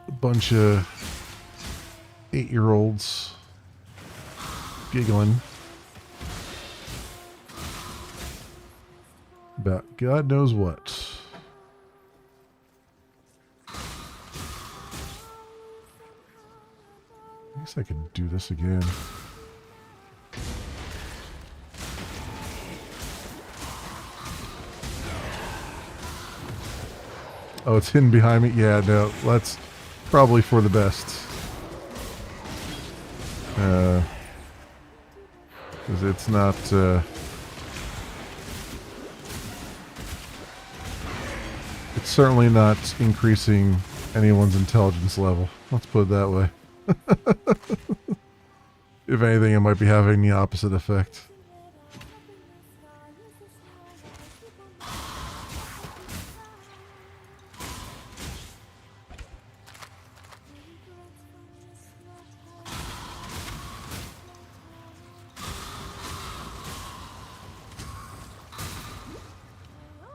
a bunch of 8-year-olds giggling about God knows what. I guess I could do this again. Oh, it's hidden behind me? Yeah, no, that's probably for the best. Because it's not, it's certainly not increasing anyone's intelligence level. Let's put it that way. If anything, it might be having the opposite effect.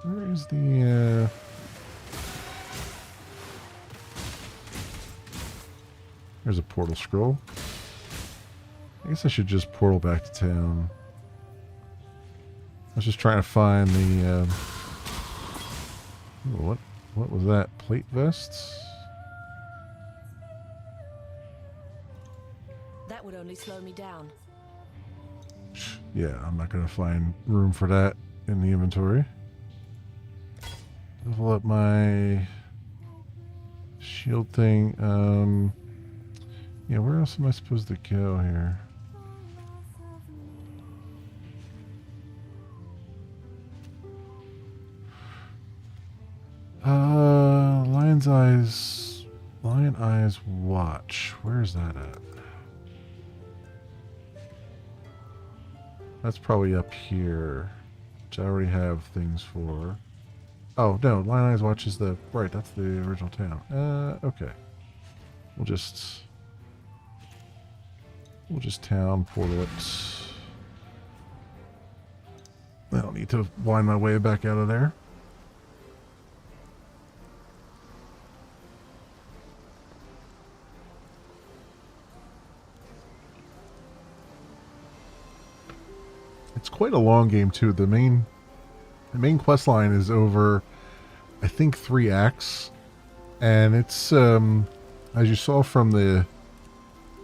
Where's the, there's a portal scroll. I guess I should just portal back to town. I was just trying to find the, what was that? Plate vests? That would only slow me down. Yeah, I'm not going to find room for that in the inventory. Level up my shield thing. Yeah, where else am I supposed to go here? Lion Eyes Watch. Where is that at? That's probably up here, which I already have things for. Oh, no, Lion Eyes Watch is the... Right, that's the original town. Okay. We'll just town portal it. I don't need to wind my way back out of there. It's quite a long game too. The main quest line is over, I think, 3 acts, And it's as you saw from the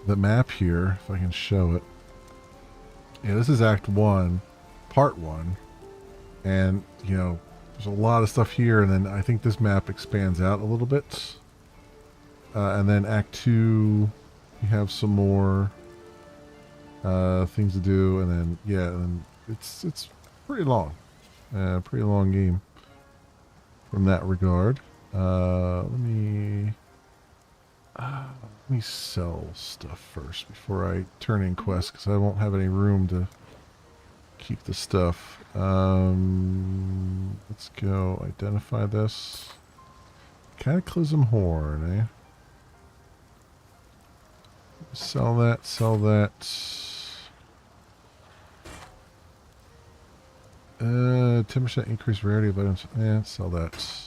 map here, if I can show it. Yeah, this is Act 1, Part 1. And, you know, there's a lot of stuff here, and then I think this map expands out a little bit. And then Act 2, you have some more things to do, and then, yeah, and it's pretty long. Pretty long game from that regard. Let me sell stuff first before I turn in quests, because I won't have any room to keep the stuff. Let's go identify this. Cataclysm Horn, eh? Sell that, sell that. Uh, 10% increased rarity of items. Sell that.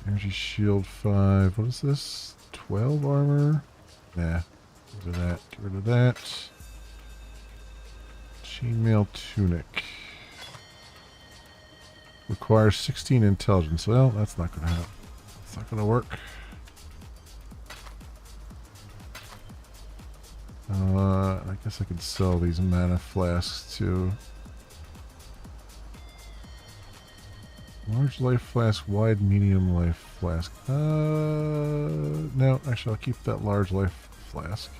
Energy shield 5. What is this? 12 armor? Nah. Get rid of that. Get rid of that. Chainmail tunic. Requires 16 intelligence. Well, that's not going to happen. It's not going to work. I guess I could sell these mana flasks too. Large life flask, wide, medium life flask. No, actually I'll keep that large life flask.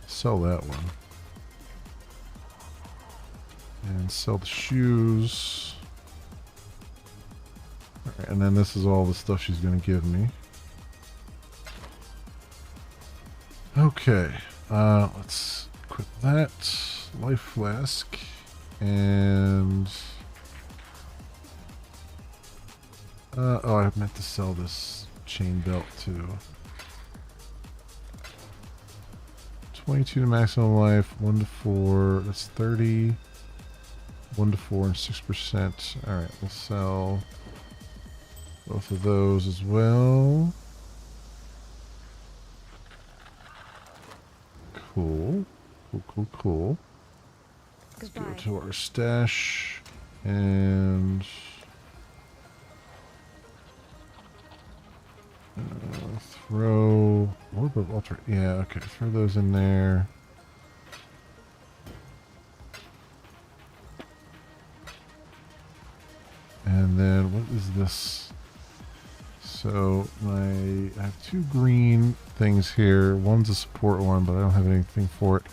Sell that one. And sell the shoes. Alright, and then this is all the stuff she's going to give me. Okay, let's equip that. Life flask. And... oh, I meant to sell this chain belt too. 22 to maximum life, 1 to 4, that's 30. 1 to 4 and 6%. Alright, we'll sell both of those as well. Cool. Cool. Let's go to our stash and throw a little bit of ultra. Yeah, okay, throw those in there. And then what is this? So I have 2 green things here. One's a support one, but I don't have anything for it.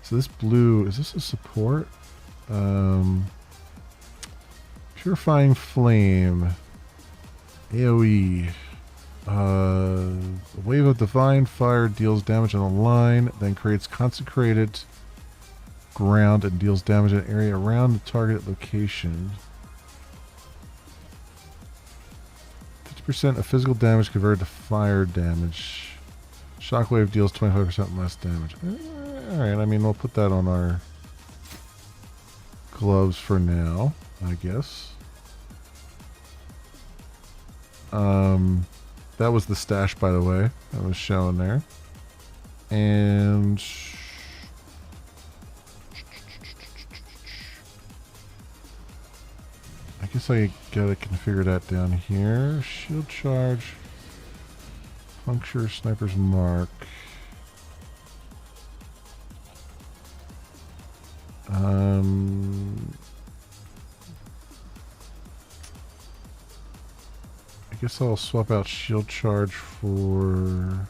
So this blue, is this a support? Purifying Flame. AoE. A wave of divine fire deals damage on a line, then creates consecrated ground and deals damage in an area around the target location. 50% of physical damage converted to fire damage. Shockwave deals 25% less damage. Alright, I mean, we'll put that on our gloves for now, I guess. That was the stash, by the way, that was shown there. And I guess I gotta configure that down here. Shield charge, puncture, sniper's mark. I guess I'll swap out shield charge for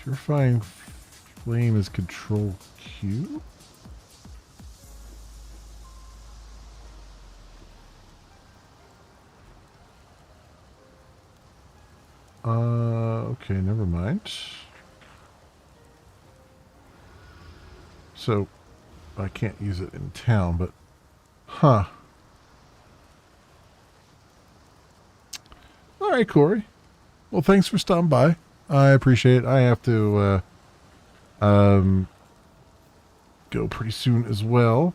Purifying Flame is Control Q. Okay, never mind. So, I can't use it in town, but... Huh. Alright, Corey. Well, thanks for stopping by. I appreciate it. I have to, go pretty soon as well.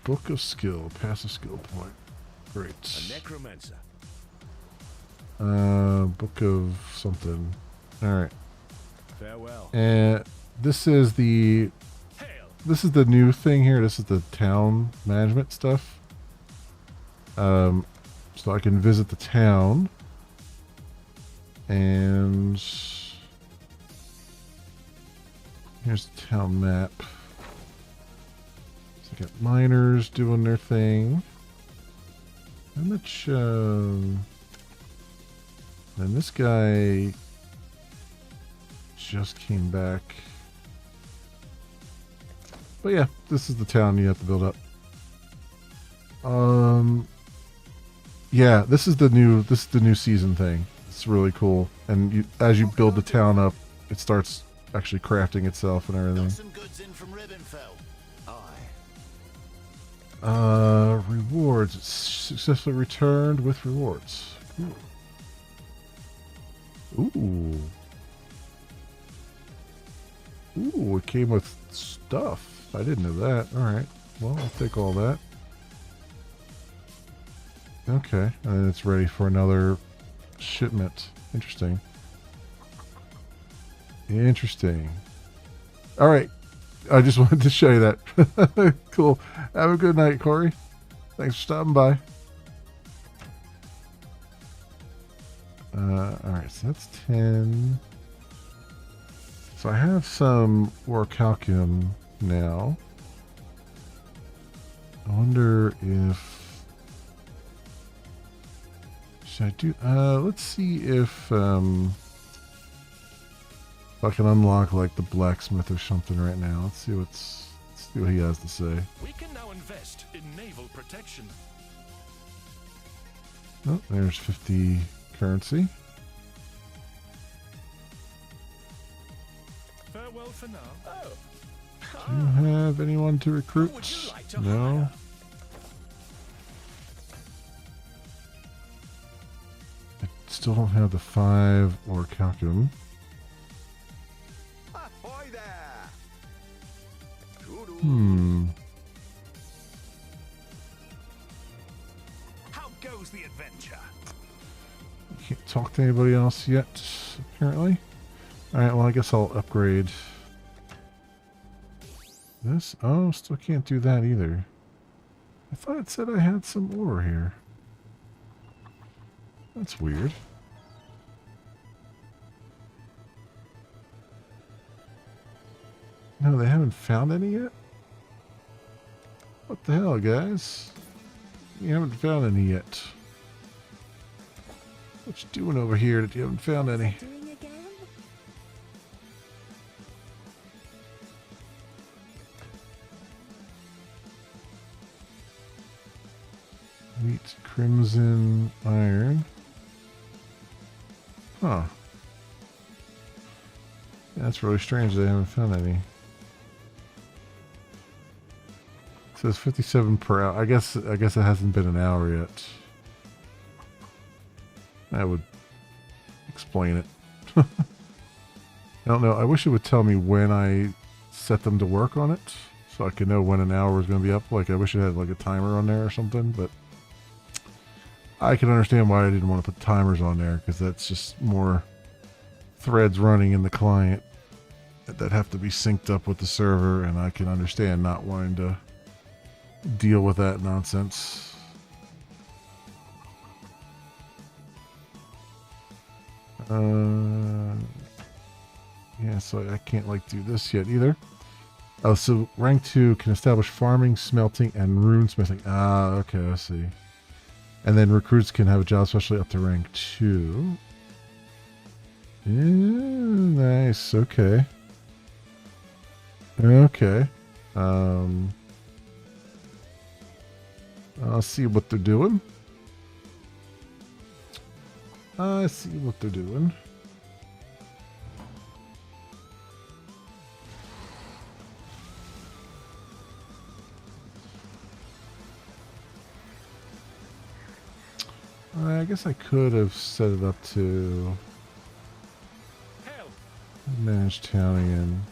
Book of Skill. Passive skill point. Great. A necromancer. Book of something. Alright. Farewell. And this is the this is the new thing here. This is the town management stuff. So I can visit the town. And here's the town map. So I got miners doing their thing. How much, and this guy just came back. But yeah, this is the town you have to build up. Yeah, this is the new season thing. It's really cool. And as you build the town up, it starts actually crafting itself and everything. Got some goods in from Ribbonfell. Aye. Rewards. It's successfully returned with rewards. Ooh. Ooh, it came with stuff. I didn't know that. Alright. Well, I'll take all that. Okay. And it's ready for another shipment. Interesting. Interesting. Alright. I just wanted to show you that. Cool. Have a good night, Corey. Thanks for stopping by. Alright, so that's 10. So I have some orichalcum now. I wonder if... Should I do... let's see if I can unlock like the blacksmith or something right now. Let's see what he has to say. We can now invest in naval protection. Oh, there's 50 currency. Farewell for now. Oh. Do you have anyone to recruit? Would you like to No. hire? I still don't have the 5 orichalcum. Ahoy there! How goes the adventure? Can't talk to anybody else yet, apparently. Alright, well I guess I'll upgrade this. Oh, still can't do that either. I thought it said I had some ore here. That's weird. No, they haven't found any yet? What the hell, guys? You haven't found any yet. What you doing over here that you haven't found any? Doing again? Wheat, crimson, iron. Huh. Yeah, that's really strange they haven't found any. It says 57 per hour. I guess it hasn't been an hour yet. That would explain it. I don't know. I wish it would tell me when I set them to work on it, so I could know when an hour is going to be up. Like, I wish it had like a timer on there or something, but I can understand why I didn't want to put timers on there, because that's just more threads running in the client that have to be synced up with the server, and I can understand not wanting to deal with that nonsense. Yeah, so I can't like do this yet either. Oh, so rank 2 can establish farming, smelting, and rune smithing. Ah, okay, I see. And then recruits can have a job especially up to rank 2. Yeah, nice, okay. Okay. I'll see what they're doing. I see what they're doing. I guess I could have set it up to Help! manage town again.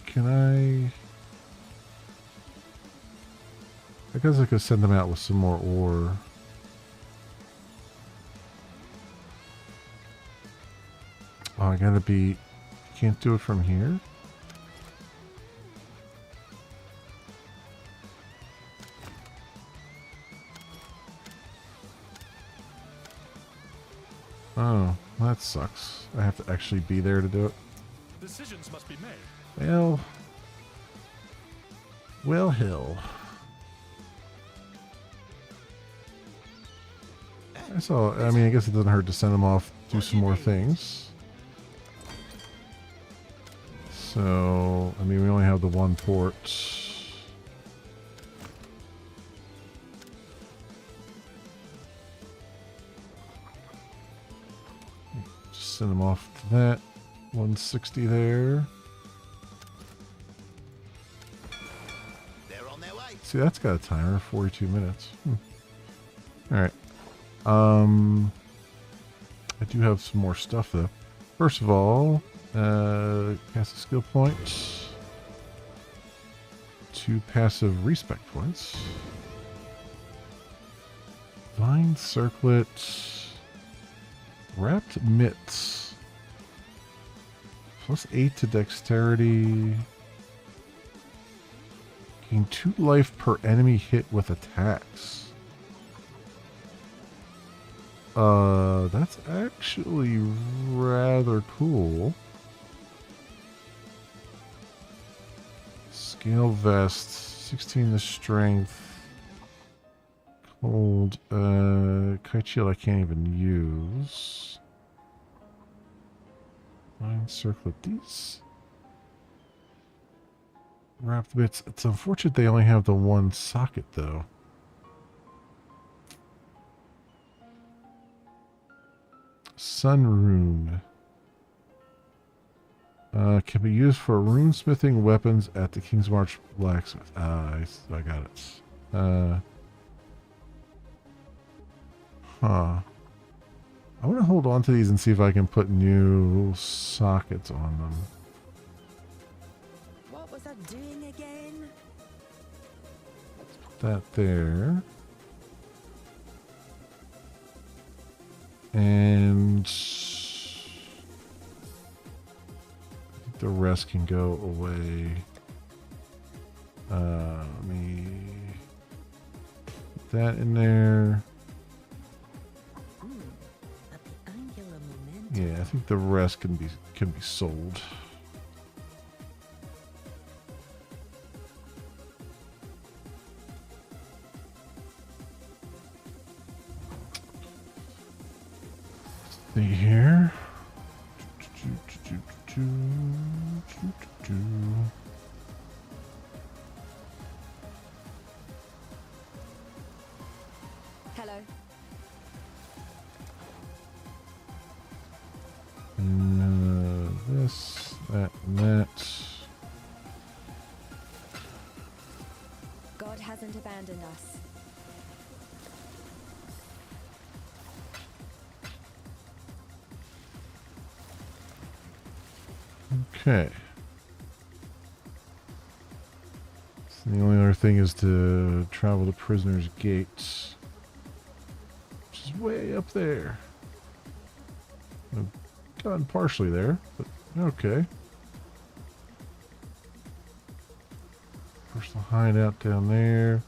Can I guess I could send them out with some more ore. Oh, I gotta be can't do it from here? Oh, that sucks. I have to actually be there to do it. Decisions must be made. Well, hell. I mean, I guess it doesn't hurt to send them off, do some more things. So, I mean, we only have the one port. Just send them off to that. 160 there. They're on their way. See, that's got a timer, 42 minutes. Alright. I do have some more stuff, though. First of all, cast a skill point. 2 passive respect points. Vine circlet. Wrapped mitts. Plus 8 to dexterity. Gain 2 life per enemy hit with attacks. That's actually rather cool. Scale vest, 16 to strength. Cold, kite shield I can't even use. Vine circlet, these wrapped bits. It's unfortunate they only have the one socket though. Sun rune. Can be used for runesmithing weapons at the King's March blacksmith. I got it. I want to hold on to these and see if I can put new sockets on them. What was I doing again? Put that there. And I think the rest can go away. Let me put that in there. Yeah, I think the rest can be sold. See here. Hello. This, that, and that. God hasn't abandoned us. Okay. So the only other thing is to travel to Prisoner's Gate, which is way up there. I've gotten partially there, but okay. Personal hideout down there.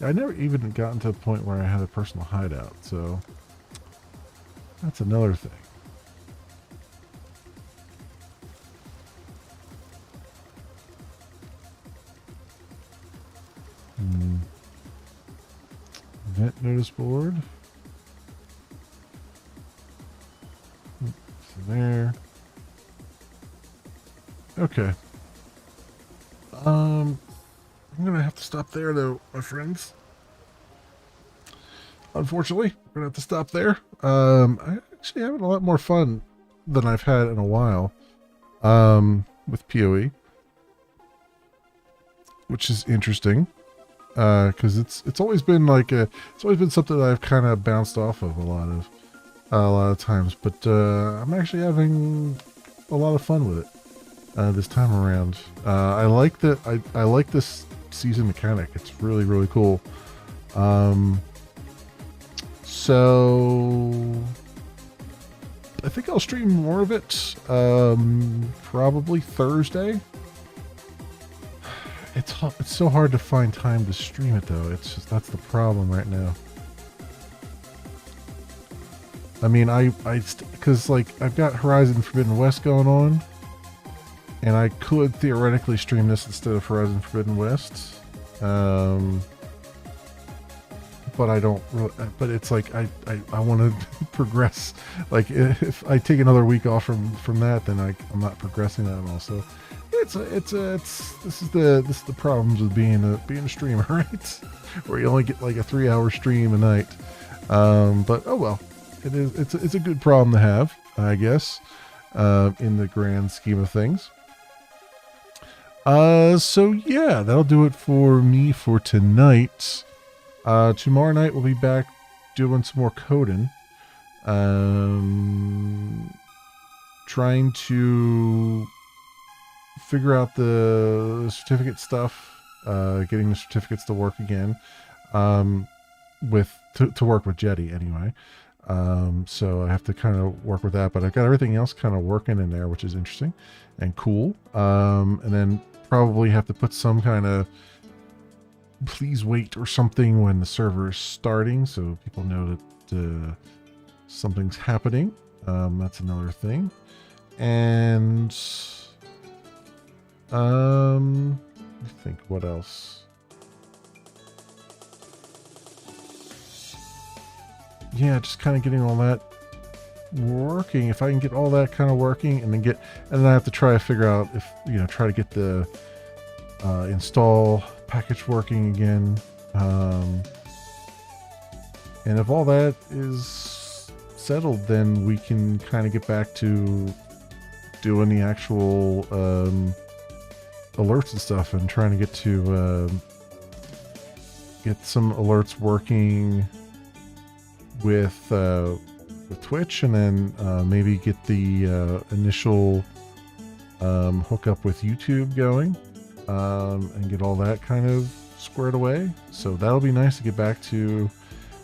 I never even gotten to a point where I had a personal hideout, so that's another thing. Event notice board. So there. Okay. I'm gonna have to stop there though, my friends. Unfortunately, we're gonna have to stop there. I actually having a lot more fun than I've had in a while. With PoE. Which is interesting. Because it's always been it's always been something that I've kind of bounced off of a lot of times, but I'm actually having a lot of fun with it this time around. I like that. I like this season mechanic. It's really really cool. So I think I'll stream more of it. Probably Thursday. It's so hard to find time to stream it though. It's just, that's the problem right now. I mean, because like I've got Horizon Forbidden West going on, and I could theoretically stream this instead of Horizon Forbidden West. But I don't really, but it's like I want to progress. Like if I take another week off from that, then I'm not progressing that at all. So this is the problems with being a streamer, right? Where you only get like a 3-hour stream a night. But oh well, it's a good problem to have, I guess, in the grand scheme of things. So yeah, that'll do it for me for tonight. Tomorrow night we'll be back doing some more coding. Trying to figure out the certificate stuff, getting the certificates to work again, to work with Jetty anyway. So I have to kind of work with that, but I've got everything else kind of working in there, which is interesting and cool. And then probably have to put some kind of please wait or something when the server is starting, so people know that something's happening. That's another thing. And I think what else? Yeah, just kind of getting all that working. If I can get all that kind of working, and then I have to try to figure out if try to get the install package working again, and if all that is settled, then we can kind of get back to doing the actual alerts and stuff, and trying to get some alerts working with Twitch, and then maybe get the initial hookup with YouTube going, and get all that kind of squared away. So that'll be nice to get back to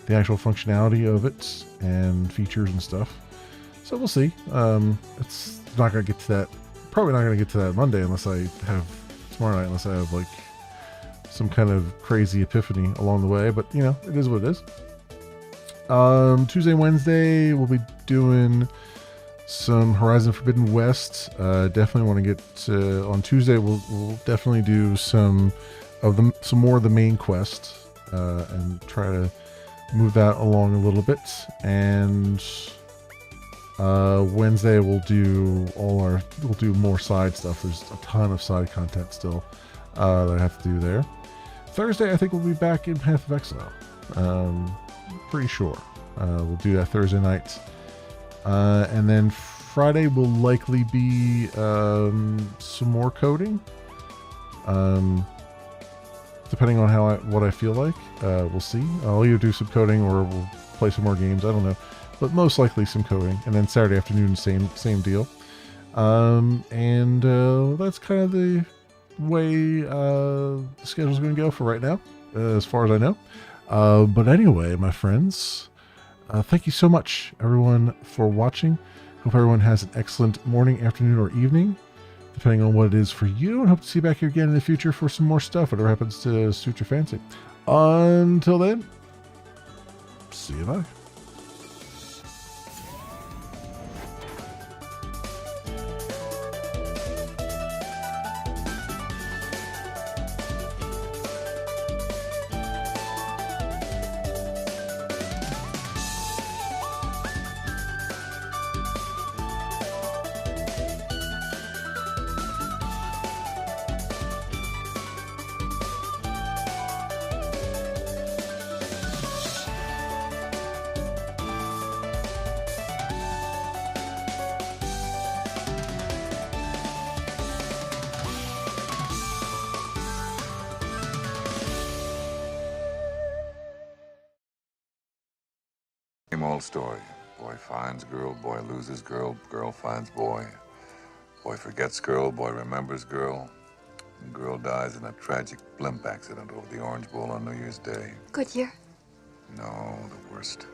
the actual functionality of it and features and stuff. So we'll see. It's not going to get to that. Probably not going to get to that Monday tomorrow night, unless I have like some kind of crazy epiphany along the way. But it is what it is. Tuesday, Wednesday, we'll be doing some Horizon Forbidden West. Definitely want to get on Tuesday. We'll definitely do some more of the main quest, and try to move that along a little bit. And Wednesday we'll do more side stuff. There's a ton of side content still that I have to do there. Thursday, I think we'll be back in Path of Exile. Pretty sure we'll do that Thursday night. And then Friday will likely be some more coding, depending on what I feel like. We'll see. I'll either do some coding or we'll play some more games. I don't know, but most likely some coding. And then Saturday afternoon, same deal. And that's kind of the way the schedule's going to go for right now, as far as I know. But anyway, my friends, thank you so much, everyone, for watching. Hope everyone has an excellent morning, afternoon, or evening, depending on what it is for you. And hope to see you back here again in the future for some more stuff, whatever happens to suit your fancy. Until then, see you bye. Same old story. Boy finds girl, boy loses girl, girl finds boy. Boy forgets girl, boy remembers girl. And girl dies in a tragic blimp accident over the Orange Bowl on New Year's Day. Good year. No, the worst.